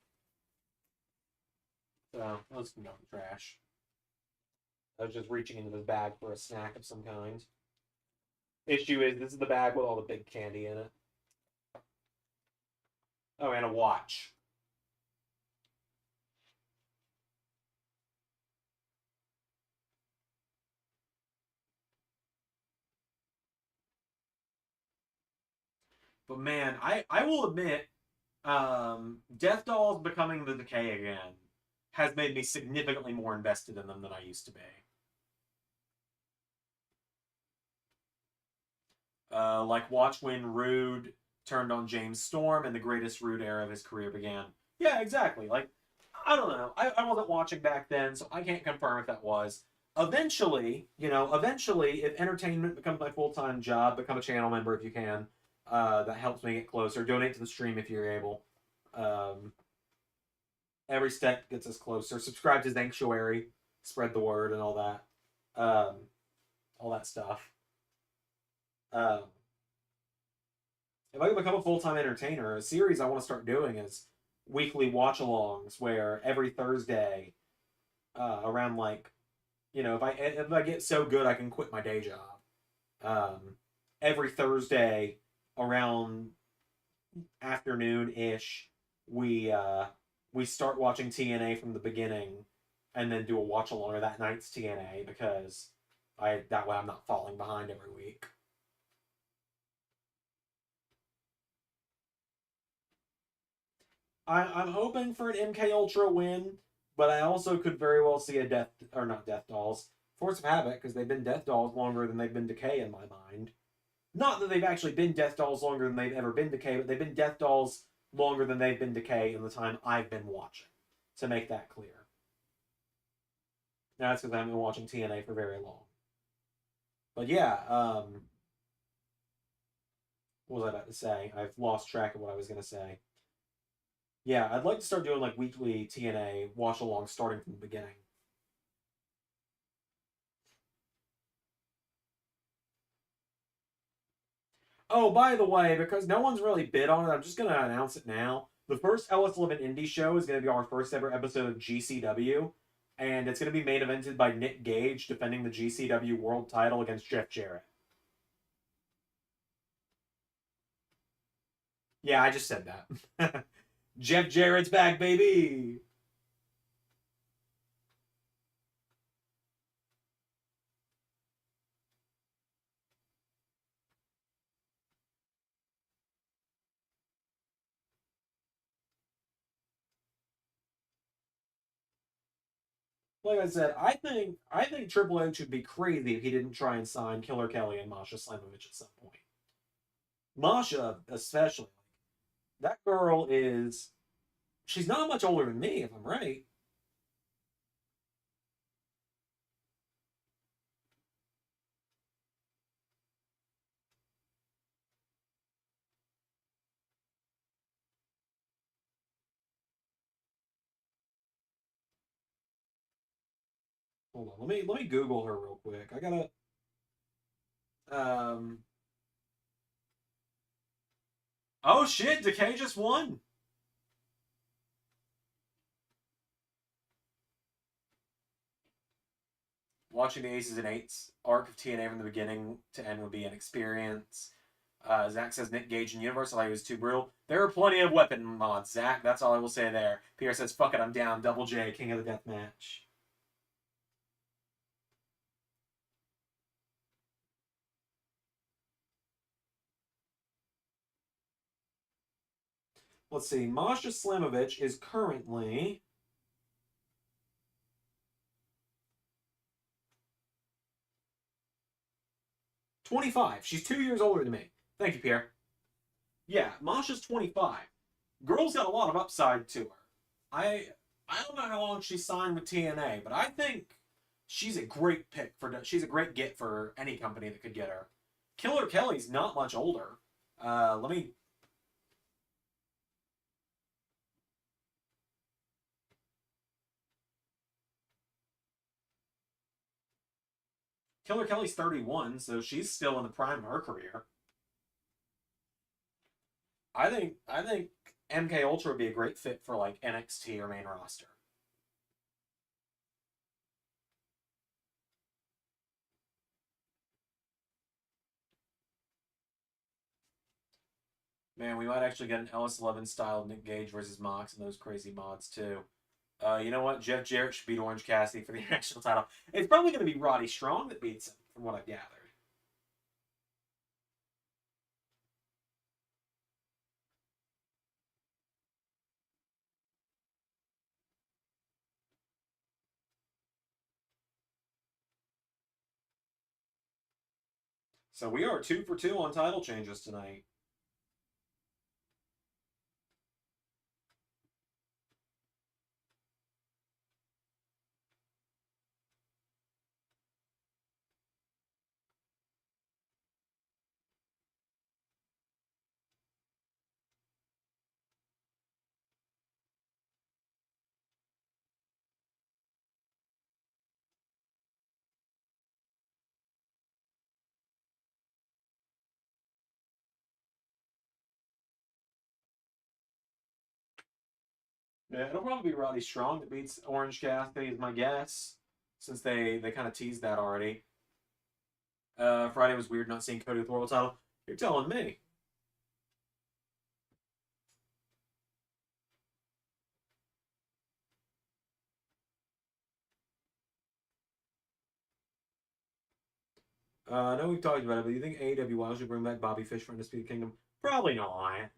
So, those can go in the trash. I was just reaching into this bag for a snack of some kind. Issue is, this is the bag with all the big candy in it. Oh, and a watch. But man, I will admit, Death Dolls becoming the Decay again has made me significantly more invested in them than I used to be. Like watch when Rude turned on James Storm and the greatest Rude era of his career began. Yeah, exactly. Like, I don't know. I wasn't watching back then, so I can't confirm if that was. Eventually, if entertainment becomes my full-time job, become a channel member if you can. That helps me get closer. Donate to the stream if you're able. Every step gets us closer. Subscribe to Sanctuary. Spread the word and all that. All that stuff. If I can become a full-time entertainer, a series I want to start doing is weekly watch-alongs where every Thursday, around if I get so good I can quit my day job. Every Thursday around afternoon-ish, we start watching TNA from the beginning and then do a watch-along of that night's TNA because that way I'm not falling behind every week. I'm hoping for an MK Ultra win, but I also could very well see not Death Dolls, Force of Habit, because they've been Death Dolls longer than they've been Decay in my mind. Not that they've actually been Death Dolls longer than they've ever been Decay, but they've been Death Dolls longer than they've been Decay in the time I've been watching, to make that clear. Now, that's because I haven't been watching TNA for very long. But yeah, what was I about to say? I've lost track of what I was going to say. Yeah, I'd like to start doing like weekly TNA watch-alongs starting from the beginning. Oh, by the way, because no one's really bid on it, I'm just gonna announce it now. The first LS11 Indie show is gonna be our first ever episode of GCW, and it's gonna be main evented by Nick Gage defending the GCW World Title against Jeff Jarrett. Yeah, I just said that. Jeff Jarrett's back, baby. Like I said, I think Triple H would be crazy if he didn't try and sign Killer Kelly and Masha Slamovich at some point. Masha, especially. That girl is she's not much older than me, if I'm right. Hold on, let me Google her real quick. I gotta um oh shit, Decay just won. Watching the Aces and Eights arc of TNA from the beginning to end would be an experience. Zach says Nick Gage and Universal I was too brutal. There are plenty of weapon mods, Zach. That's all I will say there. Pierre says, fuck it, I'm down. Double J, King of the Death Match. Let's see. Masha Slamovich is currently 25. She's 2 years older than me. Thank you, Pierre. Yeah, Masha's 25. Girl's got a lot of upside to her. I I don't know how long she signed with TNA, but I think she's a great pick for. She's a great get for any company that could get her. Killer Kelly's not much older. Let me. Killer Kelly's 31, so she's still in the prime of her career. I think MK Ultra would be a great fit for like NXT or main roster. Man, we might actually get an LS11 style Nick Gage versus Mox and those crazy mods too. You know what? Jeff Jarrett should beat Orange Cassidy for the national title. It's probably going to be Roddy Strong that beats him, from what I've gathered. So we are 2 for 2 on title changes tonight. Yeah, it'll probably be Roddy Strong that beats Orange Cassidy, is my guess, since they kind of teased that already. Friday was weird not seeing Cody with the world title. You're telling me. I know we've talked about it, but do you think AEW should bring back Bobby Fish for Undisputed Kingdom? Probably not.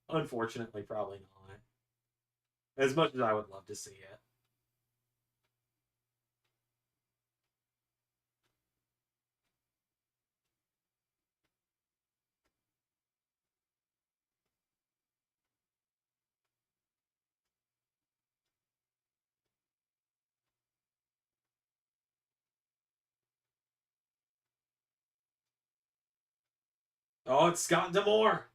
Unfortunately, probably not. As much as I would love to see it. Oh, it's Scott D'Amore.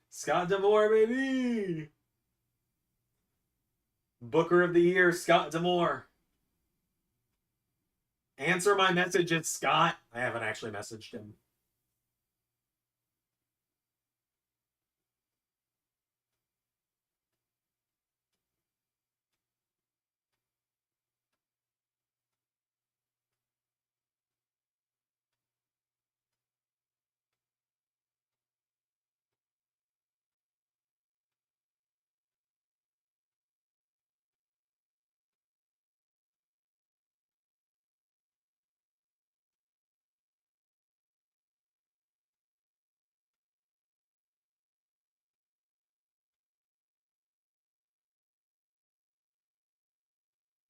Scott D'Amore, baby. Booker of the Year, Scott D'Amore. Answer my messages, Scott. I haven't actually messaged him.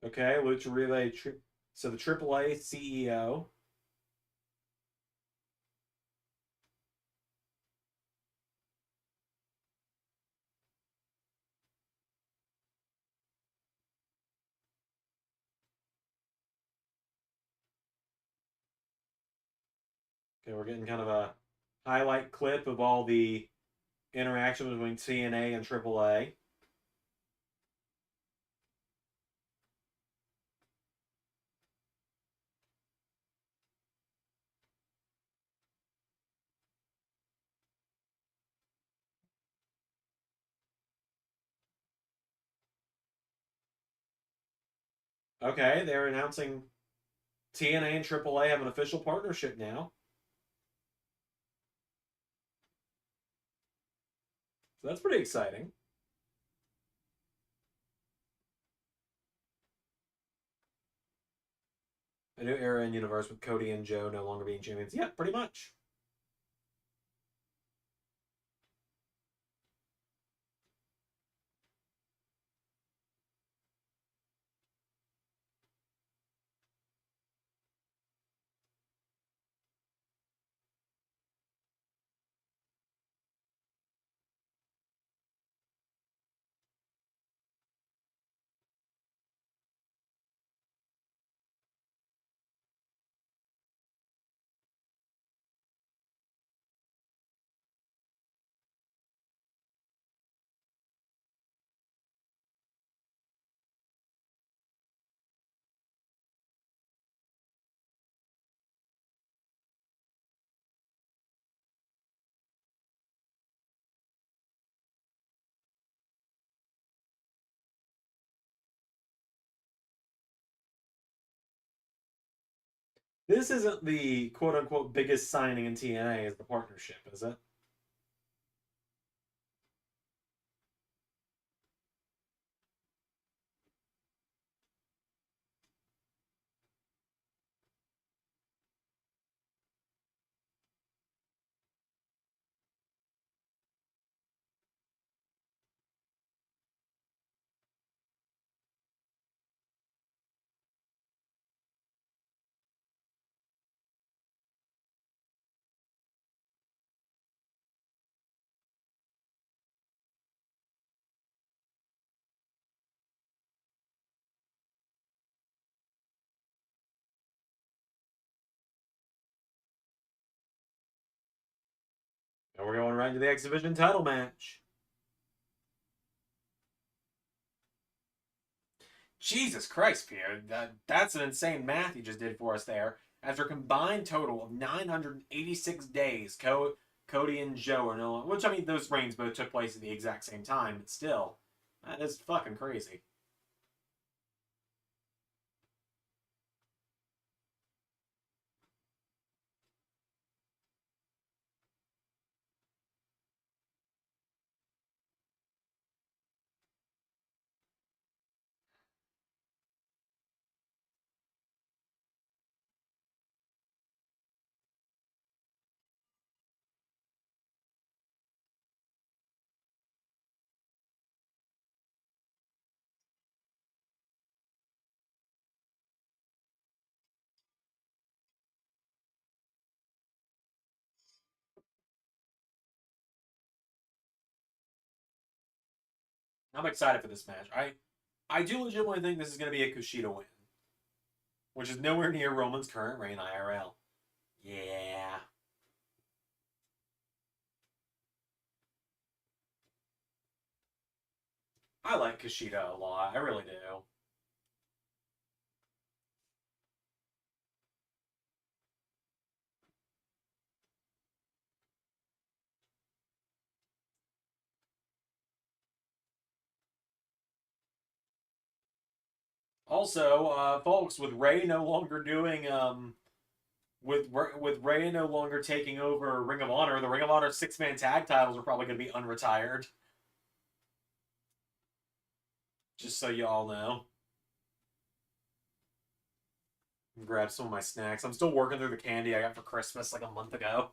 Okay, Lucha Relay. So the AAA CEO. Okay, we're getting kind of a highlight clip of all the interaction between TNA and AAA. Okay, they're announcing TNA and AAA have an official partnership now. So that's pretty exciting. A new era in universe with Cody and Joe no longer being champions. Yeah, pretty much. This isn't the quote unquote biggest signing in TNA as the partnership, is it? And we're going right into the X Division title match. Jesus Christ, Pierre. That's an insane math you just did for us there. After a combined total of 986 days, Cody and Joe are no longer. Which, I mean, those reigns both took place at the exact same time, but still. That is fucking crazy. I'm excited for this match. I do legitimately think this is going to be a Kushida win, which is nowhere near Roman's current reign IRL. Yeah. I like Kushida a lot. I really do. Also, folks, with Ray no longer doing with Ray no longer taking over Ring of Honor, the Ring of Honor 6-man tag titles are probably going to be unretired. Just so you all know. Grab some of my snacks. I'm still working through the candy I got for Christmas like a month ago.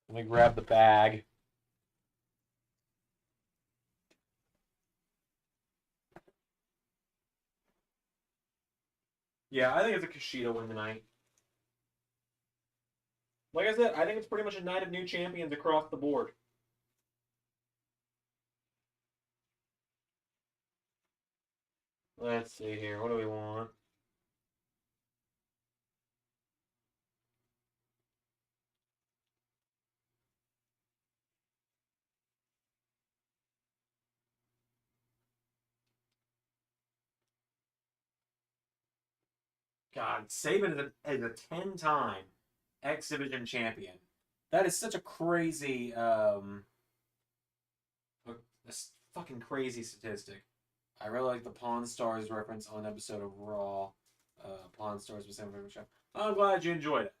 Let me grab the bag. Yeah, I think it's a Kushida win tonight. Like I said, I think it's pretty much a night of new champions across the board. Let's see here. What do we want? God, Saban is a 10-time X Division champion. That is such a crazy, a fucking crazy statistic. I really like the Pawn Stars reference on an episode of Raw. Pawn Stars was my favorite show. I'm glad you enjoyed it.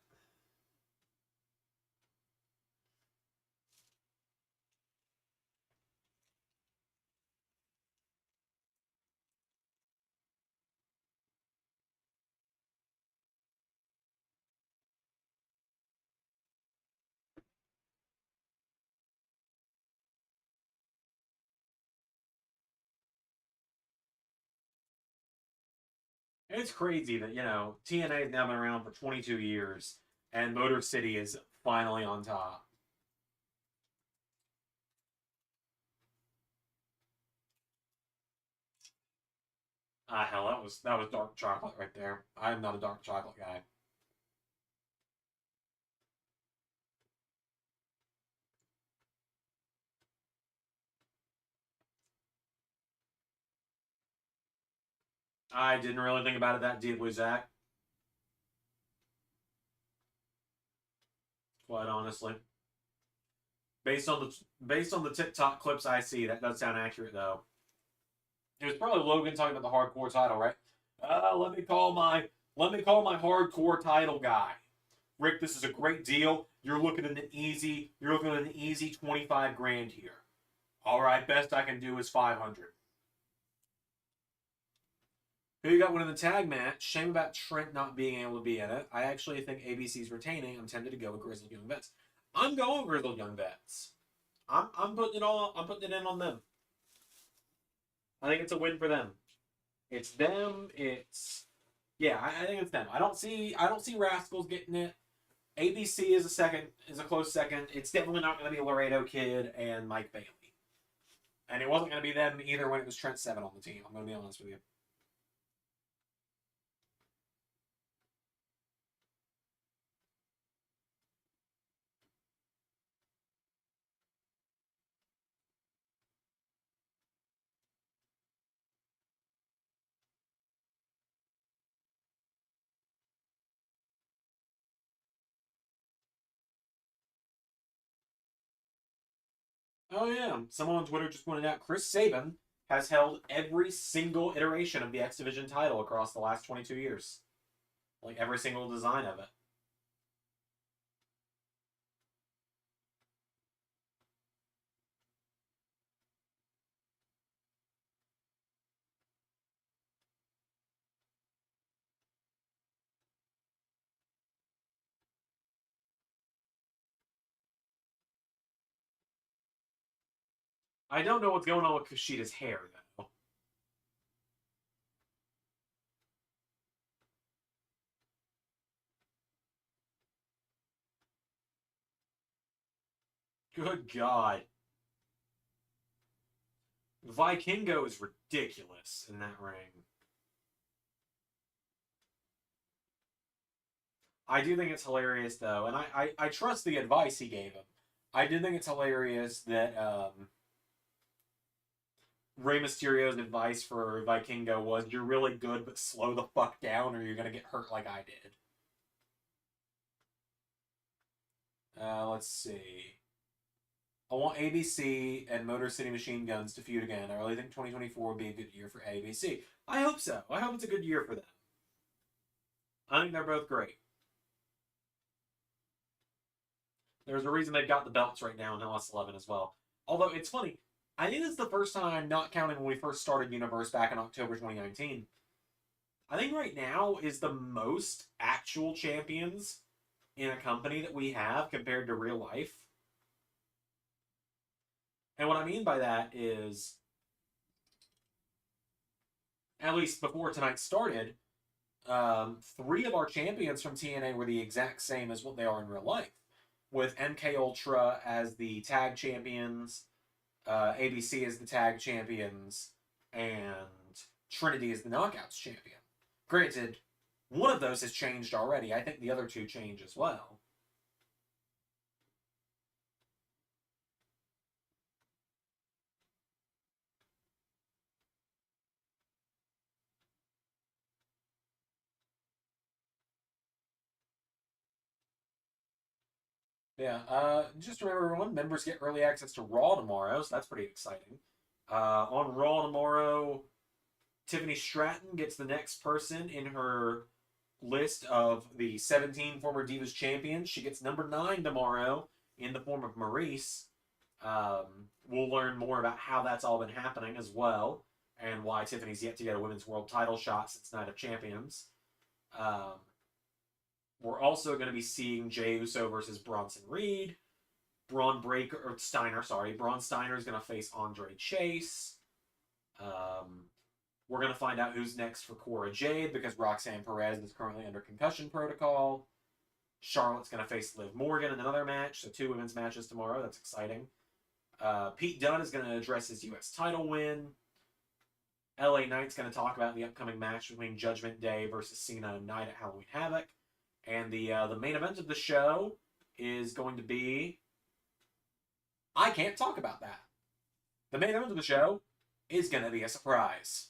It's crazy that, TNA has now been around for 22 years, and Motor City is finally on top. Ah, hell, that was dark chocolate right there. I'm not a dark chocolate guy. I didn't really think about it that deeply, Zach. Quite honestly. Based on the TikTok clips I see, that does sound accurate though. It was probably Logan talking about the hardcore title, right? Let me call my hardcore title guy. Rick, this is a great deal. You're looking at an easy 25 grand here. All right, best I can do is 500. Who you got winning the tag match? Shame about Trent not being able to be in it. I actually think ABC's retaining. I'm tempted to go with Grizzled Young Vets. I'm going Grizzled Young Vets. I'm putting it in on them. I think it's a win for them. It's them. I think it's them. I don't see Rascals getting it. ABC is a close second. It's definitely not going to be Laredo Kid and Mike Bailey. And it wasn't going to be them either when it was Trent Seven on the team. I'm going to be honest with you. Oh yeah, someone on Twitter just pointed out Chris Sabin has held every single iteration of the X Division title across the last 22 years. Like every single design of it. I don't know what's going on with Kushida's hair though. Good God. Vikingo is ridiculous in that ring. I do think it's hilarious though, and I trust the advice he gave him. I do think it's hilarious that Rey Mysterio's advice for Vikingo was, "You're really good, but slow the fuck down, or you're gonna get hurt like I did." Let's see. I want ABC and Motor City Machine Guns to feud again. I really think 2024 will be a good year for ABC. I hope so. I hope it's a good year for them. I think they're both great. There's a reason they've got the belts right now in LS11 as well. Although, it's funny. I think this is the first time, not counting when we first started Universe back in October 2019, I think right now is the most actual champions in a company that we have compared to real life. And what I mean by that is, at least before tonight started, 3 of our champions from TNA were the exact same as what they are in real life, with MK Ultra as the tag champions, ABC as the tag champions, and Trinity as the Knockouts champion. Granted, one of those has changed already. I think the other 2 change as well. Yeah, just remember everyone, members get early access to Raw tomorrow, so that's pretty exciting. On Raw tomorrow, Tiffany Stratton gets the next person in her list of the 17 former Divas champions. She gets number 9 tomorrow in the form of Maurice. We'll learn more about how that's all been happening as well, and why Tiffany's yet to get a women's world title shot since Night of Champions. We're also going to be seeing Jey Uso versus Bronson Reed. Braun Steiner is going to face Andre Chase. We're going to find out who's next for Cora Jade because Roxanne Perez is currently under concussion protocol. Charlotte's going to face Liv Morgan in another match, so 2 women's matches tomorrow. That's exciting. Pete Dunne is going to address his U.S. title win. LA Knight's going to talk about the upcoming match between Judgment Day versus Cena and Knight at Halloween Havoc. And the main event of the show is going to be... I can't talk about that. The main event of the show is going to be a surprise.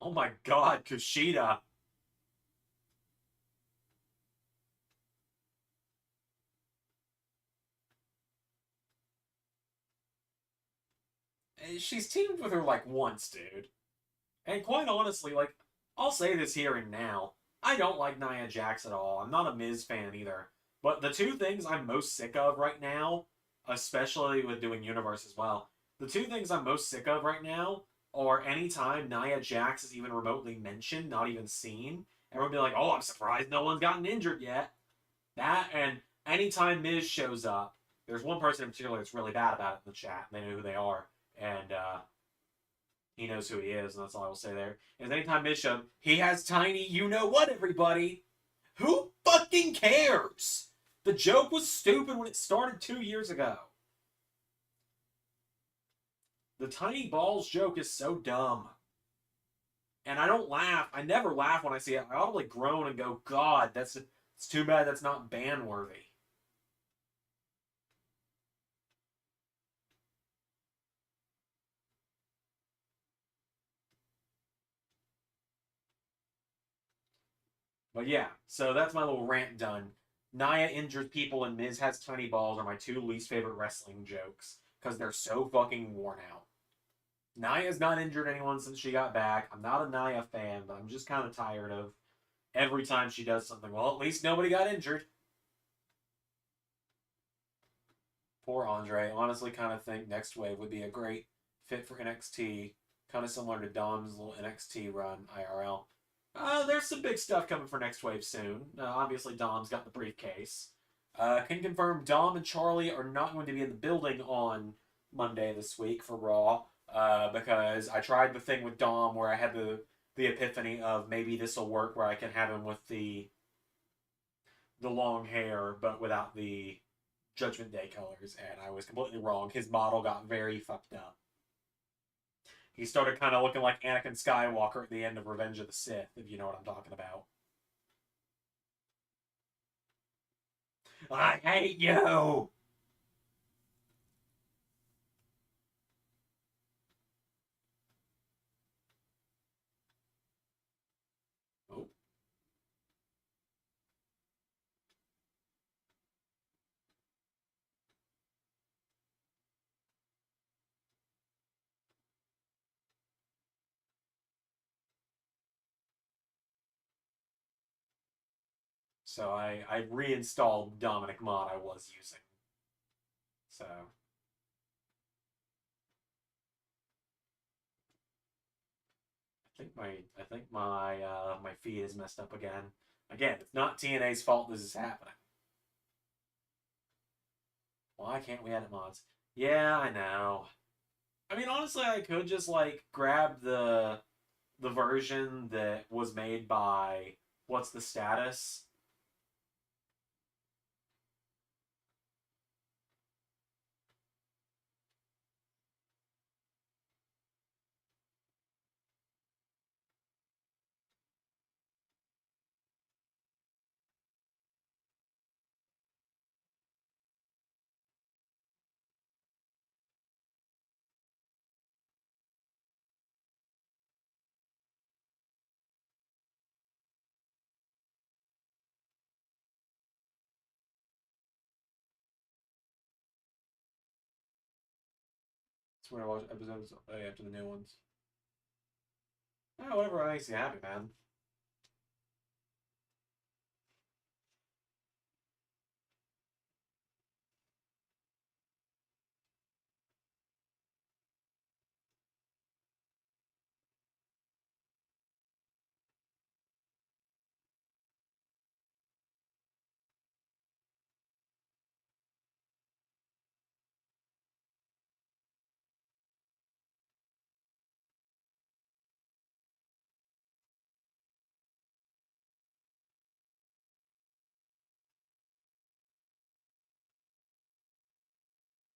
Oh my god, Kushida. She's teamed with her like once, dude. And quite honestly, like, I'll say this here and now. I don't like Nia Jax at all. I'm not a Miz fan either. But the 2 things I'm most sick of right now, especially with doing Universe as well, the 2 things I'm most sick of right now are anytime Nia Jax is even remotely mentioned, not even seen, everyone be like, oh, I'm surprised no one's gotten injured yet. That, and anytime Miz shows up, there's one person in particular that's really bad about it in the chat, and they know who they are, and he knows who he is, and that's all I will say there. Is anytime Miz shows up, he has tiny you-know-what, everybody. Who fucking cares? The joke was stupid when it started 2 years ago. The tiny balls joke is so dumb. And I don't laugh. I never laugh when I see it. I audibly groan and go, God, it's too bad that's not ban-worthy. But yeah, so that's my little rant done. Nia injures people and Miz has tiny balls are my 2 least favorite wrestling jokes because they're so fucking worn out. Nia's not injured anyone since she got back. I'm not a Nia fan, but I'm just kind of tired of every time she does something. Well, at least nobody got injured. Poor Andre. Honestly, kind of think Next Wave would be a great fit for NXT. Kind of similar to Dom's little NXT run, IRL. There's some big stuff coming for Next Wave soon. Obviously, Dom's got the briefcase. Can confirm Dom and Charlie are not going to be in the building on Monday this week for Raw. Because I tried the thing with Dom where I had the epiphany of maybe this will work where I can have him with the long hair but without the Judgment Day colors, and I was completely wrong. His model got very fucked up. He started kind of looking like Anakin Skywalker at the end of Revenge of the Sith, if you know what I'm talking about. I hate you! Oh. So I reinstalled Dominic Mod I was using. So I think my feed is messed up again. Again, it's not TNA's fault this is happening. Why can't we edit mods? Yeah, I know. I mean, honestly, I could just like grab the version that was made by what's the status? It's when I watch episodes after the new ones. Oh, whatever makes you happy, man.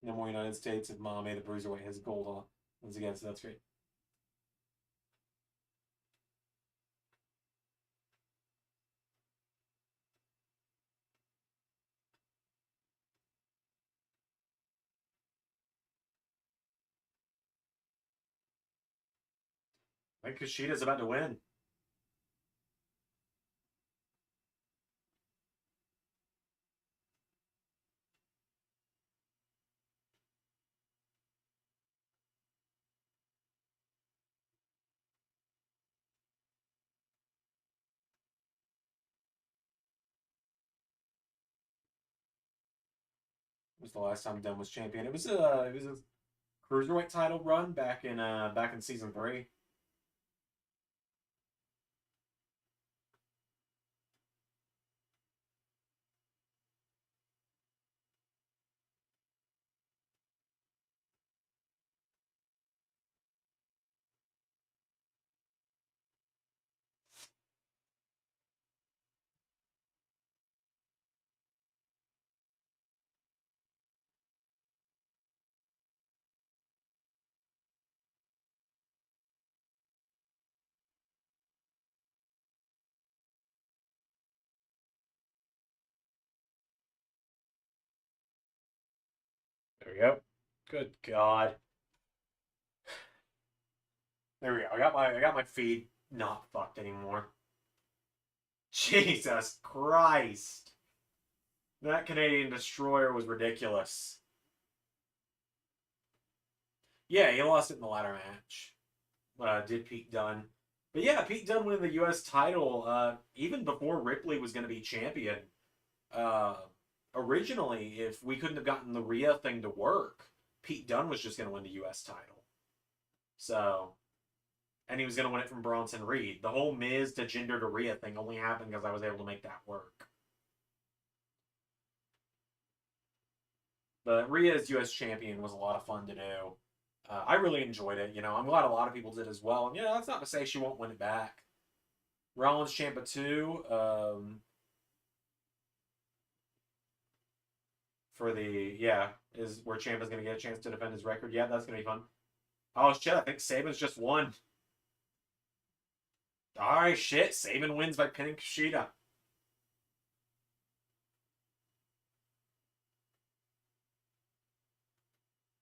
No more United States if Mommy the Bruiserweight has gold on once again, so that's great. I think Kushida's about to win. It was the last time Dunn was champion. It was a cruiserweight title run back in season 3. It There we go. Good God. There we go. I got my feed not fucked anymore. Jesus Christ. That Canadian Destroyer was ridiculous. Yeah, he lost it in the ladder match. Did Pete Dunne. But yeah, Pete Dunne winning the US title even before Ripley was going to be champion. Uh, Originally, if we couldn't have gotten the Rhea thing to work, Pete Dunne was just going to win the US title. So, and he was going to win it from Bronson Reed. The whole Miz to Jinder to Rhea thing only happened because I was able to make that work. But Rhea as US champion was a lot of fun to do. I really enjoyed it. You know, I'm glad a lot of people did as well. And, you know, that's not to say she won't win it back. Rollins Ciampa 2. For the, yeah, is where Ciampa's going to get a chance to defend his record. Yeah, that's going to be fun. Oh, shit, I think Saban's just won. Alright, shit, Saban wins by pinning Kushida.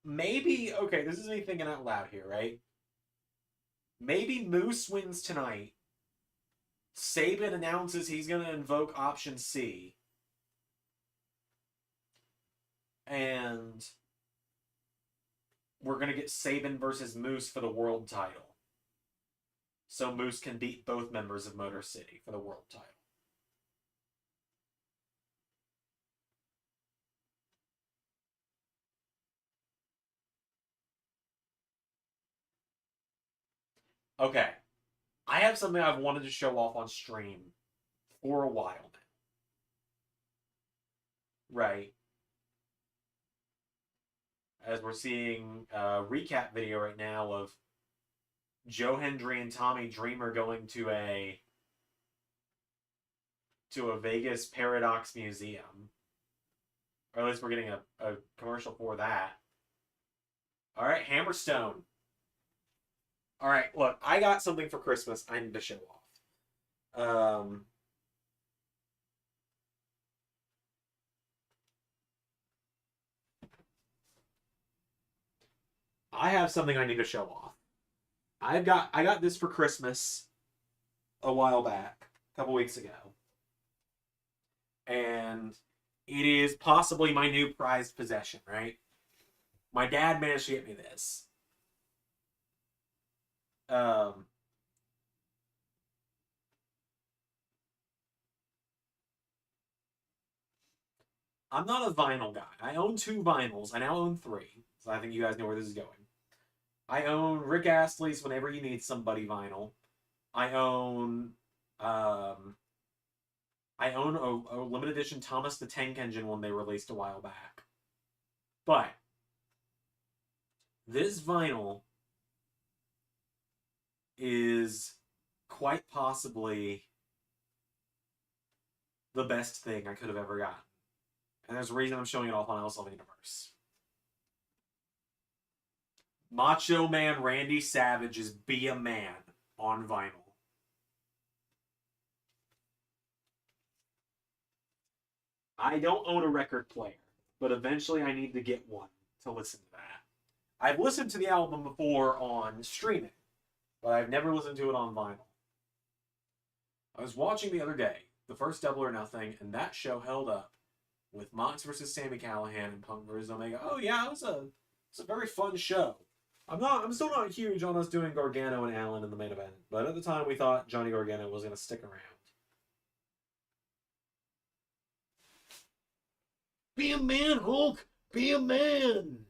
maybe, okay, this is me thinking out loud here, right? Maybe Moose wins tonight. Sabin announces he's going to invoke option C. And we're going to get Sabin versus Moose for the world title. So Moose can beat both members of Motor City for the world title. Okay. I have something I've wanted to show off on stream for a while now. Right. As we're seeing a recap video right now of Joe Hendry and Tommy Dreamer going to a Vegas Paradox Museum. Or at least we're getting a commercial for that. All right, Hammerstone. All right, look, I got something for Christmas I need to show off. I have something I need to show off. I got this for Christmas a while back, a couple weeks ago. And it is possibly my new prized possession, right? My dad managed to get me this. I'm not a vinyl guy. I own 2 vinyls. I now own 3. So I think you guys know where this is going. I own Rick Astley's Whenever You Need Somebody vinyl. I own a limited edition Thomas the Tank Engine one they released a while back. But this vinyl is quite possibly the best thing I could have ever gotten. And there's a reason I'm showing it off on Elsewhere Universe. Macho Man Randy Savage's Be a Man on vinyl. I don't own a record player, but eventually I need to get one to listen to that. I've listened to the album before on streaming, but I've never listened to it on vinyl. I was watching the other day, the first Double or Nothing, and that show held up with Mox versus Sami Callihan and Punk versus Omega. Oh yeah, it was a very fun show. I'm still not huge on us doing Gargano and Allen in the main event, but at the time we thought Johnny Gargano was going to stick around. Be a man, Hulk! Be a man!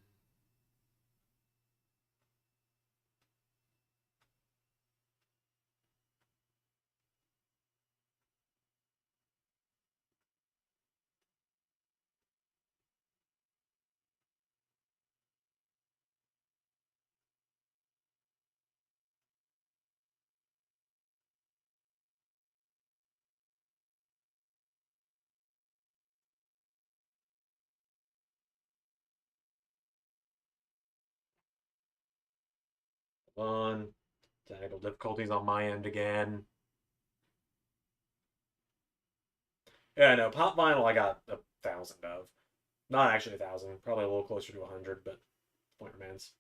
On. Technical difficulties on my end again. Yeah, no, pop vinyl I got 1,000 of. Not actually 1,000, probably a little closer to 100, but point remains.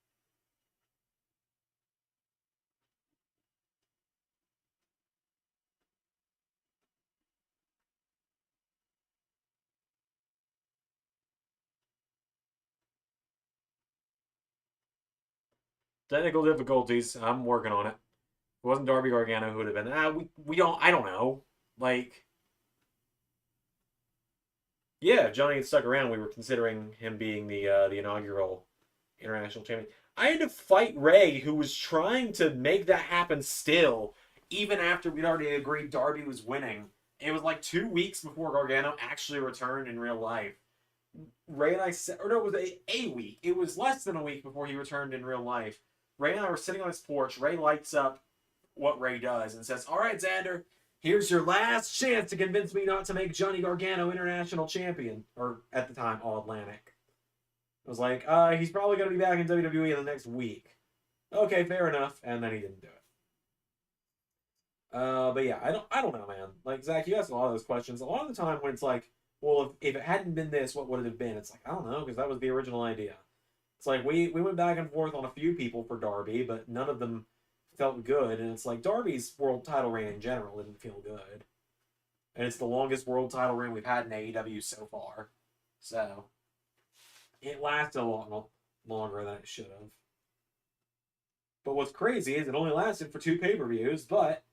Technical difficulties, I'm working on it. If it wasn't Darby Gargano, who would have been? I don't know. Like, yeah, if Johnny had stuck around, we were considering him being the inaugural international champion. I had to fight Ray, who was trying to make that happen still, even after we'd already agreed Darby was winning. It was like 2 weeks before Gargano actually returned in real life. Ray and I said, or no, it was a week. It was less than a week before he returned in real life. Ray and I were sitting on his porch. Ray lights up what Ray does and says, "All right, Zander, here's your last chance to convince me not to make Johnny Gargano international champion." Or at the time, All Atlantic. I was like, he's probably going to be back in WWE in the next week. Okay, fair enough. And then he didn't do it. But yeah, I don't know, man. Like, Zach, you asked a lot of those questions. A lot of the time when it's like, well, if it hadn't been this, what would it have been? It's like, I don't know, because that was the original idea. It's like we went back and forth on a few people for Darby, but none of them felt good. And it's like Darby's world title reign in general didn't feel good. And it's the longest world title reign we've had in AEW so far. So it lasted a lot longer than it should have. But what's crazy is it only lasted for 2 pay-per-views, but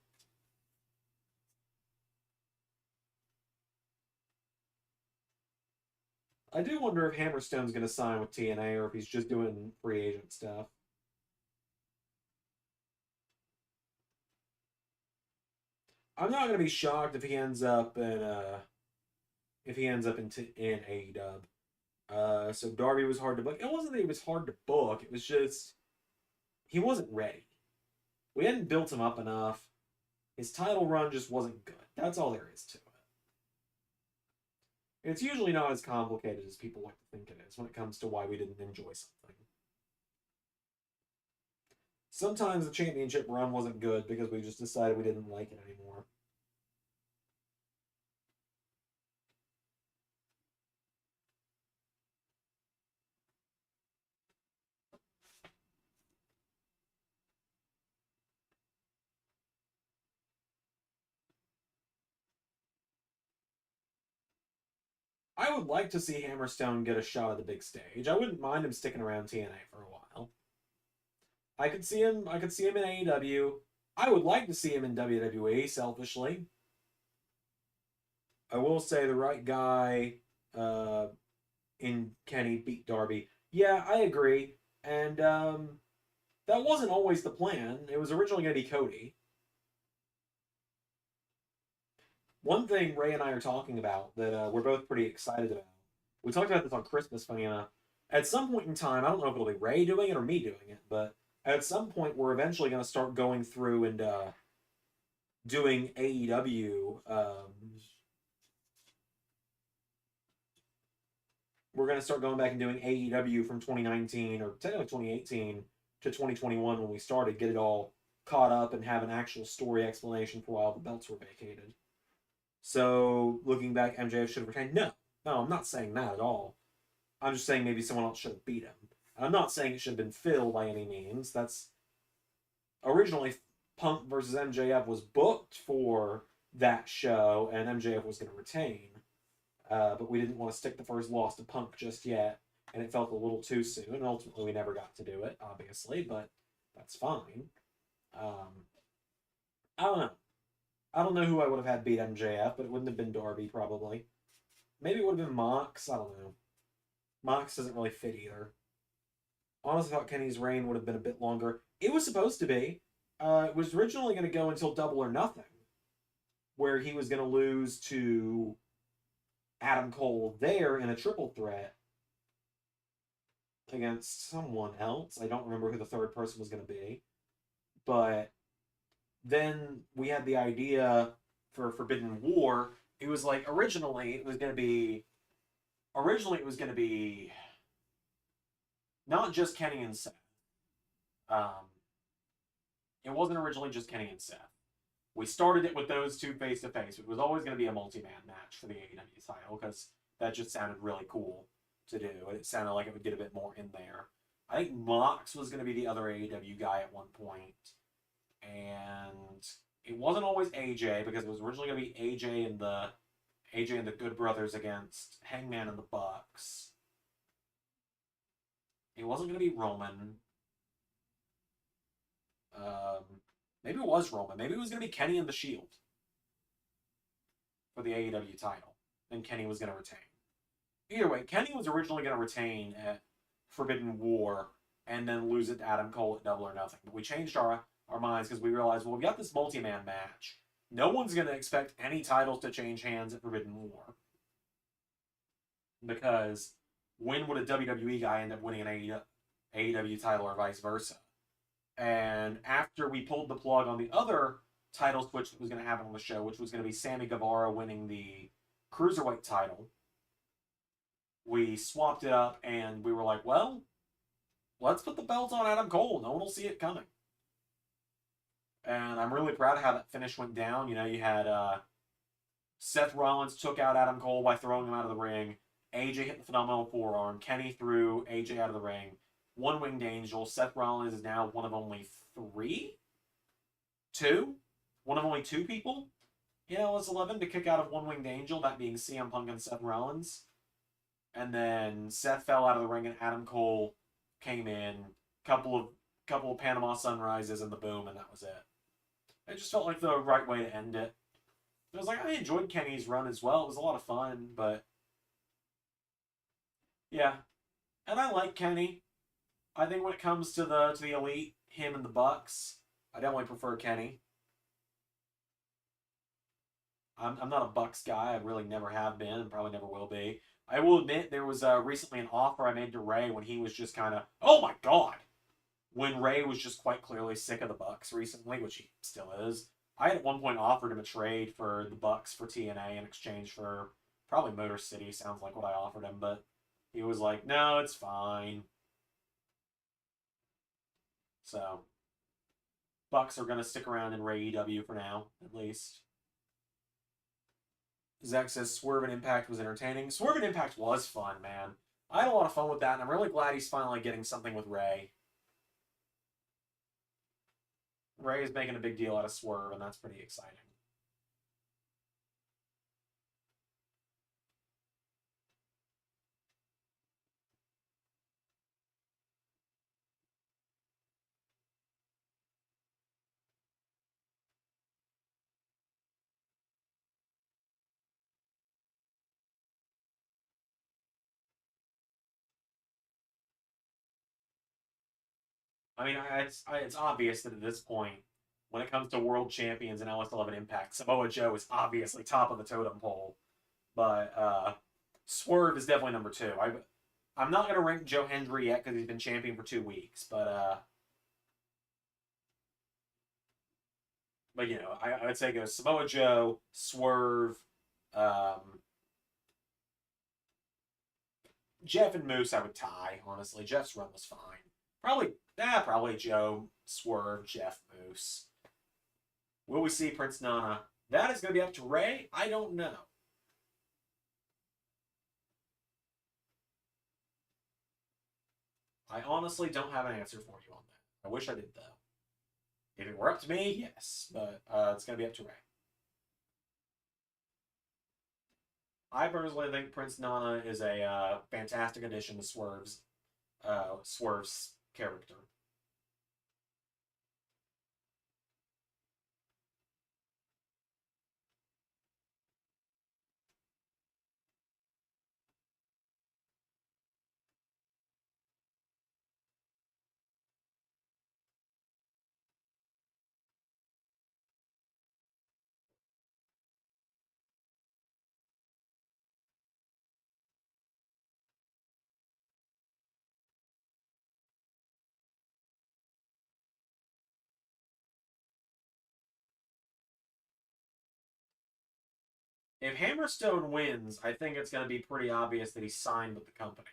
I do wonder if Hammerstone's going to sign with TNA or if he's just doing free agent stuff. I'm not going to be shocked if he ends up in in AEW. So Darby was hard to book. It wasn't that he was hard to book. It was just he wasn't ready. We hadn't built him up enough. His title run just wasn't good. That's all there is to it. It's usually not as complicated as people like to think it is when it comes to why we didn't enjoy something. Sometimes the championship run wasn't good because we just decided we didn't like it anymore. I would like to see Hammerstone get a shot at the big stage. I wouldn't mind him sticking around TNA for a while. I could see him in AEW. I would like to see him in WWE, selfishly. I will say the right guy in Kenny beat Darby. Yeah, I agree. And that wasn't always the plan. It was originally going to be Cody. One thing Ray and I are talking about that we're both pretty excited about. We talked about this on Christmas, funny enough. At some point in time, I don't know if it'll be Ray doing it or me doing it, but at some point we're eventually going to start going through and doing AEW. We're going to start going back and doing AEW from 2019 or technically 2018 to 2021 when we started, get it all caught up and have an actual story explanation for why all the belts were vacated. So, looking back, MJF should have retained. No, I'm not saying that at all. I'm just saying maybe someone else should have beat him. I'm not saying it should have been Phil by any means. That's originally Punk versus MJF was booked for that show, and MJF was going to retain. But we didn't want to stick the first loss to Punk just yet, and it felt a little too soon. And ultimately, we never got to do it, obviously, but that's fine. I don't know. I don't know who I would have had beat MJF, but it wouldn't have been Darby, probably. Maybe it would have been Mox. I don't know. Mox doesn't really fit either. Honestly, thought Kenny's reign would have been a bit longer. It was supposed to be. It was originally going to go until Double or Nothing, where he was going to lose to Adam Cole there in a triple threat against someone else. I don't remember who the third person was going to be. But then we had the idea for Forbidden War. It was like originally it was going to be not just Kenny and Seth. It wasn't originally just Kenny and Seth. We started it with those two face to face. It was always going to be a multi-man match for the AEW title because that just sounded really cool to do, and it sounded like it would get a bit more in there. I think Mox was going to be the other AEW guy at one point, and it wasn't always AJ because it was originally going to be AJ and the Good Brothers against Hangman and the Bucks. It wasn't going to be Roman. Maybe it was Roman. Maybe it was going to be Kenny and the Shield for the AEW title, and Kenny was going to retain. Either way, Kenny was originally going to retain at Forbidden War and then lose it to Adam Cole at Double or Nothing. But we changed our minds because we realized, well, we've got this multi-man match. No one's going to expect any titles to change hands at Forbidden War. Because when would a WWE guy end up winning an AEW title or vice versa? And after we pulled the plug on the other title switch that was going to happen on the show, which was going to be Sammy Guevara winning the Cruiserweight title, we swapped it up and we were like, well, let's put the belt on Adam Cole. No one will see it coming. And I'm really proud of how that finish went down. You know, you had Seth Rollins took out Adam Cole by throwing him out of the ring. AJ hit the phenomenal forearm. Kenny threw AJ out of the ring. one winged angel. Seth Rollins is now one of only three, two, one of only two people in LS 11 to kick out of one winged angel. That being CM Punk and Seth Rollins. And then Seth fell out of the ring, and Adam Cole came in. Couple of Panama Sunrises and the boom, and that was it. It just felt like the right way to end it. It was like I enjoyed Kenny's run as well. It was a lot of fun, but yeah. And I like Kenny. I think when it comes to the elite, him and the Bucks, I definitely prefer Kenny. I'm not a Bucks guy. I really never have been, and probably never will be. I will admit there was recently an offer I made to Ray when he was just kind of, oh my god, when Ray was just quite clearly sick of the Bucks recently, which he still is. I had at one point offered him a trade for the Bucks for TNA in exchange for probably Motor City, sounds like what I offered him, but he was like, no, it's fine. So, Bucks are going to stick around in Ray EW for now, at least. Zach says Swerve and Impact was entertaining. Swerve and Impact was fun, man. I had a lot of fun with that, and I'm really glad he's finally getting something with Ray. Ray is making a big deal out of Swerve, and that's pretty exciting. I mean, it's obvious that at this point, when it comes to world champions in LS11 Impact, Samoa Joe is obviously top of the totem pole. But Swerve is definitely number two. I'm not going to rank Joe Hendry yet because he's been champion for 2 weeks. But you know, I would say it goes Samoa Joe, Swerve, Jeff and Moose I would tie, honestly. Jeff's run was fine. Probably Joe, Swerve, Jeff, Moose. Will we see Prince Nana? That is going to be up to Ray? I don't know. I honestly don't have an answer for you on that. I wish I did, though. If it were up to me, yes. But it's going to be up to Ray. I personally think Prince Nana is a fantastic addition to Swerve's character. If Hammerstone wins, I think it's going to be pretty obvious that he's signed with the company.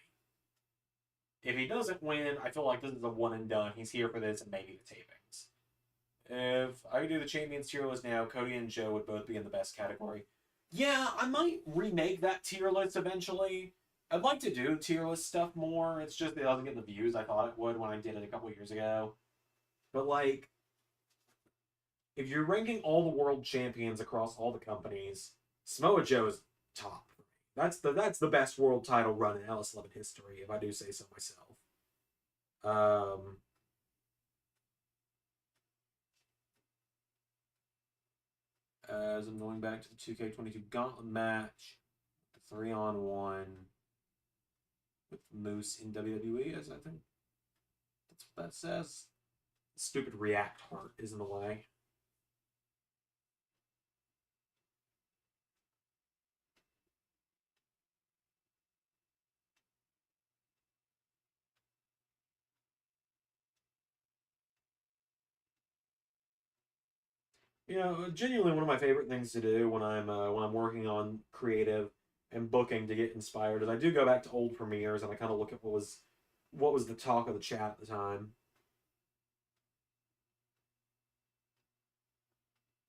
If he doesn't win, I feel like this is a one and done. He's here for this and maybe the tapings. If I could do the Champions tier list now, Cody and Joe would both be in the best category. Yeah, I might remake that tier list eventually. I'd like to do tier list stuff more. It's just it doesn't get the views I thought it would when I did it a couple years ago. But like, if you're ranking all the world champions across all the companies, Samoa Joe is top. That's the best world title run in LS11 history, if I do say so myself. As I'm going back to the 2K22 Gauntlet match, the 3-on-1 with Moose in WWE, as I think that's what that says. The stupid React heart is in the way. You know, genuinely one of my favorite things to do when I'm working on creative and booking to get inspired is I do go back to old premieres and I kind of look at what was the talk of the chat at the time.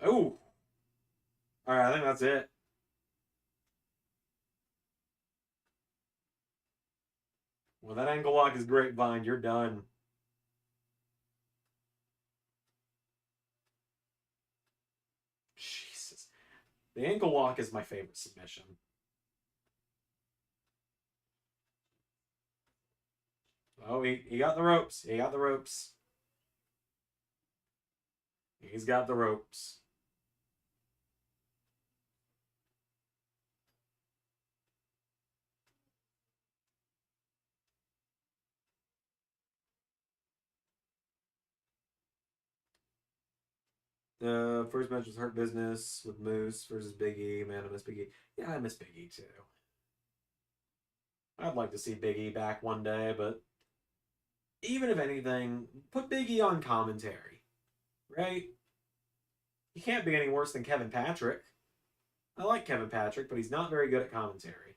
Oh, all right, I think that's it. Well, that ankle lock is grapevine. You're done. Jesus. The ankle lock is my favorite submission. Oh, he got the ropes. He got the ropes. He's got the ropes. The first match was Hurt Business with Moose versus Big E. Man, I miss Big E. Yeah, I miss Big E too. I'd like to see Big E back one day, but even if anything, put Big E on commentary, right? He can't be any worse than Kevin Patrick. I like Kevin Patrick, but he's not very good at commentary.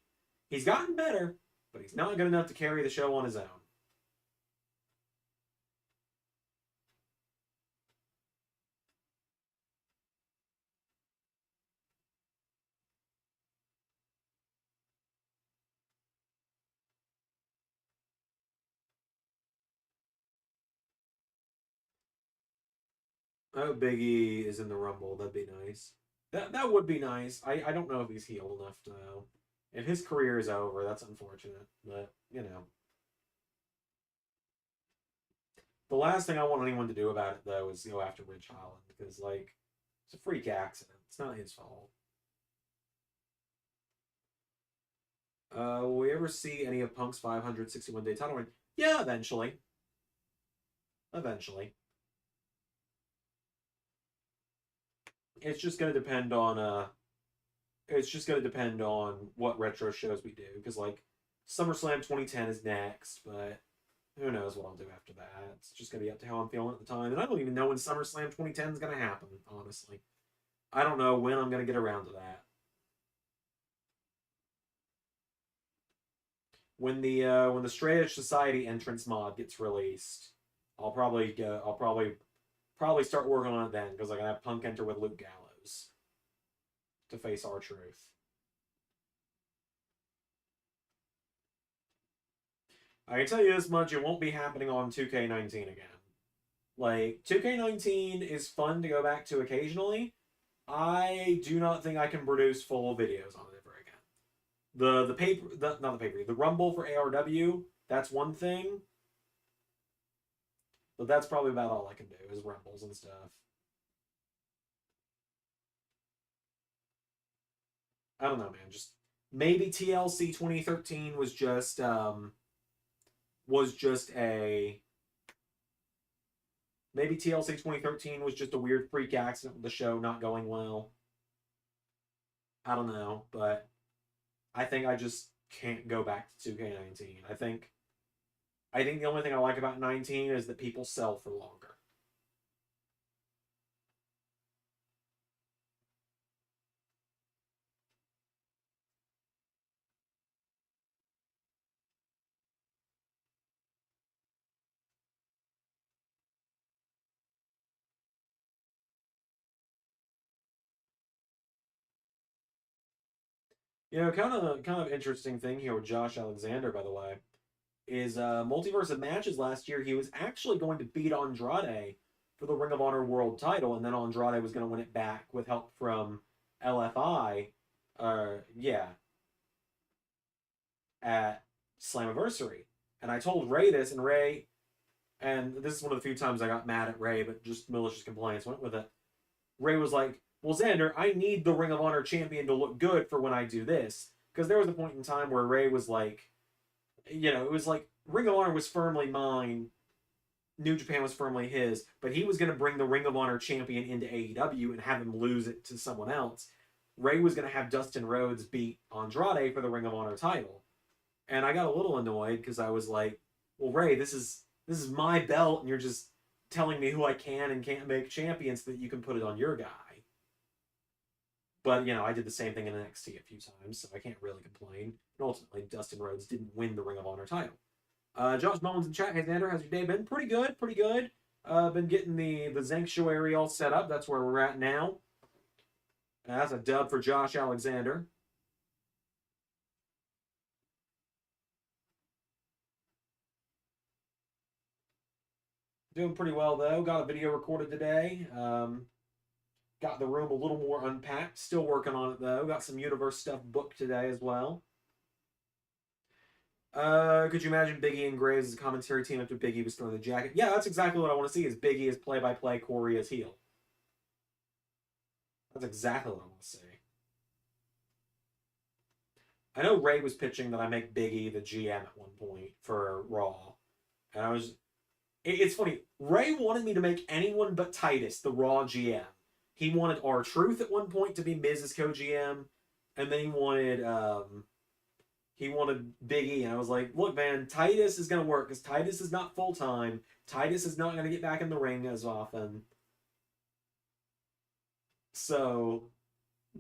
He's gotten better, but he's not good enough to carry the show on his own. I hope Big E is in the Rumble. That'd be nice. That would be nice. I don't know if he's healed enough to know. If his career is over, that's unfortunate. But, you know. The last thing I want anyone to do about it, though, is go after Ridge Holland. Because, like, it's a freak accident. It's not his fault. Will we ever see any of Punk's 561-day title reign? Yeah, eventually. Eventually. It's just gonna depend on what retro shows we do. Because like SummerSlam 2010 is next, but who knows what I'll do after that. It's just gonna be up to how I'm feeling at the time. And I don't even know when SummerSlam 2010 is gonna happen, honestly. I don't know when I'm gonna get around to that. When the Straight Edge Society entrance mod gets released, I'll probably start working on it then because I can have Punk enter with Luke Gallows to face R-Truth. I can tell you this much: it won't be happening on 2K19 again. Like 2K19 is fun to go back to occasionally. I do not think I can produce full videos on it ever again. The Rumble for ARW, that's one thing. But that's probably about all I can do is Rumbles and stuff. I don't know, man. Just maybe TLC 2013 was just a maybe TLC 2013 was just a weird freak accident with the show not going well. I don't know, but I think I just can't go back to 2K19. I think the only thing I like about 19 is that people sell for longer. Kind of interesting thing here with Josh Alexander, by the way, is Multiverse of Matches last year. He was actually going to beat Andrade for the Ring of Honor World Title, and then Andrade was going to win it back with help from LFI. Yeah, at Slammiversary, and I told Ray this, and Ray, and this is one of the few times I got mad at Ray, but just malicious compliance went with it. Ray was like, well, Zander, I need the Ring of Honor champion to look good for when I do this. Because there was a point in time where Ray was like, it was like Ring of Honor was firmly mine, New Japan was firmly his, but he was going to bring the Ring of Honor champion into AEW and have him lose it to someone else. Ray was going to have Dustin Rhodes beat Andrade for the Ring of Honor title. And I got a little annoyed because I was like, well, Ray, this is my belt, and you're just telling me who I can and can't make champion so that you can put it on your guy. But, I did the same thing in NXT a few times, so I can't really complain. And ultimately, Dustin Rhodes didn't win the Ring of Honor title. Josh Mullins in chat. Hey, Xander, how's your day been? Pretty good, pretty good. Been getting the Sanctuary all set up. That's where we're at now. That's a dub for Josh Alexander. Doing pretty well though. Got a video recorded today. Got the room a little more unpacked. Still working on it though. Got some universe stuff booked today as well. Could you imagine Biggie and Graves as a commentary team after Biggie was throwing the jacket? Yeah, that's exactly what I want to see. Is Biggie as play-by-play, Corey as heel. That's exactly what I want to see. I know Ray was pitching that I make Biggie the GM at one point for Raw, and I was. It's funny. Ray wanted me to make anyone but Titus the Raw GM. He wanted R-Truth at one point to be Miz's co-GM, and then he wanted Biggie, and I was like, look, man, Titus is going to work, because Titus is not full-time. Titus is not going to get back in the ring as often. So,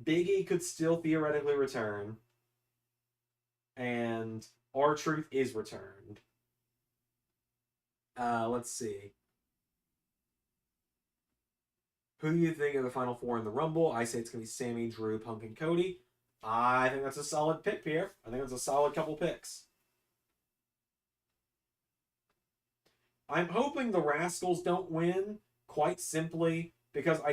Biggie could still theoretically return, and R-Truth is returned. Let's see. Who do you think are the final four in the Rumble? I say it's going to be Sammy, Drew, Punk, and Cody. I think that's a solid pick here. I think that's a solid couple picks. I'm hoping the Rascals don't win, quite simply because I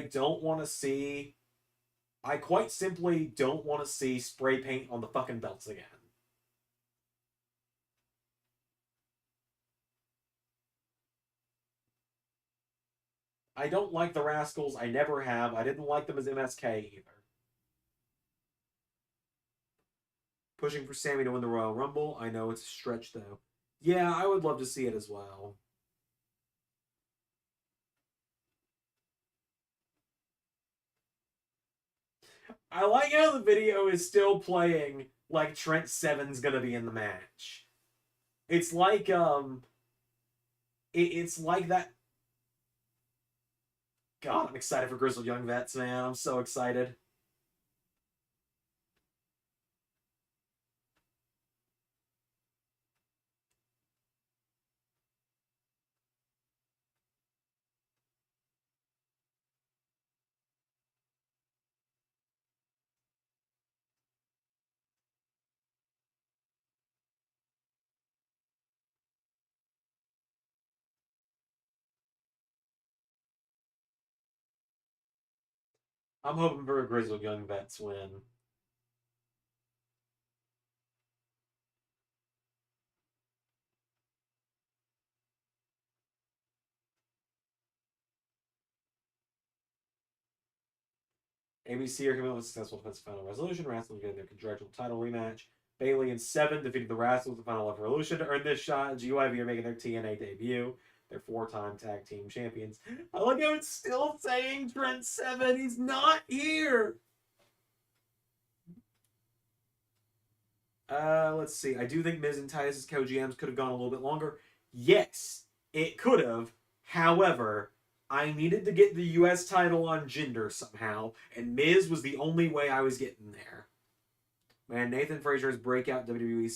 quite simply don't want to see spray paint on the fucking belts again. I don't like the Rascals. I never have. I didn't like them as MSK either. Pushing for Sammy to win the Royal Rumble. I know it's a stretch, though. Yeah, I would love to see it as well. I like how the video is still playing like Trent Seven's gonna be in the match. It's like, it's like that. God, I'm excited for Grizzled Young Vets, man. I'm so excited. I'm hoping for a Grizzled Young Vets win. ABC are coming up with a successful defensive final resolution. Rascals getting their contractual title rematch. Bailey and Seven defeated the Rascals in the final evolution to earn this shot. GYV are making their TNA debut. They're four-time tag team champions. I like how it's still saying Trent Seven. He's not here. Let's see. I do think Miz and Titus' co-GMs could have gone a little bit longer. Yes, it could have. However, I needed to get the U.S. title on Jinder somehow, and Miz was the only way I was getting there. Man, Nathan Fraser's breakout WWE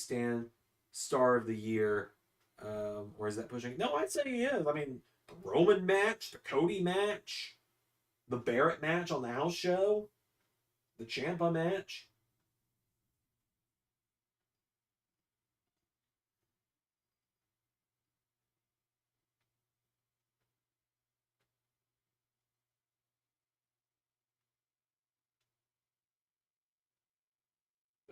star of the year. Or is that pushing? No, I'd say he is. I mean, the Roman match, the Cody match, the Barrett match on the house show, the Ciampa match.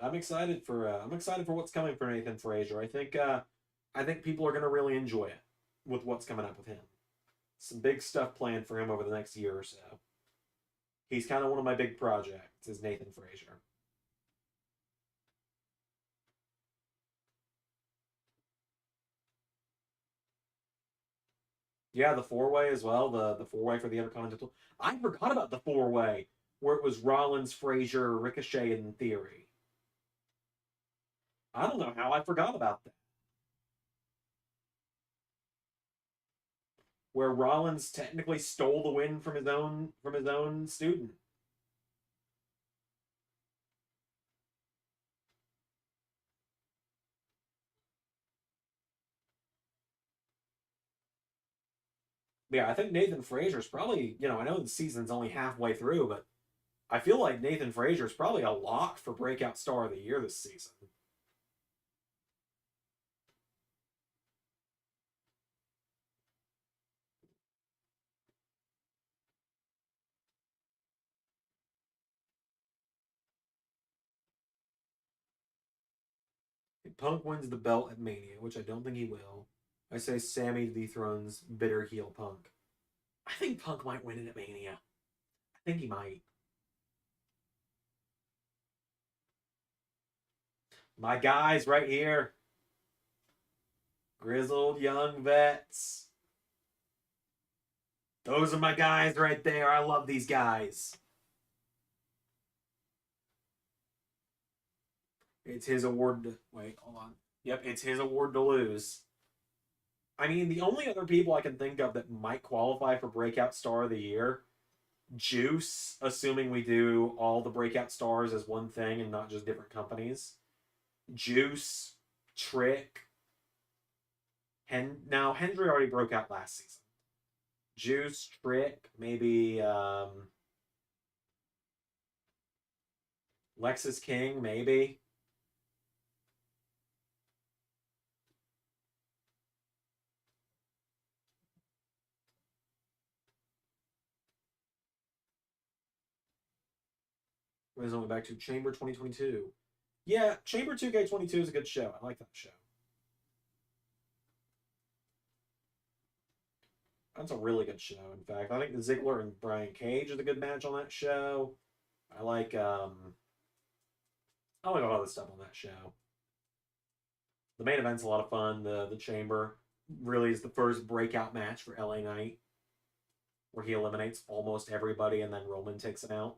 I'm excited for what's coming for Nathan Fraser. I think people are going to really enjoy it with what's coming up with him. Some big stuff planned for him over the next year or so. He's kind of one of my big projects, is Nathan Fraser. Yeah, the four-way as well. The four-way for the Intercontinental. I forgot about the four-way where it was Rollins, Fraser, Ricochet, and Theory. I don't know how I forgot about that. Where Rollins technically stole the win from his own student. Yeah, I think Nathan Fraser's probably, I know the season's only halfway through, but I feel like Nathan Fraser's probably a lock for breakout star of the year this season. think Punk wins the belt at Mania, which I don't think he will. I say Sammy dethrones bitter heel Punk. I think Punk might win it at Mania. I think he might. My guys right here. Grizzled young vets. Those are my guys right there. I love these guys. It's his award to... Wait, hold on. Yep, it's his award to lose. I mean, the only other people I can think of that might qualify for Breakout Star of the Year, Juice, assuming we do all the Breakout Stars as one thing and not just different companies. Juice, Trick. Now, Hendry already broke out last season. Juice, Trick, maybe Lexus King, maybe. What is it back to? Chamber 2022. Yeah, Chamber 2K22 is a good show. I like that show. That's a really good show, in fact. I think the Ziggler and Brian Cage is a good match on that show. I like a lot of stuff on that show. The main event's a lot of fun. The Chamber really is the first breakout match for LA Knight, where he eliminates almost everybody and then Roman takes him out.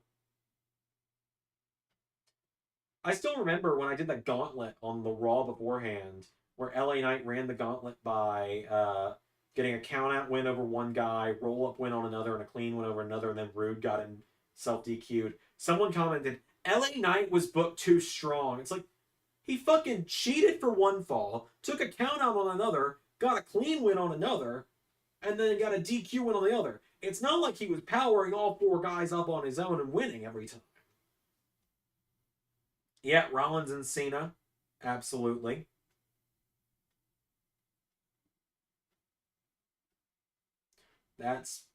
I still remember when I did the gauntlet on the Raw beforehand, where LA Knight ran the gauntlet by getting a count-out win over one guy, roll-up win on another, and a clean win over another, and then Rude got him self-DQ'd. Someone commented, LA Knight was booked too strong. It's like, he fucking cheated for one fall, took a count-out on another, got a clean win on another, and then got a DQ win on the other. It's not like he was powering all four guys up on his own and winning every time. Yeah, Rollins and Cena. Absolutely. That's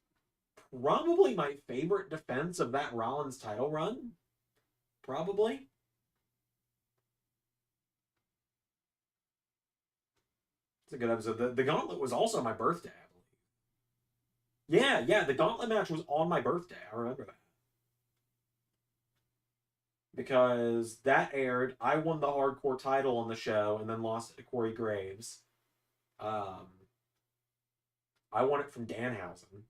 probably my favorite defense of that Rollins title run. Probably. It's a good episode. The Gauntlet was also my birthday, I believe. Yeah, the Gauntlet match was on my birthday. I remember that. Because that aired, I won the hardcore title on the show and then lost it to Corey Graves. I won it from Danhausen.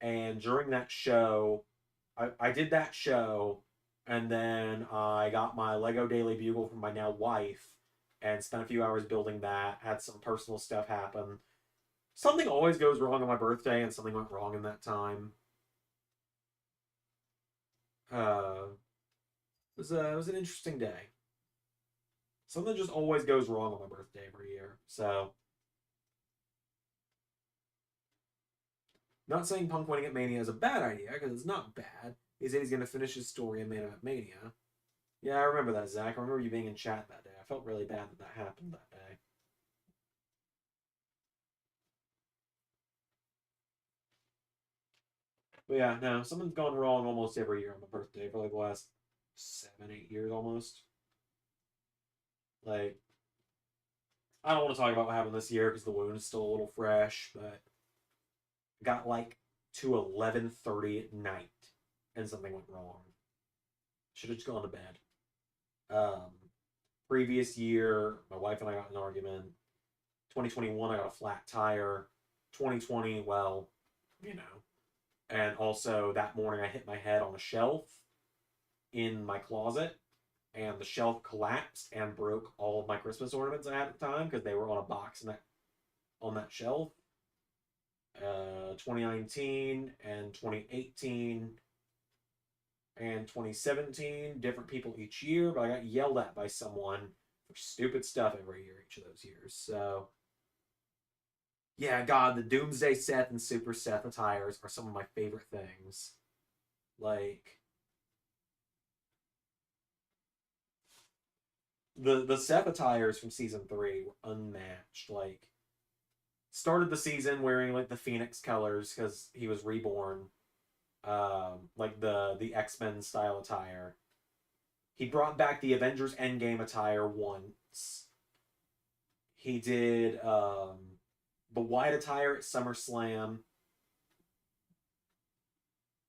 And during that show, I did that show, and then I got my Lego Daily Bugle from my now wife and spent a few hours building that, had some personal stuff happen. Something always goes wrong on my birthday, and something went wrong in that time. It was an interesting day. Something just always goes wrong on my birthday every year. So, not saying Punk winning at Mania is a bad idea, because it's not bad. He said he's going to finish his story in Main Event Mania. Yeah, I remember that, Zach. I remember you being in chat that day. I felt really bad that happened that day. But yeah, no, something's gone wrong almost every year on my birthday for like the last 7, 8 years almost. Like, I don't want to talk about what happened this year because the wound is still a little fresh, but got like to 11:30 at night and something went wrong. Should have just gone to bed. Previous year, my wife and I got in an argument. 2021, I got a flat tire. 2020, well, you know. And also that morning, I hit my head on a shelf in my closet, and the shelf collapsed and broke all of my Christmas ornaments I had at the time because they were on a box on that shelf. 2019 and 2018 and 2017, different people each year, but I got yelled at by someone for stupid stuff every year, each of those years. So, yeah, God, the Doomsday Seth and Super Seth attires are some of my favorite things. Like, the Seth attires from season 3 were unmatched. Like, started the season wearing like the Phoenix colors because he was reborn, like the X-Men style attire, He brought back the Avengers Endgame attire once. He did the white attire at SummerSlam.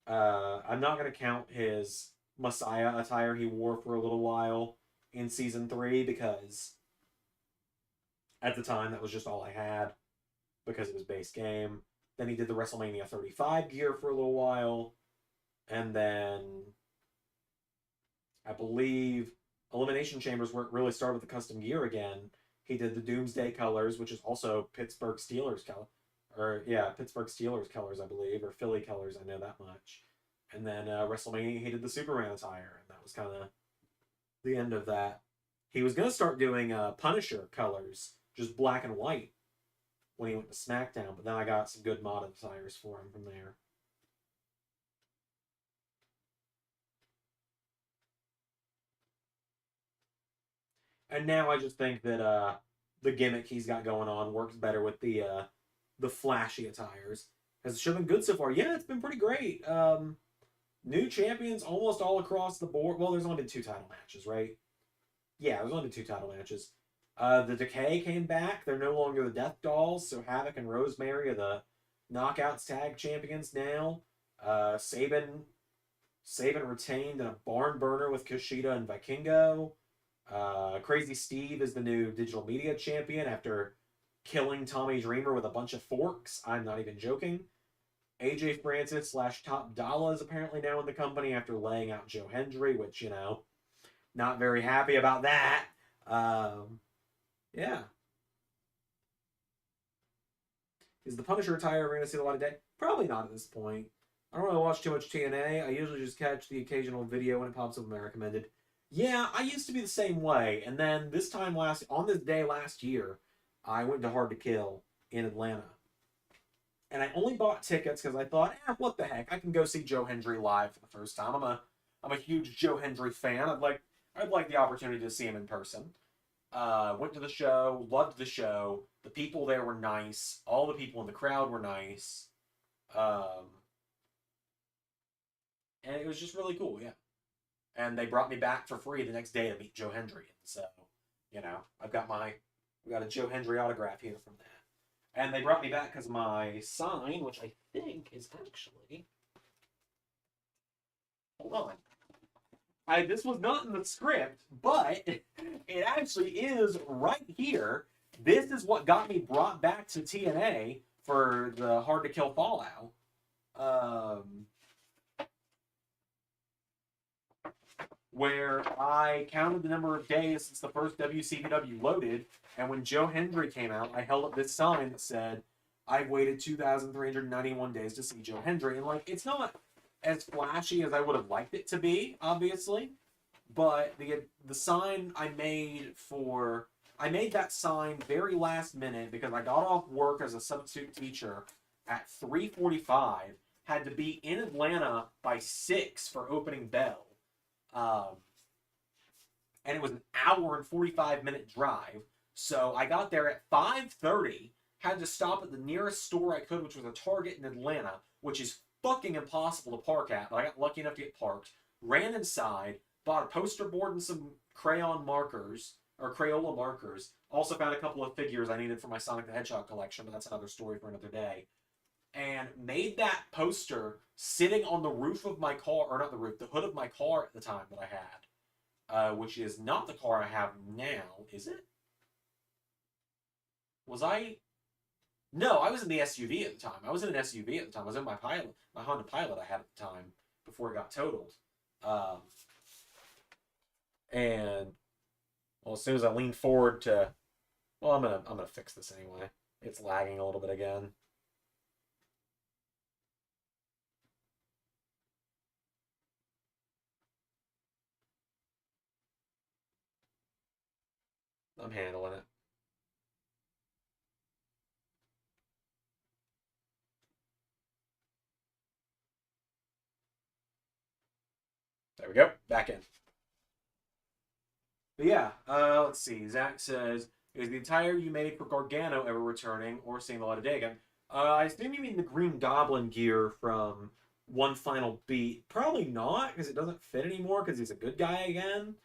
I'm not going to count his Messiah attire he wore for a little while in season 3 because at the time that was just all I had because it was base game. Then he did the WrestleMania 35 gear for a little while. And then I believe Elimination Chambers where it really started with the custom gear again. He did the Doomsday colors, which is also Pittsburgh Steelers color. Or, yeah, Pittsburgh Steelers colors, I believe. Or Philly colors, I know that much. And then WrestleMania, he did the Superman attire. And that was kind of the end of that. He was going to start doing Punisher colors, just black and white, when he went to SmackDown. But then I got some good mod attires for him from there. And now I just think that the gimmick he's got going on works better with the flashy attires. Has it been good so far? Yeah, it's been pretty great. New champions almost all across the board. Well, there's only been 2 title matches, right? Yeah, there's only been 2 title matches. The Decay came back. They're no longer the Death Dolls, so Havoc and Rosemary are the Knockouts Tag Champions now. Sabin retained in a barn burner with Kushida and Vikingo. Crazy Steve is the new digital media champion after killing Tommy Dreamer with a bunch of forks. I'm not even joking. AJ Francis / Top Dollar is apparently now in the company after laying out Joe Hendry, which, you know, not very happy about that. Yeah. Is the Punisher attire ever going to see the light of day? Probably not at this point. I don't really watch too much TNA. I usually just catch the occasional video when it pops up in my recommended. Yeah, I used to be the same way. And then on this day last year, I went to Hard to Kill in Atlanta. And I only bought tickets because I thought, what the heck? I can go see Joe Hendry live for the first time. I'm a huge Joe Hendry fan. I'd like the opportunity to see him in person. Went to the show, loved the show. The people there were nice. All the people in the crowd were nice. And it was just really cool, yeah. And they brought me back for free the next day to meet Joe Hendry. So, you know, we got a Joe Hendry autograph here from that. And they brought me back because my sign, which I think is actually... Hold on. This was not in the script, but it actually is right here. This is what got me brought back to TNA for the Hard to Kill Fallout. Where I counted the number of days since the first WCW loaded, and when Joe Hendry came out, I held up this sign that said, I've waited 2,391 days to see Joe Hendry. And, like, it's not as flashy as I would have liked it to be, obviously, but the sign I made that sign very last minute because I got off work as a substitute teacher at 3:45, had to be in Atlanta by 6 for opening bell. And it was an hour and 45-minute drive. So I got there at 5:30, had to stop at the nearest store I could, which was a Target in Atlanta, which is fucking impossible to park at, but I got lucky enough to get parked. Ran inside, bought a poster board and some Crayola markers. Also found a couple of figures I needed for my Sonic the Hedgehog collection, but that's another story for another day. And made that poster sitting on the roof of my car, or not the roof, the hood of my car at the time that I had. Which is not the car I have now, is it? Was I? No, I was in the SUV at the time. I was in an SUV at the time. I was in my Honda Pilot I had at the time before it got totaled. And well, as soon as I leaned forward to, well, I'm gonna fix this anyway. It's lagging a little bit again. I'm handling it. There we go. Back in. But yeah, let's see. Zach says, is the attire you made for Gargano ever returning or seeing the light of day again? I assume you mean the Green Goblin gear from one final beat. Probably not, because it doesn't fit anymore, because he's a good guy again.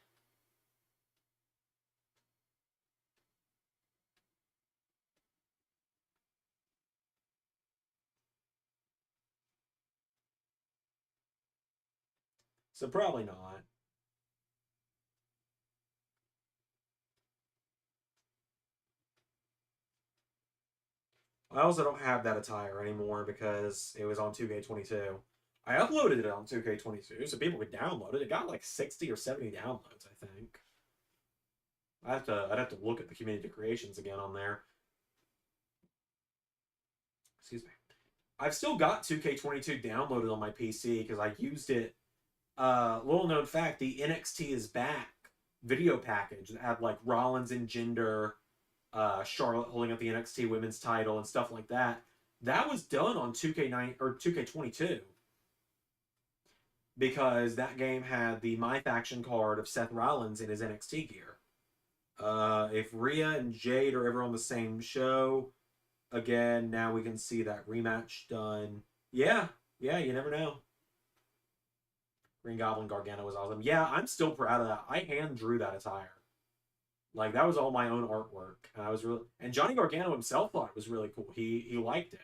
So probably not. I also don't have that attire anymore because it was on 2K22. I uploaded it on 2K22 so people could download it. It got like 60 or 70 downloads, I think. I'd have to look at the community creations again on there. Excuse me. I've still got 2K22 downloaded on my PC because I used it. Little known fact: the NXT is back video package that had like Rollins and Jinder, Charlotte holding up the NXT Women's title and stuff like that. That was done on 2K9 or 2K22 because that game had the My Faction card of Seth Rollins in his NXT gear. If Rhea and Jade are ever on the same show again, now we can see that rematch done. Yeah, you never know. Green Goblin Gargano was awesome. Yeah, I'm still proud of that. I hand drew that attire. Like that was all my own artwork, and I was really. And Johnny Gargano himself thought it was really cool. He liked it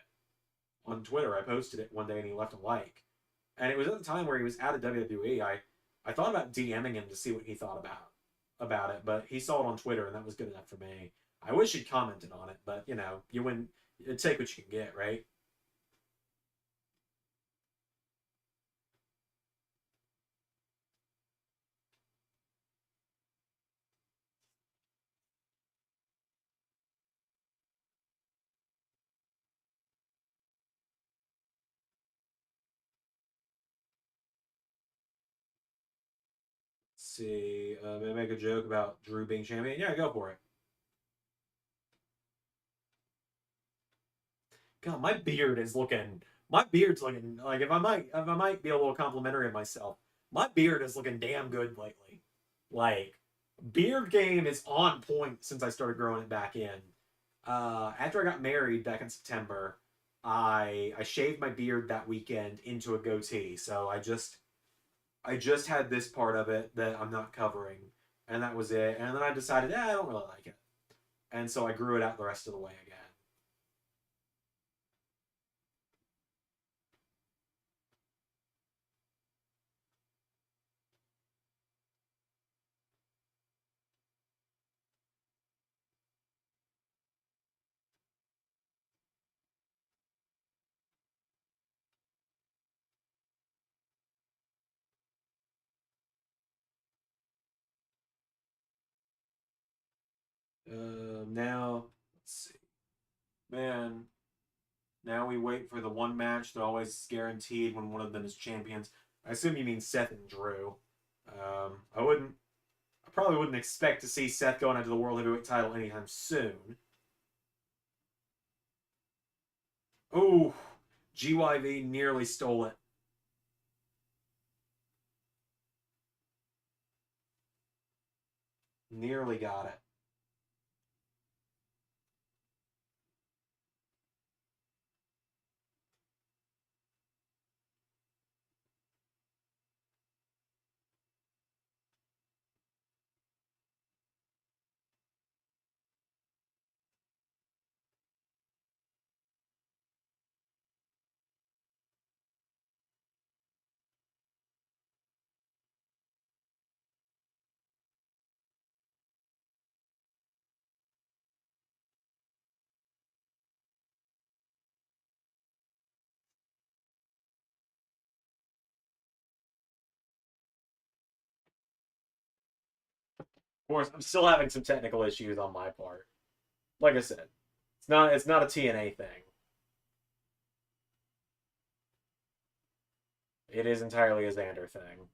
on Twitter. I posted it one day, and he left a like. And it was at the time where he was out of WWE. I thought about DMing him to see what he thought about it, but he saw it on Twitter, and that was good enough for me. I wish he'd commented on it, but you know, you win. You take what you can get, right? Let's see, may I make a joke about Drew being champion? Yeah, go for it. God, my beard is looking. My beard's looking like if I might be a little complimentary of myself. My beard is looking damn good lately. Like beard game is on point since I started growing it back in. After I got married back in September, I shaved my beard that weekend into a goatee. So I just had this part of it that I'm not covering, and that was it. And then I decided, I don't really like it, and so I grew it out the rest of the way again. Now let's see, man. Now we wait for the one match that always is guaranteed when one of them is champions. I assume you mean Seth and Drew. I wouldn't. I probably wouldn't expect to see Seth going into the World Heavyweight title anytime soon. Oh, GYV nearly stole it. Nearly got it. Of course, I'm still having some technical issues on my part. Like I said, it's not a TNA thing. It is entirely a Zander thing.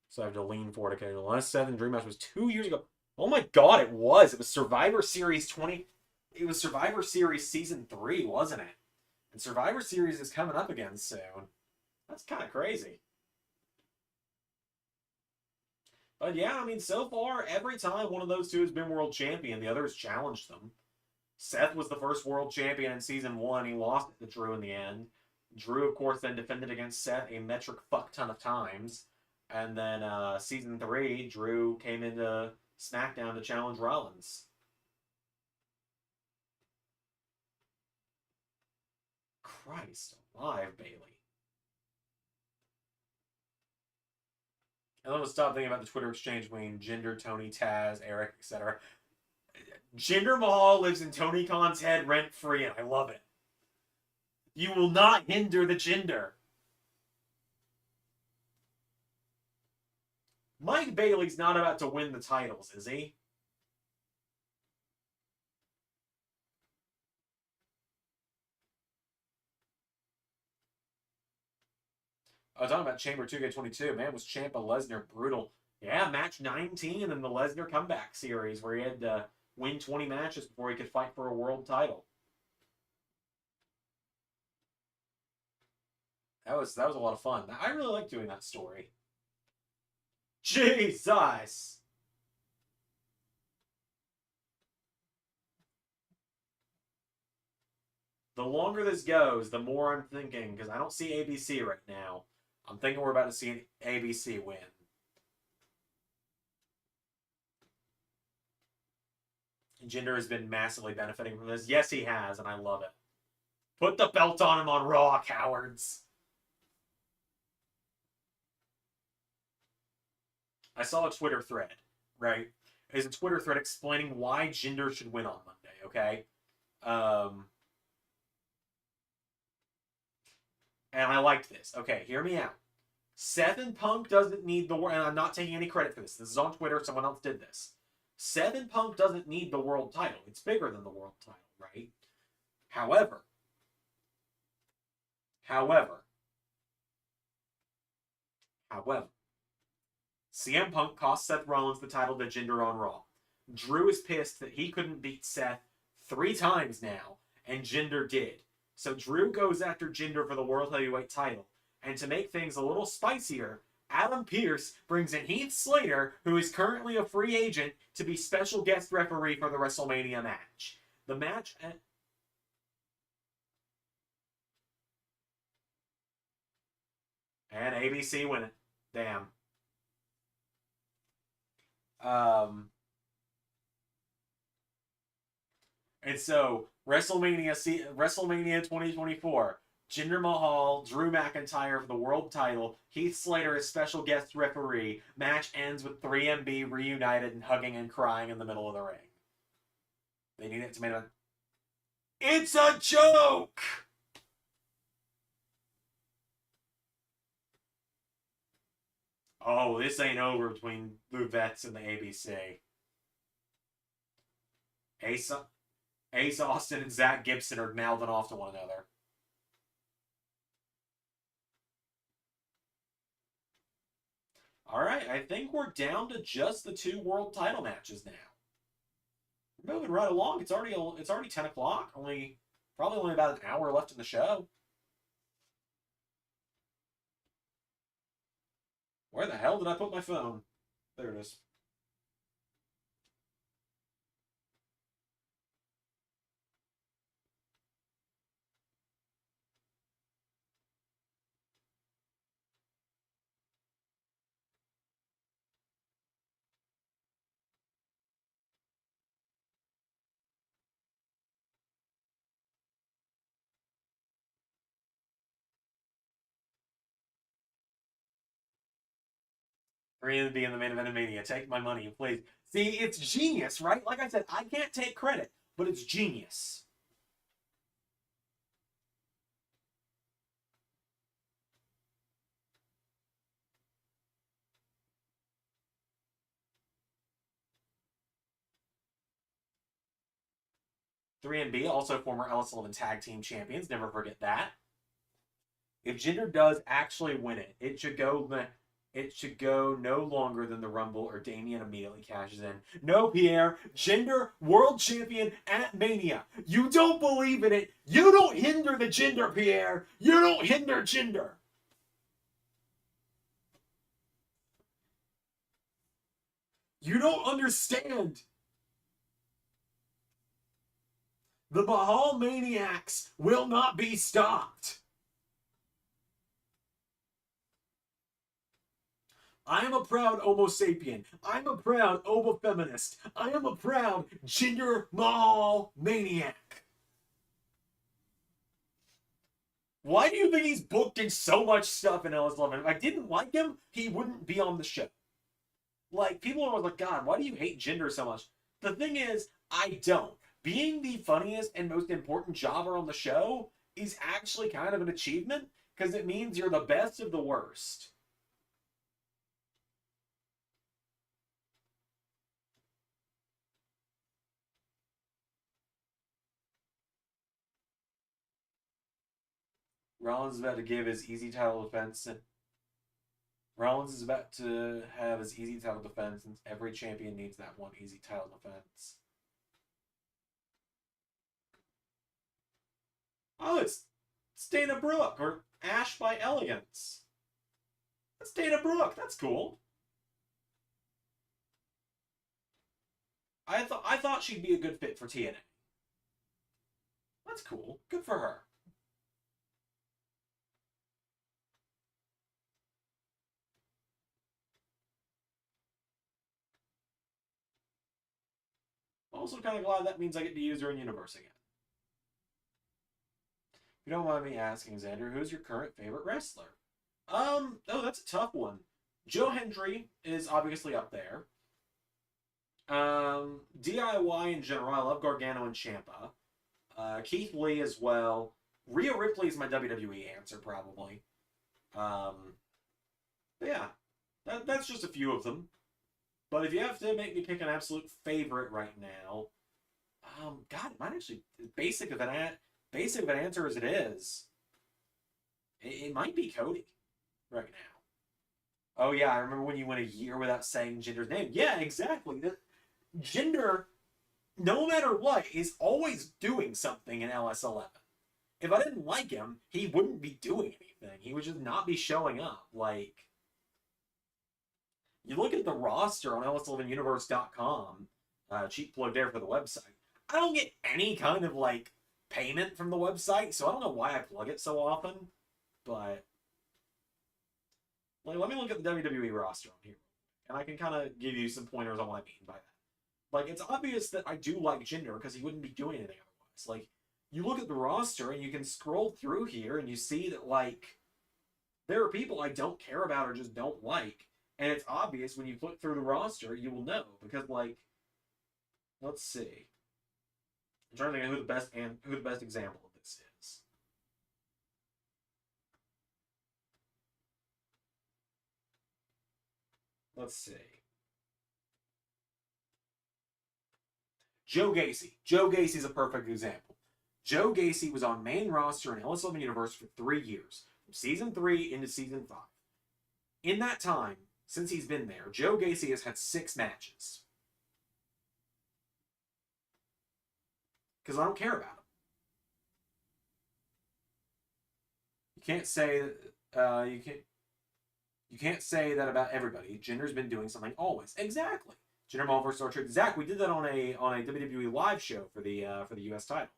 So I have to lean forward occasionally. The last Seth and Dream match was 2 years ago. Oh my god, it was. It was Survivor Series 20. It was Survivor Series Season 3, wasn't it? And Survivor Series is coming up again soon. That's kind of crazy. But yeah, I mean, so far, every time one of those two has been world champion, the other has challenged them. Seth was the first world champion in season 1. He lost it to Drew in the end. Drew, of course, then defended against Seth a metric fuck ton of times. And then season 3, Drew came into SmackDown to challenge Rollins. Christ alive, Bailey. And then we'll stop thinking about the Twitter exchange between Jinder, Tony, Taz, Eric, etc. Jinder Mahal lives in Tony Khan's head rent-free, and I love it. You will not hinder the Jinder. Mike Bailey's not about to win the titles, is he? I was talking about Chamber 2K22. Man, was Ciampa Lesnar brutal. Yeah, match 19 in the Lesnar comeback series where he had to win 20 matches before he could fight for a world title. That was a lot of fun. I really like doing that story. Jesus! The longer this goes, the more I'm thinking, because I don't see ABC right now. I'm thinking we're about to see an ABC win. Jinder has been massively benefiting from this. Yes, he has, and I love it. Put the belt on him on Raw, cowards. I saw a Twitter thread, right? There's a Twitter thread explaining why Jinder should win on Monday, okay? And I liked this. Okay, hear me out. Seth and Punk doesn't need the world, and I'm not taking any credit for this. This is on Twitter. Someone else did this. Seth and Punk doesn't need the world title. It's bigger than the world title, right? However, CM Punk cost Seth Rollins the title to Jinder on Raw. Drew is pissed that he couldn't beat Seth 3 times now, and Jinder did. So Drew goes after Jinder for the World Heavyweight title. And to make things a little spicier, Adam Pearce brings in Heath Slater, who is currently a free agent, to be special guest referee for the WrestleMania match. The match... And ABC win it. Damn. And so, WrestleMania 2024, Jinder Mahal, Drew McIntyre for the world title, Heath Slater as special guest referee. Match ends with 3MB reunited and hugging and crying in the middle of the ring. They need it to make it. It's a joke! Oh, this ain't over between the vets and the ABC. Ace Austin and Zach Gibson are mouthing off to one another. Alright, I think we're down to just the 2 world title matches now. We're moving right along. It's already 10 o'clock. Probably only about an hour left in the show. Where the hell did I put my phone? There it is. Ready to be in the main event of Mania. Take my money, please. See, it's genius, right? Like I said, I can't take credit, but it's genius. Three and B, also former Ellis Sullivan Tag Team Champions. Never forget that. If Jinder does actually win it, it should go no longer than the Rumble, or Damian immediately cashes in. No, Pierre. Jinder, world champion at Mania. You don't believe in it. You don't hinder the Jinder, Pierre. You don't hinder Jinder. You don't understand. The Mahal Maniacs will not be stopped. I am a proud Homo sapien. I'm a proud Oba feminist. I am a proud Jinder Mahal maniac. Why do you think he's booked in so much stuff in LS11? If I didn't like him, he wouldn't be on the show. Like, people are always like, God, why do you hate Jinder so much? The thing is, I don't. Being the funniest and most important jobber on the show is actually kind of an achievement, because it means you're the best of the worst. Rollins is about to give his easy title defense. Rollins is about to have his easy title defense, since every champion needs that one easy title defense. Oh, it's Dana Brooke, or Ash by Elegance. That's Dana Brooke. That's cool. I thought she'd be a good fit for TNA. That's cool. Good for her. Also kind of glad that means I get to use her in Universe again. If you don't mind me asking, Zander, who's your current favorite wrestler? Oh, that's a tough one. Joe Hendry is obviously up there. DIY in general, I love Gargano and Ciampa. Keith Lee as well. Rhea Ripley is my WWE answer, probably. But yeah, that's just a few of them. But if you have to make me pick an absolute favorite right now, God, it might actually basic of an answer as it is. It might be Cody right now. Oh yeah, I remember when you went a year without saying Jinder's name. Yeah, exactly. Jinder, no matter what, is always doing something in LS11. If I didn't like him, he wouldn't be doing anything. He would just not be showing up. Like, you look at the roster on ls11universe.com, cheap plug there for the website. I don't get any kind of, like, payment from the website, so I don't know why I plug it so often, but, like, let me look at the WWE roster on here, and I can kind of give you some pointers on what I mean by that. Like, it's obvious that I do like Jinder, because he wouldn't be doing anything otherwise. Like, you look at the roster, and you can scroll through here, and you see that, like, there are people I don't care about or just don't like, and it's obvious when you flip through the roster, you will know, because, like, let's see. I'm trying to think of who the best example of this is. Let's see. Joe Gacy. Joe Gacy's a perfect example. Joe Gacy was on main roster in LS11 Universe for 3 years, from Season 3 into Season 5. In that time, since he's been there, Joe Gacy has had 6 matches. Because I don't care about him. You can't say you can't say that about everybody. Jinder's been doing something always. Exactly. Jinder Mahal versus R-Truth. Zach, we did that on a WWE live show for the US title.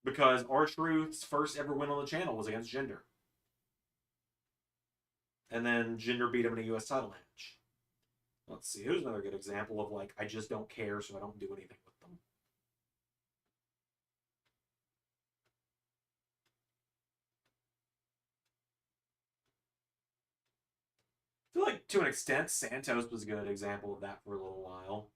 Because R-Truth's first ever win on the channel was against Jinder. And then Jinder beat him in a US title match. Let's see, who's another good example of, like, I just don't care, so I don't do anything with them. I feel like, to an extent, Santos was a good example of that for a little while.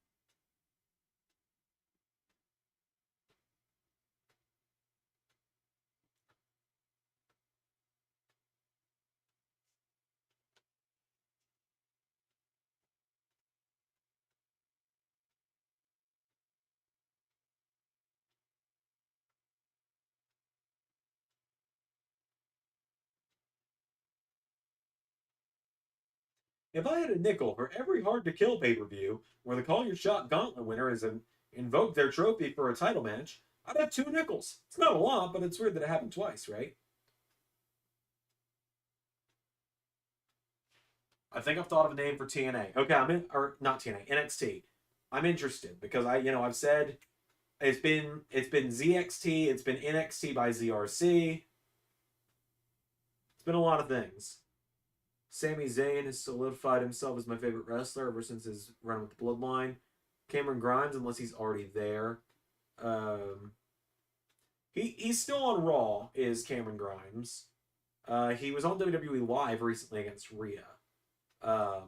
If I had a nickel for every Hard to Kill pay-per-view where the Call Your Shot Gauntlet winner is invoked their trophy for a title match, I'd have 2 nickels. It's not a lot, but it's weird that it happened twice, right? I think I've thought of a name for TNA. Okay, or not TNA, NXT. I'm interested because I've said It's been ZXT, it's been NXT by ZRC. It's been a lot of things. Sami Zayn has solidified himself as my favorite wrestler ever since his run with the Bloodline. Cameron Grimes, unless he's already there. He's still on Raw, is Cameron Grimes. He was on WWE Live recently against Rhea. I've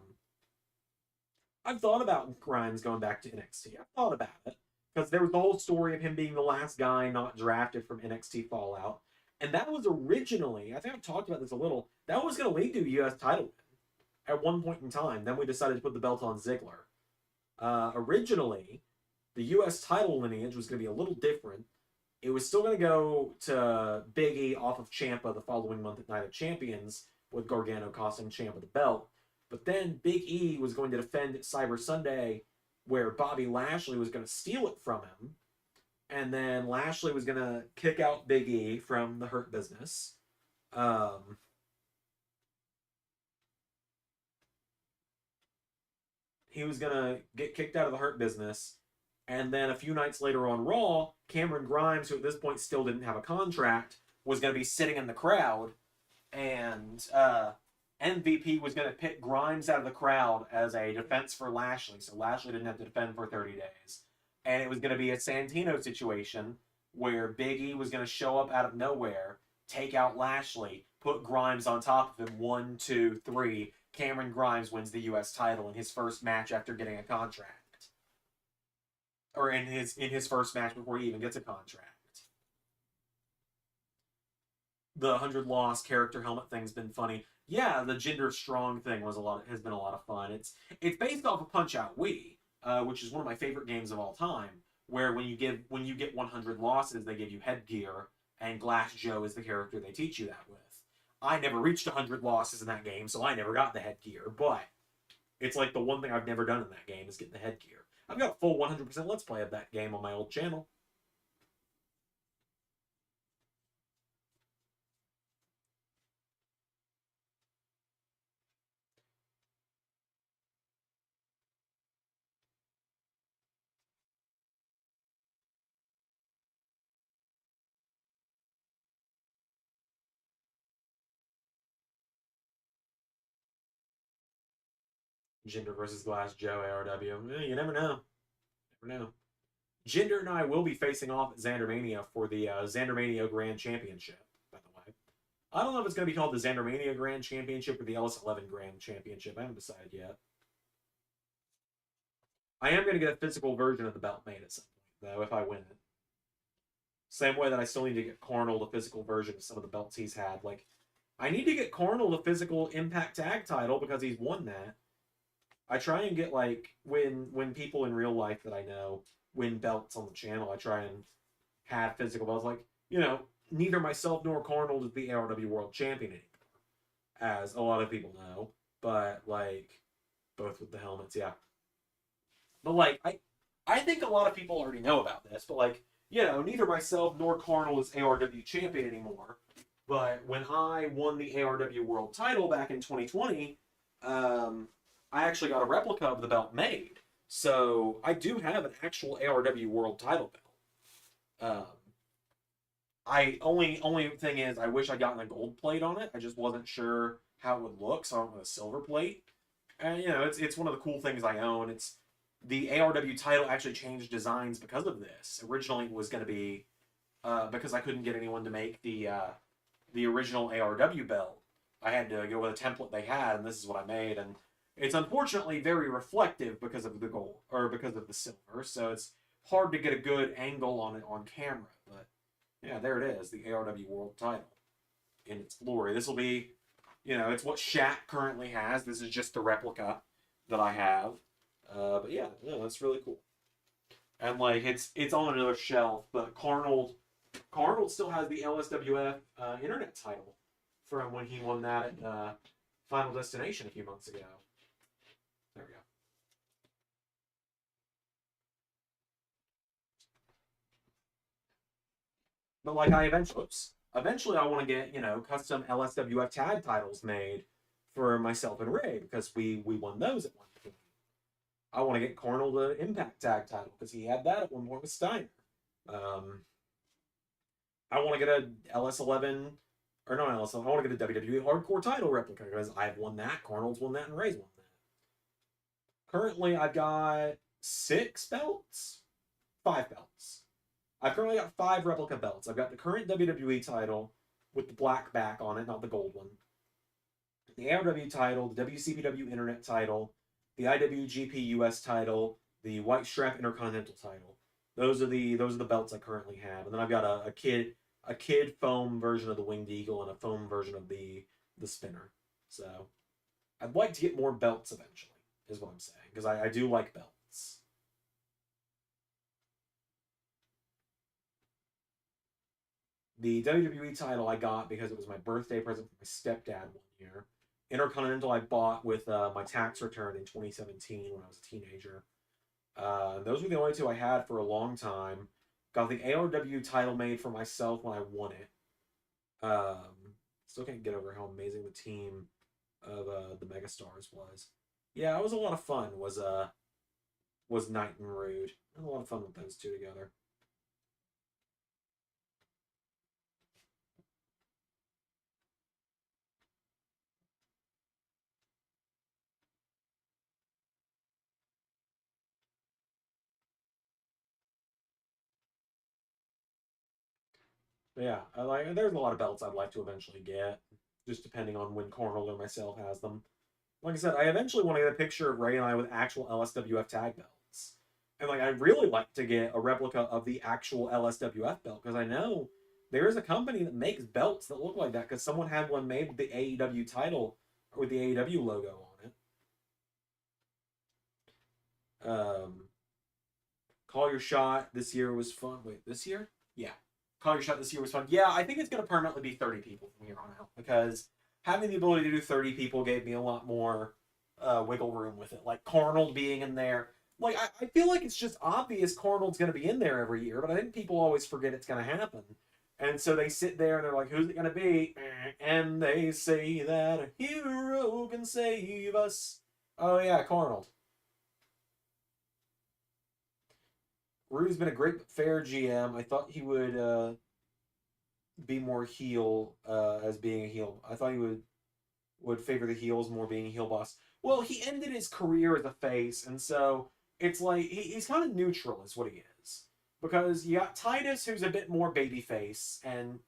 thought about Grimes going back to NXT. I've thought about it. Because there was the whole story of him being the last guy not drafted from NXT Fallout. And that was originally, I think I've talked about this a little, that was going to lead to a U.S. title win at one point in time. Then we decided to put the belt on Ziggler. Originally, the U.S. title lineage was going to be a little different. It was still going to go to Big E off of Ciampa the following month at Night of Champions, with Gargano costing Ciampa the belt. But then Big E was going to defend Cyber Sunday, where Bobby Lashley was going to steal it from him. And then Lashley was going to kick out Big E from the Hurt Business. He was going to get kicked out of the Hurt Business. And then a few nights later on Raw, Cameron Grimes, who at this point still didn't have a contract, was going to be sitting in the crowd. And MVP was going to pick Grimes out of the crowd as a defense for Lashley. So Lashley didn't have to defend for 30 days. And it was going to be a Santino situation where Big E was going to show up out of nowhere, take out Lashley, put Grimes on top of him. 1, 2, 3. Cameron Grimes wins the U.S. title in his first match after getting a contract. Or in his first match before he even gets a contract. The 100 loss character helmet thing's been funny. Yeah, the gender strong thing has been a lot of fun. It's based off of Punch Out Wii, which is one of my favorite games of all time. Where when you get 100 losses, they give you headgear, and Glass Joe is the character they teach you that with. I never reached 100 losses in that game, so I never got the headgear. But it's like the one thing I've never done in that game is getting the headgear. I've got a full 100% Let's Play of that game on my old channel. Jinder versus Glass Joe, ARW. You never know. Never know. Jinder and I will be facing off at Zandermania for the Zandermania Grand Championship, by the way. I don't know if it's going to be called the Zandermania Grand Championship or the LS11 Grand Championship. I haven't decided yet. I am going to get a physical version of the belt made at some point, though, if I win it. Same way that I still need to get Cornell the physical version of some of the belts he's had. Like, I need to get Cornell the physical Impact Tag title because he's won that. I try and get, like, when people in real life that I know win belts on the channel, I try and have physical belts. Like, you know, neither myself nor Cornell is the ARW World Champion anymore, as a lot of people know. But, like, both with the helmets, yeah. But, like, I think a lot of people already know about this, but, like, you know, neither myself nor Cornell is ARW Champion anymore. But when I won the ARW World title back in 2020, I actually got a replica of the belt made. So I do have an actual ARW World title belt. Only thing is I wish I'd gotten a gold plate on it. I just wasn't sure how it would look, so I went with a silver plate. And you know, it's one of the cool things I own. It's the ARW title actually changed designs because of this. Originally it was going to be because I couldn't get anyone to make the original ARW belt. I had to go with a template they had, and this is what I made. And it's unfortunately very reflective because of the gold, or because of the silver, so it's hard to get a good angle on it on camera. But yeah, there it is, the ARW World title in its glory. This will be, you know, it's what Shaq currently has. This is just the replica that I have. But yeah, that's really cool. And like it's on another shelf, but Carnold still has the LSWF internet title from when he won that at Final Destination a few months ago. There we go. But like eventually I want to get, you know, custom LSWF tag titles made for myself and Ray because we won those at one point. I want to get Cornell the Impact tag title because he had that at one point with Steiner. I want to get a LS11, or not LS11, I want to get a WWE Hardcore title replica because I've won that, Arnold's won that, and Ray's won that. Currently, I've got 6 belts? 5 belts. I've currently got 5 replica belts. I've got the current WWE title with the black back on it, not the gold one. The ARW title, the WCPW Internet title, the IWGP US title, the White Strap Intercontinental title. Those are the belts I currently have. And then I've got a kid foam version of the Winged Eagle and a foam version of the spinner. So I'd like to get more belts eventually, is what I'm saying, because I do like belts. The WWE title I got because it was my birthday present from my stepdad one year. Intercontinental I bought with my tax return in 2017 when I was a teenager. Those were the only 2 I had for a long time. Got the ARW title made for myself when I won it. Still can't get over how amazing the team of the Megastars was. Yeah, it was a lot of fun. Was Knight and Rude. I had a lot of fun with those 2 together. But yeah, there's a lot of belts I'd like to eventually get, just depending on when Cornell or myself has them. Like I said, I eventually want to get a picture of Ray and I with actual LSWF tag belts. And I'd really like to get a replica of the actual LSWF belt, because I know there's a company that makes belts that look like that, because someone had one made with the AEW title, or with the AEW logo on it. Call Your Shot this year was fun. Wait, this year? Yeah. Call Your Shot this year was fun. Yeah, I think it's going to permanently be 30 people from here on out, because having the ability to do 30 people gave me a lot more wiggle room with it. Like Carnold being in there. I feel like it's just obvious Carnold's going to be in there every year, but I think people always forget it's going to happen. And so they sit there and they're like, who's it going to be? And they say that a hero can save us. Oh, yeah, Carnold. Rude's been a great fair GM. I thought he would be more heel as being a heel. I thought he would favor the heels more, being a heel boss. Well, he ended his career as a face, and so it's like he's kind of neutral, is what he is. Because you got Titus, who's a bit more babyface and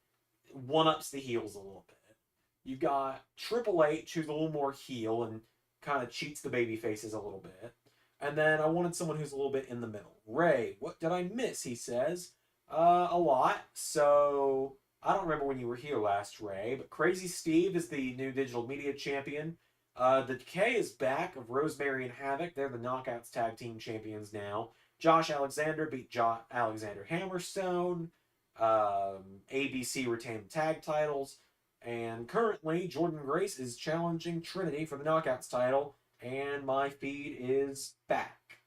one ups the heels a little bit. You got Triple H, who's a little more heel and kind of cheats the baby faces a little bit. And then I wanted someone who's a little bit in the middle. Ray, what did I miss? He says. A lot. So I don't remember when you were here last, Ray, but Crazy Steve is the new digital media champion. The Decay is back of Rosemary and Havoc. They're the Knockouts Tag Team Champions now. Josh Alexander beat Alexander Hammerstone. ABC retained the tag titles. And currently, Jordan Grace is challenging Trinity for the Knockouts title. And my feed is back,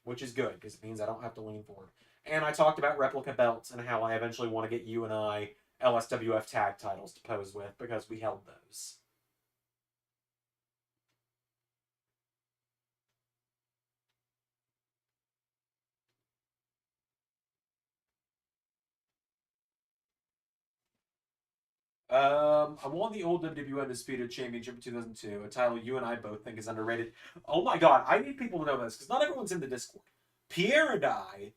which is good because it means I don't have to lean forward. And I talked about replica belts and how I eventually want to get you and I LSWF tag titles to pose with because we held those. I won the old WWE Undisputed Championship in 2002, a title you and I both think is underrated. Oh my god, I need people to know this because not everyone's in the Discord. Pierre and I,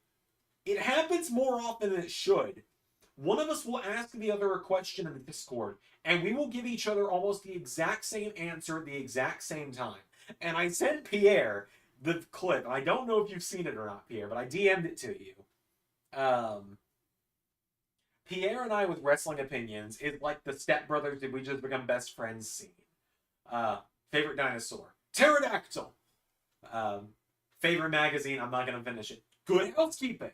it happens more often than it should. One of us will ask the other a question in the Discord, and we will give each other almost the exact same answer at the exact same time. And I sent Pierre the clip. I don't know if you've seen it or not, Pierre, but I DM'd it to you. Pierre and I with wrestling opinions is like the Step Brothers Did We Just Become Best Friends scene. Favorite dinosaur? Pterodactyl. Favorite magazine? I'm not going to finish it. Good Housekeeping.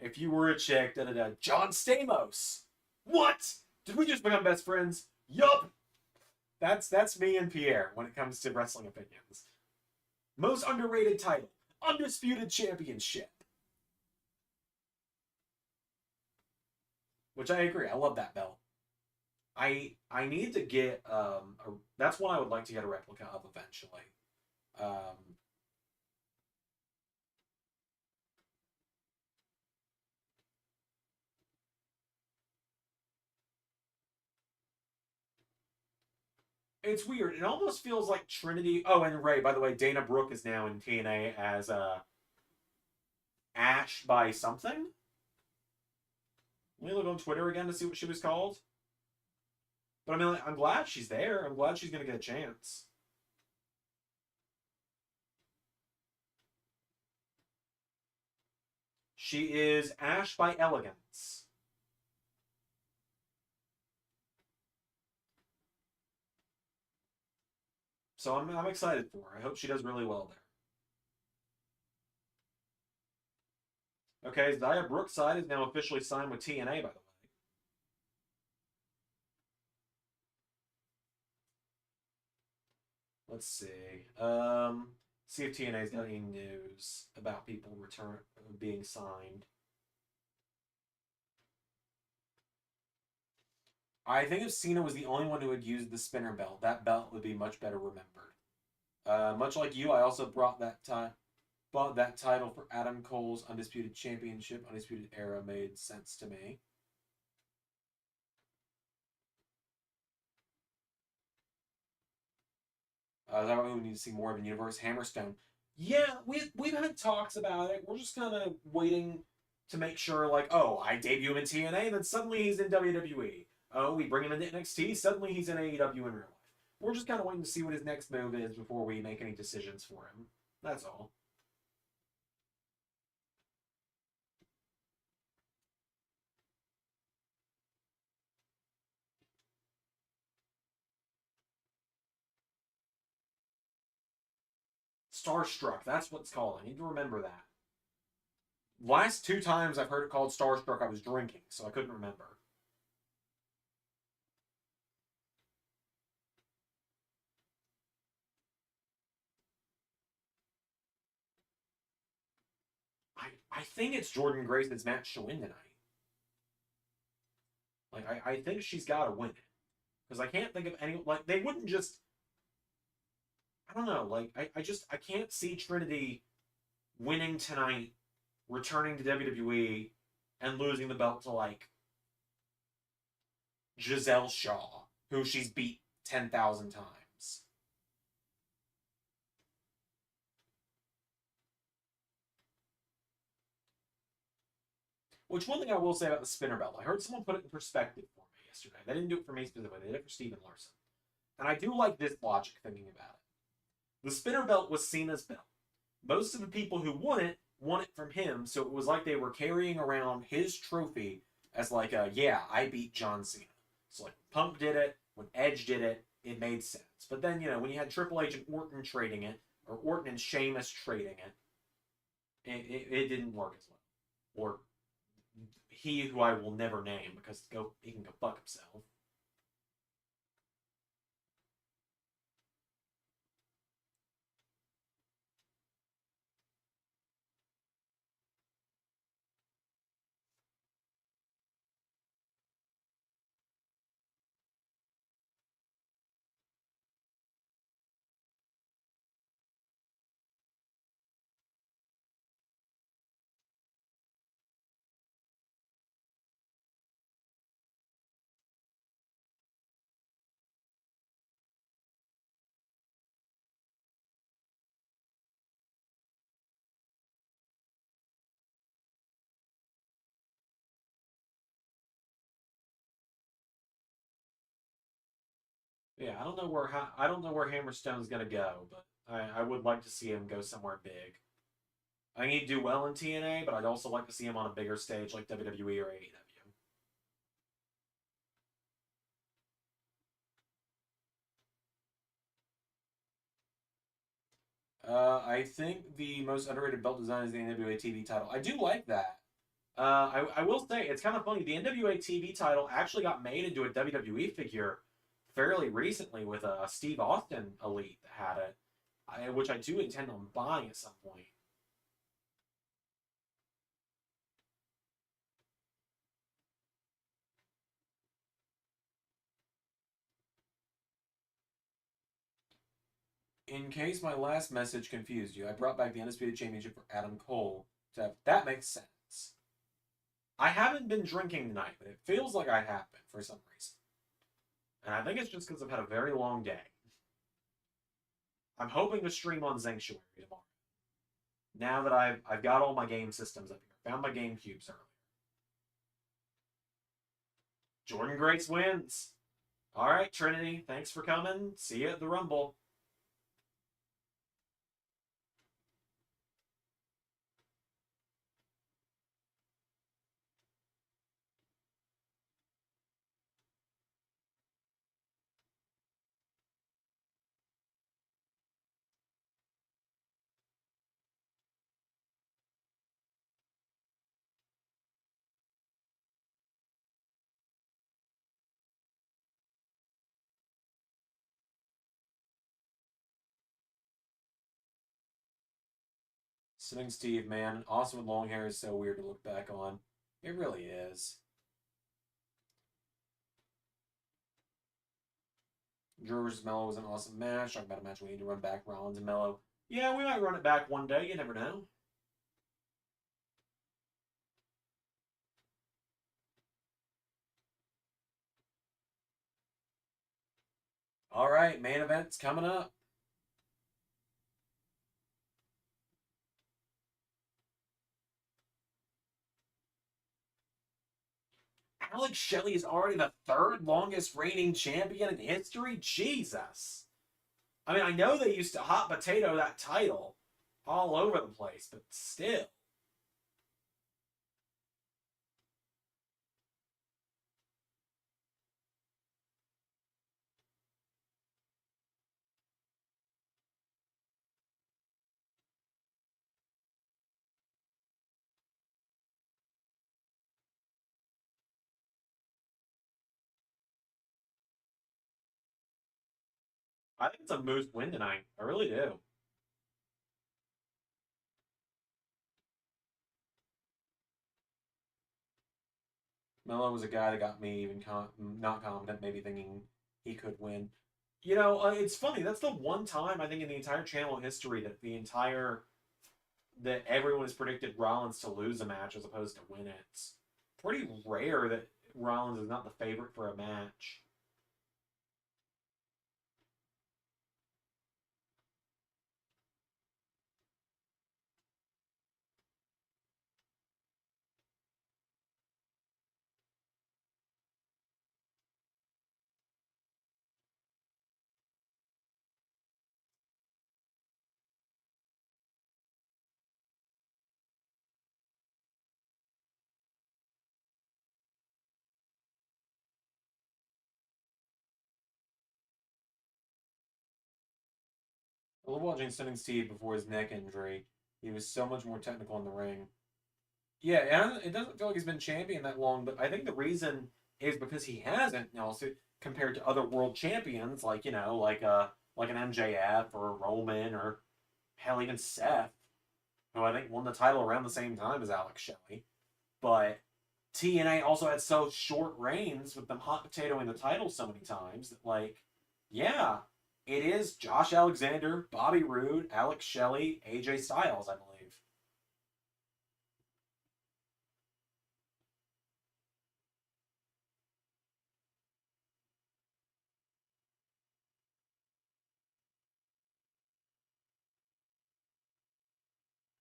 If you were a chick, John Stamos. What? Did we just become best friends? Yup. That's me and Pierre when it comes to wrestling opinions. Most underrated title. Undisputed Championship. Which I agree. I love that belt. I need to get that's one I would like to get a replica of eventually. It's weird. It almost feels like Trinity. Oh, and Ray, by the way, Dana Brooke is now in TNA as Ash by something. Let me look on Twitter again to see what she was called. But I mean, like, I'm glad she's there. I'm glad she's gonna get a chance. She is Ash by Elegance. So I'm excited for her. I hope she does really well there. Okay, Zaya Brookside is now officially signed with TNA, by the way. Let's see. See if TNA's got any news about people being signed. I think if Cena was the only one who had used the spinner belt, that belt would be much better remembered. Much like you, I also bought that title for Adam Cole's Undisputed Championship. Undisputed Era made sense to me. That way we need to see more of a universe. Hammerstone. Yeah, we've had talks about it. We're just kind of waiting to make sure, like, oh, I debut him in TNA, and then suddenly he's in WWE. Oh, we bring him into NXT, suddenly he's in AEW in real life. We're just kind of waiting to see what his next move is before we make any decisions for him. That's all. Starstruck, that's what it's called. I need to remember that. Last two times I've heard it called Starstruck, I was drinking, so I couldn't remember. I think it's Jordan Grace's match to win tonight. Like, I think she's got to win it. Because I can't think of any, like, they wouldn't just, I don't know, like, I can't see Trinity winning tonight, returning to WWE, and losing the belt to, like, Giselle Shaw, who she's beat 10,000 times. Which, one thing I will say about the spinner belt, I heard someone put it in perspective for me yesterday. They didn't do it for me specifically, they did it for Steven Larson. And I do like this logic thinking about it. The spinner belt was Cena's belt. Most of the people who won it from him, so it was like they were carrying around his trophy as like a, yeah, I beat John Cena. So like Punk did it, when Edge did it, it made sense. But then, when you had Triple H and Orton trading it, or Orton and Sheamus trading it didn't work as well. Or he who I will never name because he can go fuck himself. Yeah, I don't know where Hammerstone's gonna go, but I would like to see him go somewhere big. I think he'd do well in TNA, but I'd also like to see him on a bigger stage like WWE or AEW. I think the most underrated belt design is the NWA TV title. I do like that. I will say it's kind of funny. The NWA TV title actually got made into a WWE figure fairly recently with a Steve Austin Elite that had it, which I do intend on buying at some point. In case my last message confused you, I brought back the Undisputed Championship for Adam Cole. That makes sense. I haven't been drinking tonight, but it feels like I have been for some reason. And I think it's just because I've had a very long day. I'm hoping to stream on Sanctuary tomorrow. Now that I've got all my game systems up here. Found my game cubes earlier. Jordan Grace wins. All right, Trinity. Thanks for coming. See you at the Rumble. Sitting Steve, man. Austin with long hair is so weird to look back on. It really is. Drew vs. Mello was an awesome match. Talking about a match we need to run back Rollins and Mello. Yeah, we might run it back one day. You never know. All right, main event's coming up. Alex Shelley is already the third longest reigning champion in history? Jesus. I mean, I know they used to hot potato that title all over the place, but still. I think it's a Moose win tonight. I really do. Mello was a guy that got me even not confident, maybe thinking he could win. You know, it's funny. That's the one time I think in the entire channel history that everyone has predicted Rollins to lose a match as opposed to win it. It's pretty rare that Rollins is not the favorite for a match. I love watching Stunning Steve before his neck injury. He was so much more technical in the ring. Yeah, and it doesn't feel like he's been champion that long, but I think the reason is because he hasn't also compared to other world champions like like an MJF or Roman or hell even Seth, who I think won the title around the same time as Alex Shelley. But TNA also had so short reigns with them hot potatoing the title so many times that yeah, it is Josh Alexander, Bobby Roode, Alex Shelley, AJ Styles, I believe.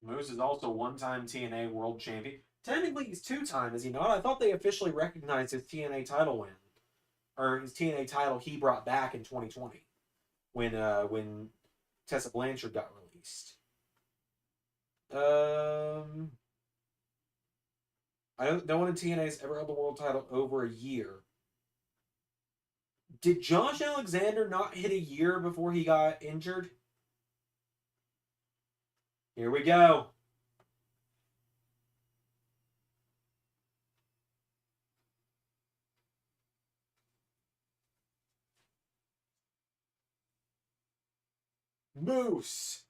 Moose is also one-time TNA World Champion. Technically, he's two-time, is he not? I thought they officially recognized his TNA title win, or his TNA title he brought back in 2020 when Tessa Blanchard got released. I don't. No one in TNA has ever held the world title over a year. Did Josh Alexander not hit a year before he got injured? Here we go. Moose.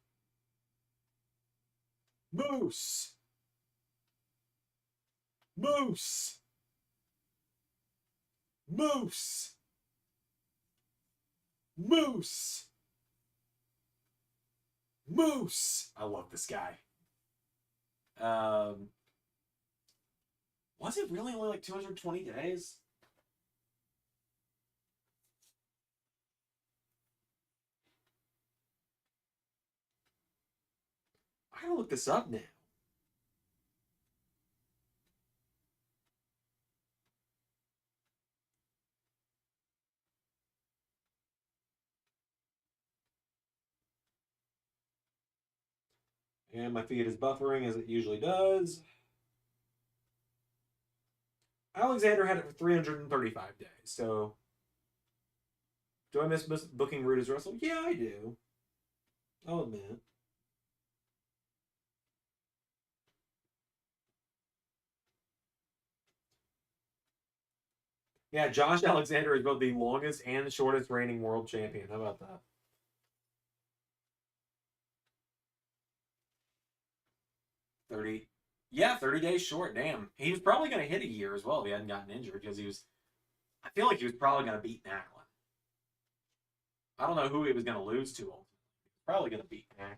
Moose. Moose. Moose. Moose. Moose. I love this guy. Was it really only like 220 days? I gotta look this up now. And my feed is buffering as it usually does. Alexander had it for 335 days, so do I miss booking Rude as Russell? Yeah, I do. I'll admit. Yeah, Josh Alexander is both the longest and shortest reigning world champion. How about that? 30. Yeah, 30 days short. Damn. He was probably going to hit a year as well if he hadn't gotten injured because he was. I feel like he was probably going to beat Macklin. I don't know who he was going to lose to ultimately. Probably going to beat Macklin.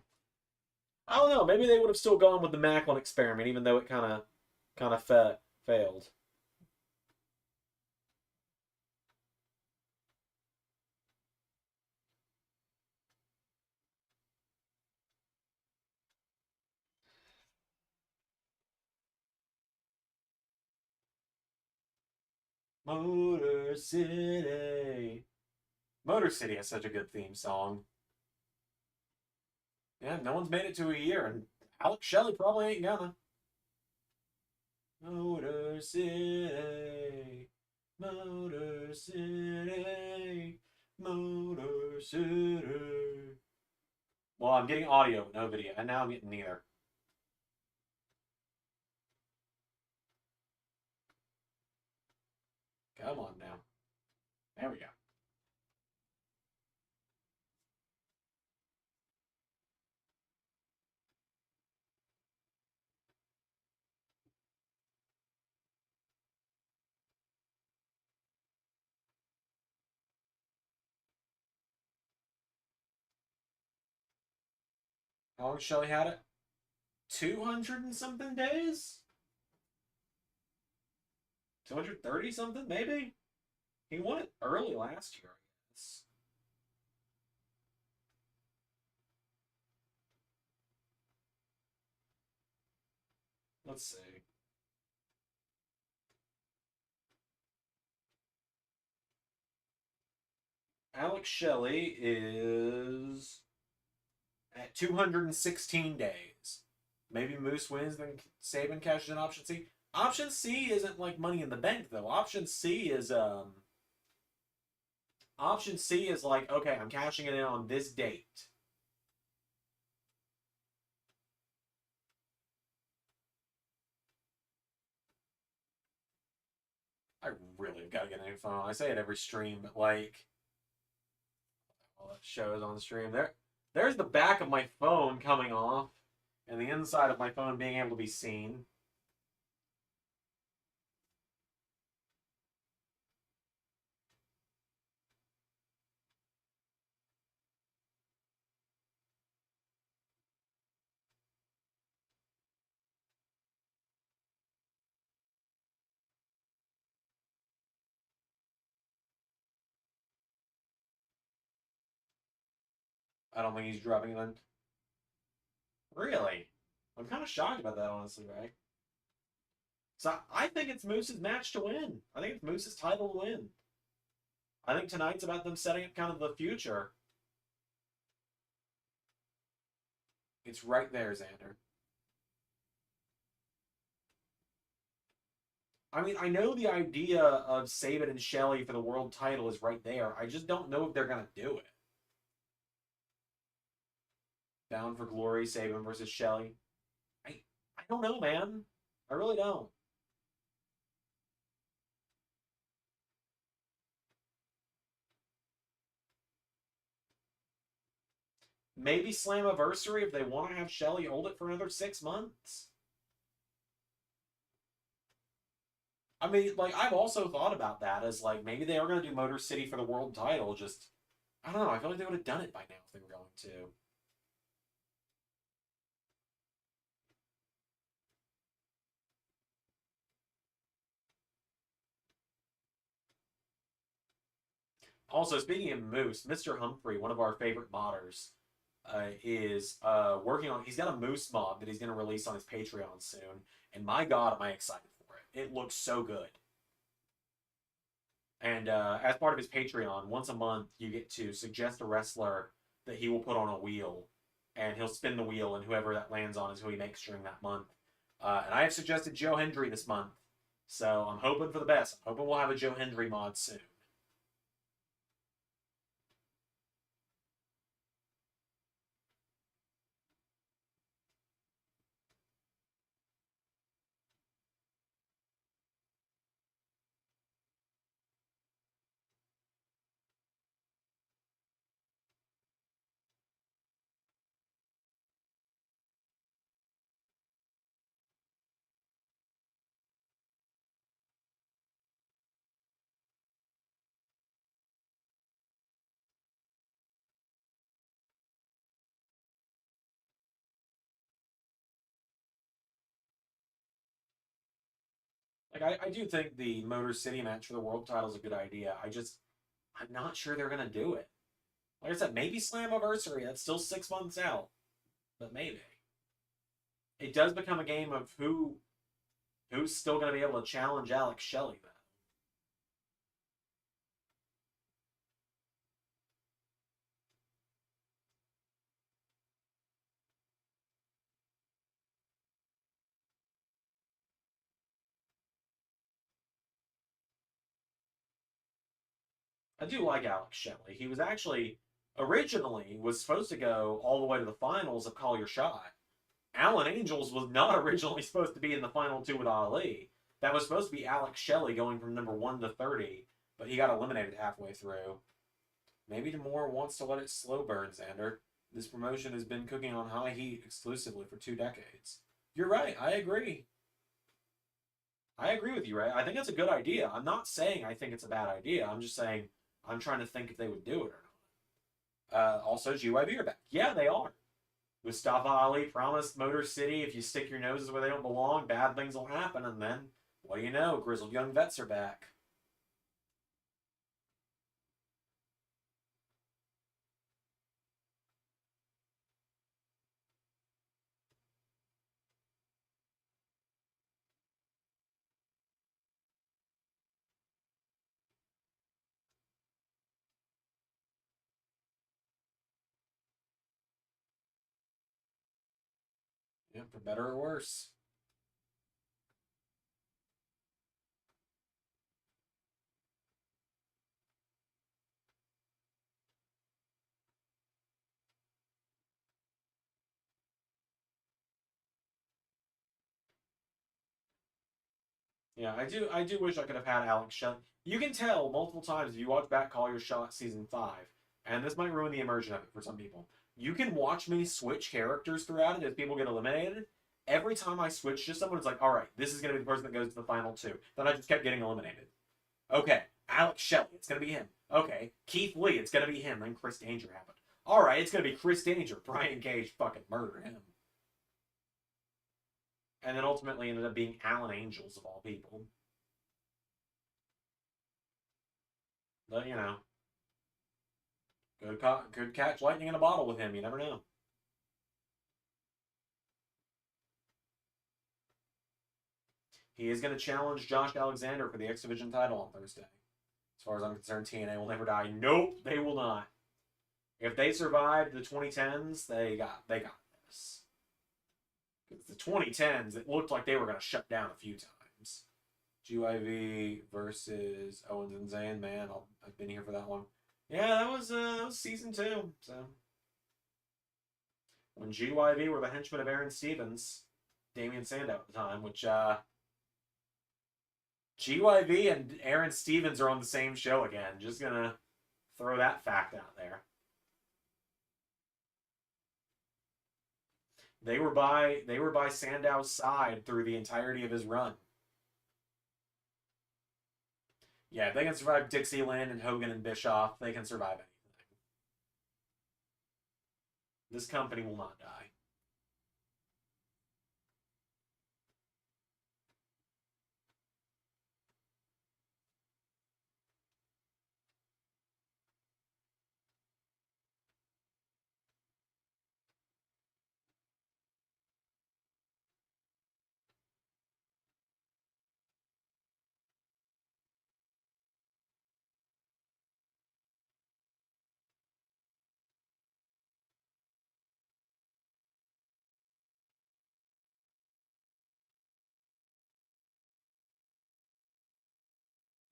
I don't know. Maybe they would have still gone with the Macklin experiment, even though it kind of failed. Motor City. Motor City has such a good theme song. Yeah, no one's made it to a year, and Alex Shelley probably ain't gonna. Motor City. Motor City. Motor City. Well, I'm getting audio, but no video, and now I'm getting neither. Come on now. There we go. How long Shelley had it? 200 and something days? 230 something, maybe? He won it early last year, I guess. Let's see. Alex Shelley is at 216 days. Maybe Moose wins, then Saban cashes in option C. Option C isn't like Money in the Bank though. Option C is like, okay, I'm cashing it in on this date. I really have got to get a new phone. I say it every stream, but like, all that shows on the stream there's the back of my phone coming off, and the inside of my phone being able to be seen. I don't think he's dropping it in. Really? I'm kind of shocked about that, honestly, Ray. So I think it's Moose's match to win. I think it's Moose's title to win. I think tonight's about them setting up kind of the future. It's right there, Zander. I mean, I know the idea of Saban and Shelley for the world title is right there. I just don't know if they're going to do it. Bound for Glory, Saban versus Shelley. I don't know, man. I really don't. Maybe Slammiversary if they want to have Shelley hold it for another 6 months. I mean, like, I've also thought about that as, like, maybe they are going to do Motor City for the world title. Just, I don't know. I feel like they would have done it by now if they were going to. Also, speaking of Moose, Mr. Humphrey, one of our favorite modders, is working on. He's got a Moose mod that he's going to release on his Patreon soon, and my God, am I excited for it! It looks so good. And as part of his Patreon, once a month you get to suggest a wrestler that he will put on a wheel, and he'll spin the wheel, and whoever that lands on is who he makes during that month. And I have suggested Joe Hendry this month, so I'm hoping for the best. I'm hoping we'll have a Joe Hendry mod soon. Like I do think the Motor City match for the world title is a good idea. I'm not sure they're gonna do it. Like I said, maybe Slammiversary. That's still 6 months out, but maybe it does become a game of who's still gonna be able to challenge Alex Shelley. Then I do like Alex Shelley. He was actually originally was supposed to go all the way to the finals of Call Your Shot. Alan Angels was not originally supposed to be in the final two with Ali. That was supposed to be Alex Shelley going from number 1 to 30, but he got eliminated halfway through. Maybe Demore wants to let it slow burn, Zander. This promotion has been cooking on high heat exclusively for 2 decades. You're right. I agree. I agree with you, right? I think that's a good idea. I'm not saying I think it's a bad idea. I'm just saying I'm trying to think if they would do it or not. Also, GYV are back. Yeah, they are. Mustafa Ali promised Motor City if you stick your noses where they don't belong, bad things will happen. And then, what do you know? Grizzled Young Vets are back. Yeah, for better or worse. Yeah, I do wish I could have had Alex Shelley. You can tell multiple times if you watch back Call Your Shot season 5, and this might ruin the immersion of it for some people. You can watch me switch characters throughout it as people get eliminated. Every time I switch to someone, it's like, all right, this is going to be the person that goes to the final two. Then I just kept getting eliminated. Okay, Alex Shelley, it's going to be him. Okay, Keith Lee, it's going to be him. Then Chris Danger happened. All right, it's going to be Chris Danger. Brian Cage fucking murder him. And then ultimately ended up being Alan Angels of all people. But you know, could catch lightning in a bottle with him. You never know. He is going to challenge Josh Alexander for the X Division title on Thursday. As far as I'm concerned, TNA will never die. Nope, they will not. If they survived the 2010s, they got this. Because the 2010s, it looked like they were going to shut down a few times. GYV versus Owens and Zayn. Man, I've been here for that one. Yeah, that was season 2. So when GYV were the henchmen of Aaron Stevens, Damian Sandow at the time, which GYV and Aaron Stevens are on the same show again. Just gonna throw that fact out there. They were by Sandow's side through the entirety of his run. Yeah, if they can survive Dixieland and Hogan and Bischoff, they can survive anything. This company will not die.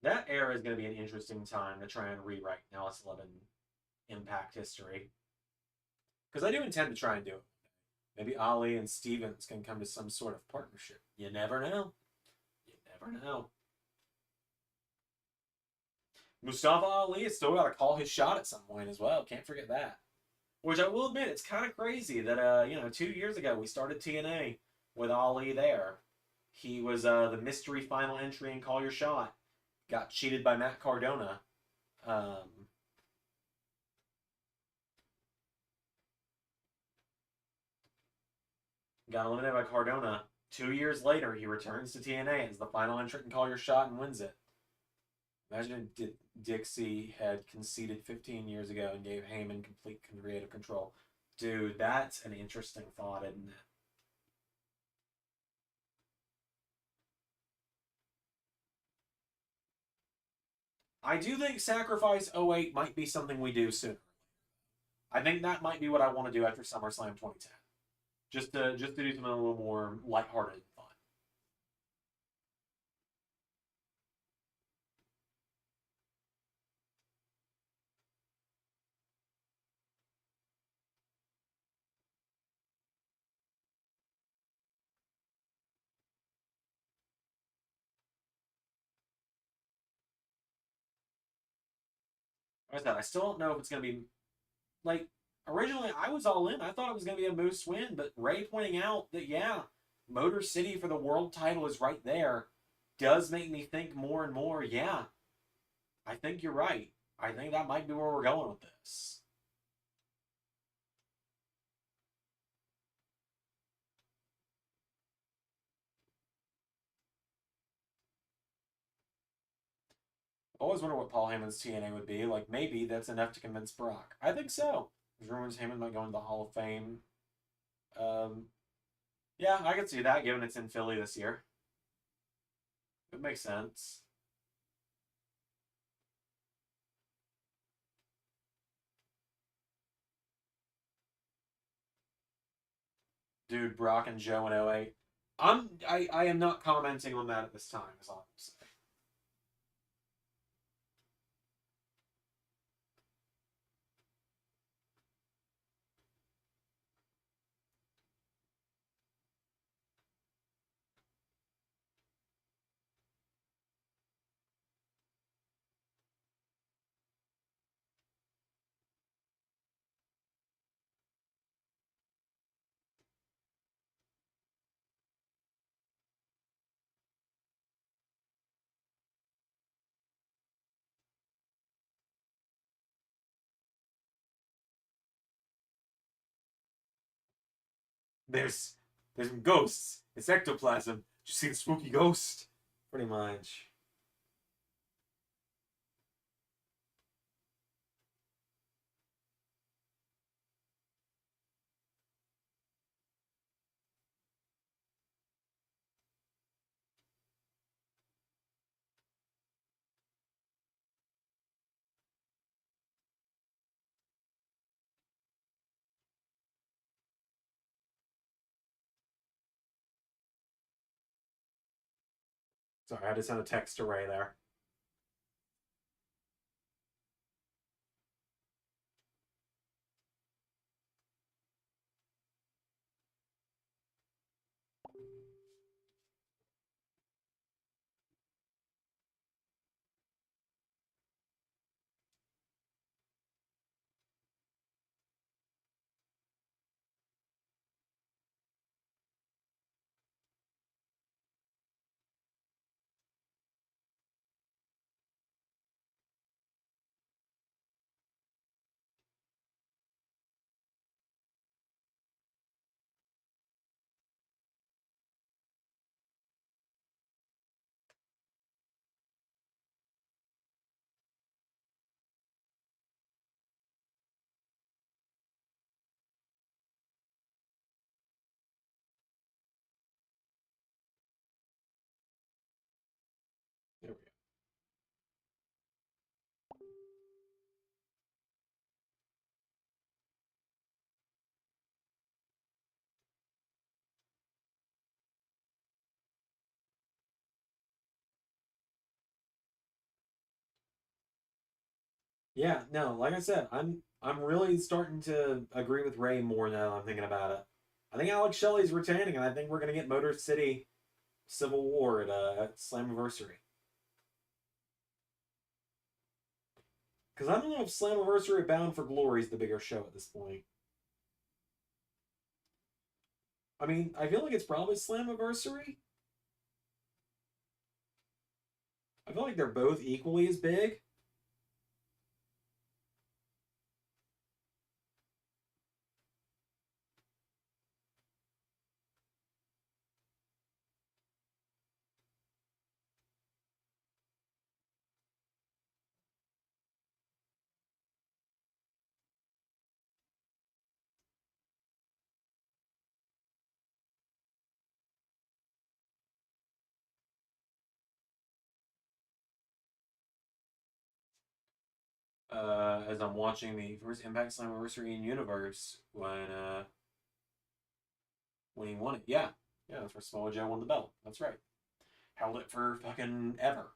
That era is going to be an interesting time to try and rewrite Alice 11 Impact history. Because I do intend to try and do it. Maybe Ali and Stevens can come to some sort of partnership. You never know. You never know. Mustafa Ali has still got to call his shot at some point as well. Can't forget that. Which I will admit, it's kind of crazy that 2 years ago we started TNA with Ali there. He was the mystery final entry in Call Your Shot. Got cheated by Matt Cardona. Um, got eliminated by Cardona. 2 years later, he returns to TNA as the final entrant in Call Your Shot and wins it. Imagine if Dixie had conceded 15 years ago and gave Heyman complete creative control. Dude, that's an interesting thought, isn't it? I do think Sacrifice '08 might be something we do sooner. I think that might be what I want to do after SummerSlam 2010. Just to do something a little more lighthearted and fun. Like I said, I still don't know if it's going to be like originally I was all in. I thought it was going to be a Moose win, but Ray pointing out that yeah, Motor City for the world title is right there does make me think more and more. Yeah, I think you're right. I think that might be where we're going with this. I always wonder what Paul Heyman's TNA would be. Like maybe that's enough to convince Brock. I think so. There's rumors Heyman might go into the Hall of Fame. Um, yeah, I could see that given it's in Philly this year. It makes sense. Dude, Brock and Joe in '08. I am not commenting on that at this time, is all I'm saying. There's there's ghosts. It's ectoplasm. Did you see the spooky ghost? Pretty much. Sorry, I had to send a text to Ray there. Yeah, no, like I said, I'm really starting to agree with Ray more now I'm thinking about it. I think Alex Shelley's retaining, and I think we're gonna get Motor City Civil War at Slammiversary. Because I don't know if Slammiversary Bound for Glory is the bigger show at this point. I mean, I feel like it's probably Slammiversary. I feel like they're both equally as big. As I'm watching the first Impact Slammiversary in Universe when he won it. Yeah, yeah, that's where Samoa Joe won the belt. That's right. Held it for fucking ever.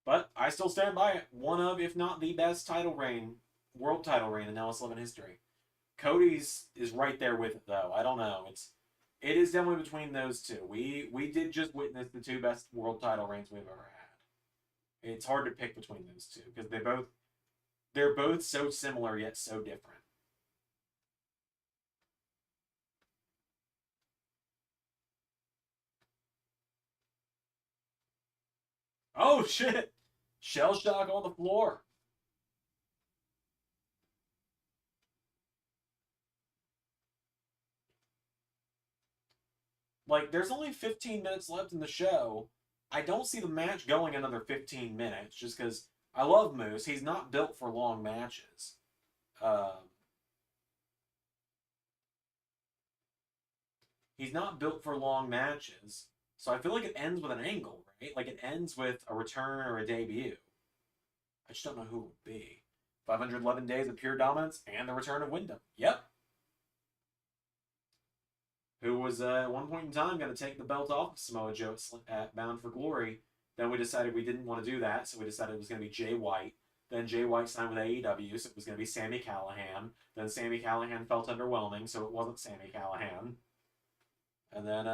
But I still stand by it. One of, if not the best title reign, world title reign in LS11 history. Cody's is right there with it though. I don't know. It is definitely between those two. We did just witness the two best world title reigns we've ever had. It's hard to pick between those two because they're both so similar yet so different. Oh shit! Shell shock on the floor. Like, there's only 15 minutes left in the show. I don't see the match going another 15 minutes just because I love Moose. He's not built for long matches. Um, he's not built for long matches. So I feel like it ends with an angle, right? Like it ends with a return or a debut. I just don't know who it would be. 511 days of pure dominance and the return of Wyndham. Yep. Who was at one point in time going to take the belt off of Samoa Joe at Bound for Glory. Then we decided we didn't want to do that, so we decided it was going to be Jay White. Then Jay White signed with AEW, so it was going to be Sami Callihan. Then Sami Callihan felt underwhelming, so it wasn't Sami Callihan. And then,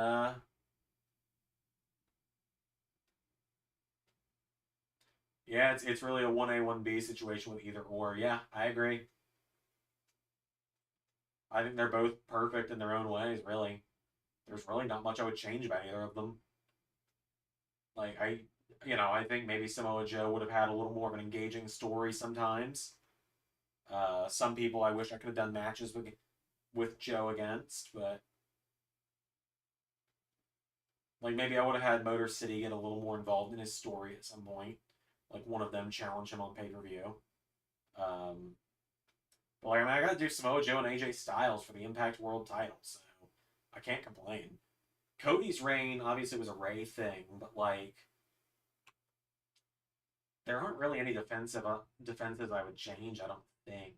yeah, it's really a 1A, 1B situation with either or. Yeah, I agree. I think they're both perfect in their own ways, really. There's really not much I would change about either of them. Like I think maybe Samoa Joe would have had a little more of an engaging story sometimes. Some people I wish I could have done matches with Joe against, but like maybe I would have had Motor City get a little more involved in his story at some point. Like one of them challenge him on pay per view. Um, but like I got to do Samoa Joe and AJ Styles for the Impact World Title, so I can't complain. Cody's reign obviously was a Ray thing, but like there aren't really any defenses I would change. I don't think.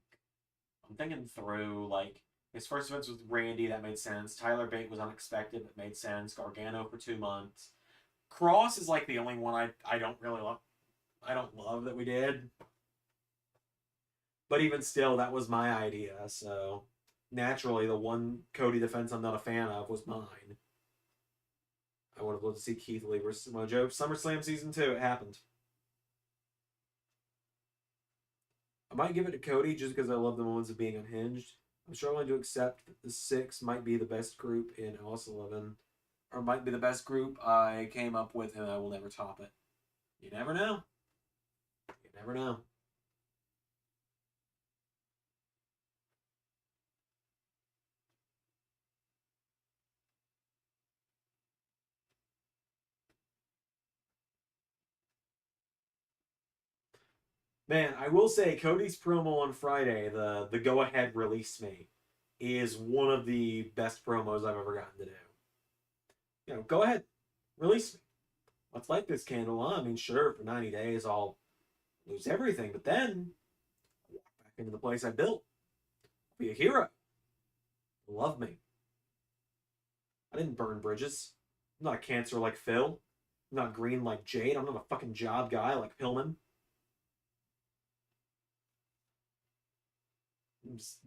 I'm thinking through like his first defense with Randy that made sense. Tyler Bate was unexpected but made sense. Gargano for 2 months. Cross is like the only one I don't really love. I don't love that we did, but even still, that was my idea. So naturally, the one Cody defense I'm not a fan of was mine. I would have loved to see Keith Lee versus Mojo. SummerSlam season 2, it happened. I might give it to Cody just because I love the moments of being unhinged. I'm struggling to accept that the six might be the best group in LS11, or might be the best group I came up with, and I will never top it. You never know. You never know. Man, I will say Cody's promo on Friday, the go ahead release me, is one of the best promos I've ever gotten to do. Go ahead, release me. Let's light this candle on. I mean, sure, for 90 days I'll lose everything, but then I'll walk back into the place I built. I'll be a hero. Love me. I didn't burn bridges. I'm not a cancer like Phil. I'm not green like Jade. I'm not a fucking job guy like Pillman. It's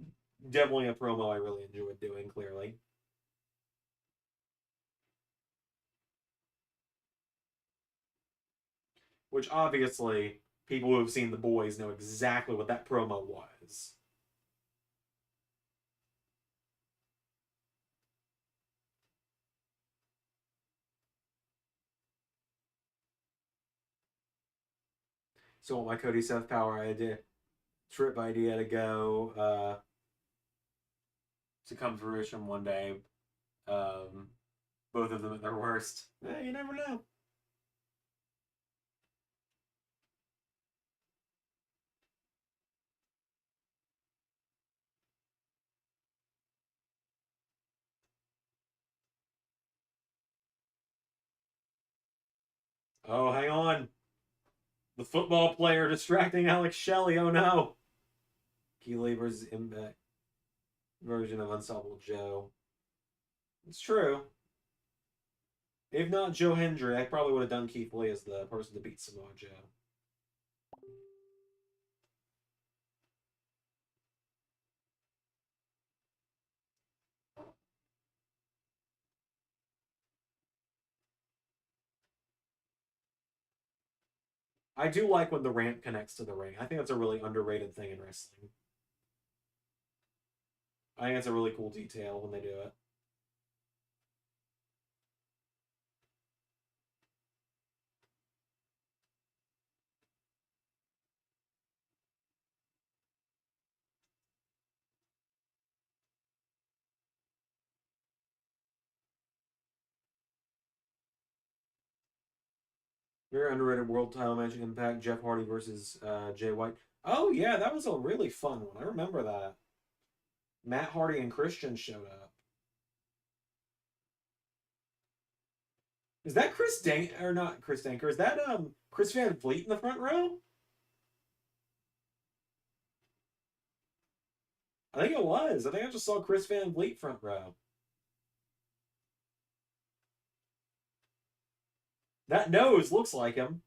definitely a promo I really enjoyed doing, clearly. Which obviously, people who have seen The Boys know exactly what that promo was. So, what my Cody Seth Power idea, trip idea to go to come to fruition one day. Um, both of them at their worst. You never know. Oh, hang on. The football player distracting Alex Shelley. Oh no. Keeley versus Impact version of Unstoppable Joe. It's true. If not Joe Hendry, I probably would have done Keith Lee as the person to beat Samoa Joe. I do like when the ramp connects to the ring. I think that's a really underrated thing in wrestling. I think it's a really cool detail when they do it. Very underrated world title match Impact. Jeff Hardy versus Jay White. Oh yeah, that was a really fun one. I remember that. Matt Hardy and Christian showed up. Is that Chris Dank or not Chris Danker? Is that Chris Van Vliet in the front row? I think it was. I think I just saw Chris Van Vliet front row. That nose looks like him.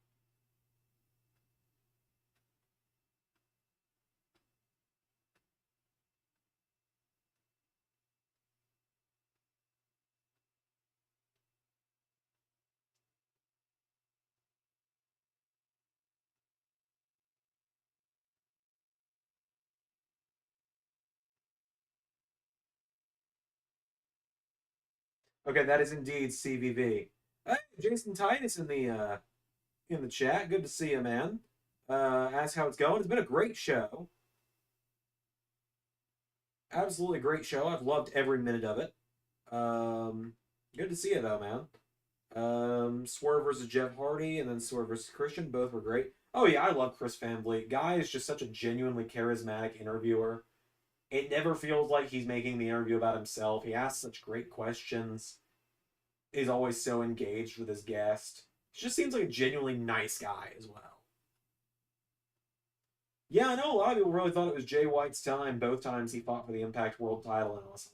Okay, that is indeed CVV. Hey, Jason Titus in the chat. Good to see you, man. Ask how it's going. It's been a great show. Absolutely great show. I've loved every minute of it. Good to see you though, man. Swerve versus Jeff Hardy, and then Swerve versus Christian. Both were great. Oh yeah, I love Chris Van Vliet. Guy is just such a genuinely charismatic interviewer. It never feels like he's making the interview about himself. He asks such great questions. He's always so engaged with his guest. He just seems like a genuinely nice guy as well. Yeah, I know a lot of people really thought it was Jay White's time, both times he fought for the Impact World title in LS11.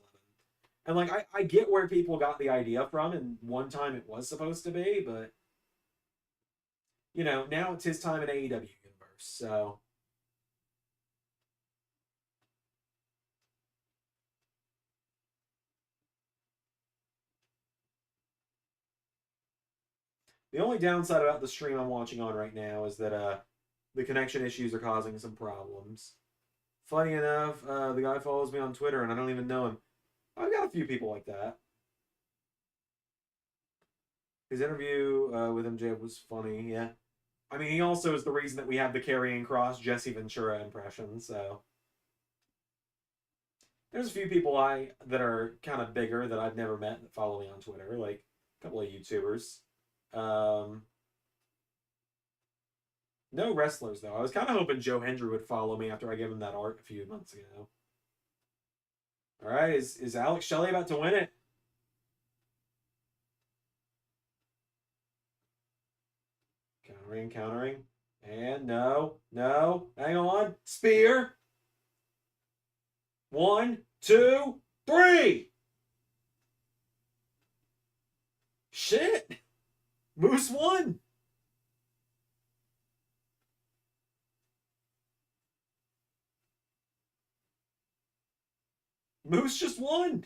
And like I get where people got the idea from, and one time it was supposed to be, but you know, now it's his time in AEW universe, so the only downside about the stream I'm watching on right now is that the connection issues are causing some problems. Funny enough, the guy follows me on Twitter and I don't even know him. I've got a few people like that. His interview with MJ was funny, yeah. I mean, he also is the reason that we have the Karrion Kross Jesse Ventura impression, so. There's a few people that are kind of bigger that I've never met that follow me on Twitter, like a couple of YouTubers. Um, no wrestlers though. I was kind of hoping Joe Hendry would follow me after I gave him that art a few months ago. All right, is Alex Shelley about to win it? Countering, countering, and no, no, hang on, spear. 1, 2, 3. Shit, Moose won. Moose just won.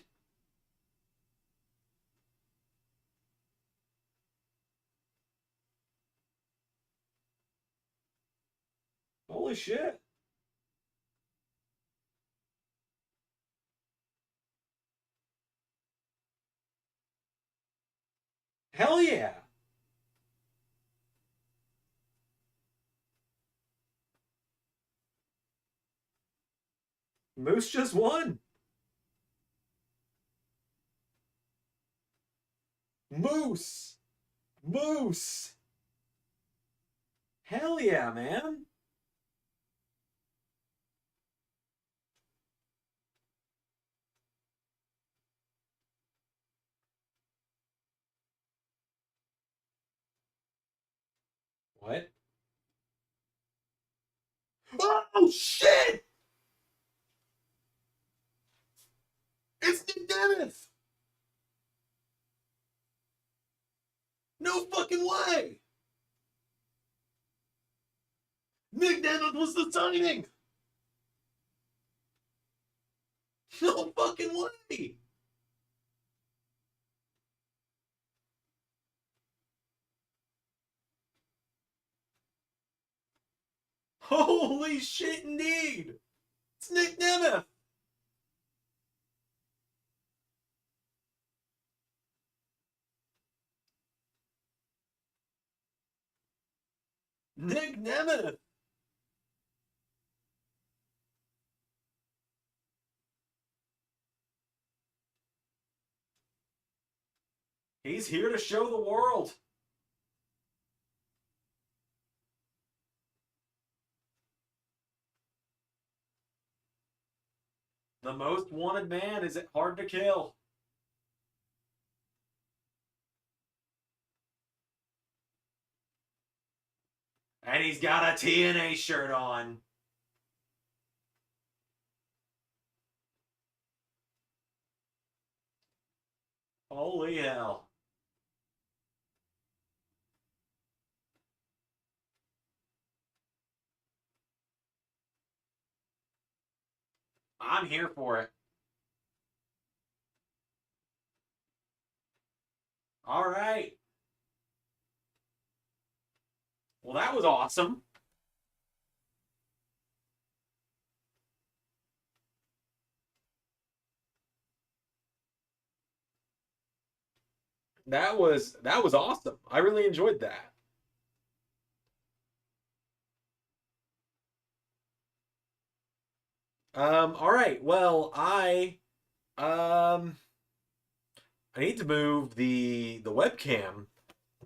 Holy shit. Hell yeah. Moose just won. Moose. Moose. Hell yeah, man. What? Oh, shit! It's Nick Nemeth! No fucking way! Nick Nemeth was the signing! No fucking way! Holy shit, indeed! It's Nick Nemeth! Nick Nemeth! He's here to show the world. The most wanted man is hard to kill. And he's got a TNA shirt on. Holy hell. I'm here for it. All right. Well, that was awesome. That was awesome. I really enjoyed that. All right. Well, um I need to move the webcam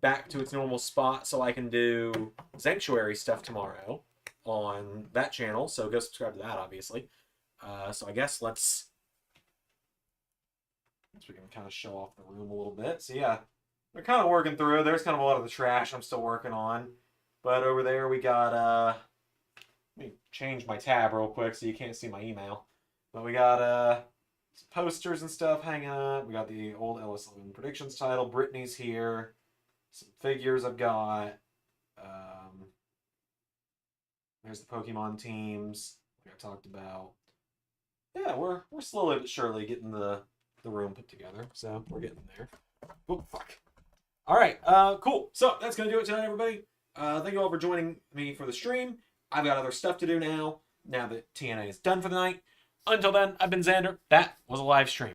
back to its normal spot so I can do Sanctuary stuff tomorrow on that channel. So go subscribe to that, obviously. So I guess we can kind of show off the room a little bit. So yeah, we're kind of working through. There's kind of a lot of the trash I'm still working on. But over there we got, let me change my tab real quick so you can't see my email. But we got some posters and stuff hanging up. We got the old LS11 predictions title. Brittany's here. Some figures I've got. There's the Pokemon teams like I talked about. Yeah, we're slowly but surely getting the room put together. So we're getting there. Oh, fuck. All right, cool. So that's going to do it tonight, everybody. Thank you all for joining me for the stream. I've got other stuff to do now that TNA is done for the night. Until then, I've been Zander. That was a live stream.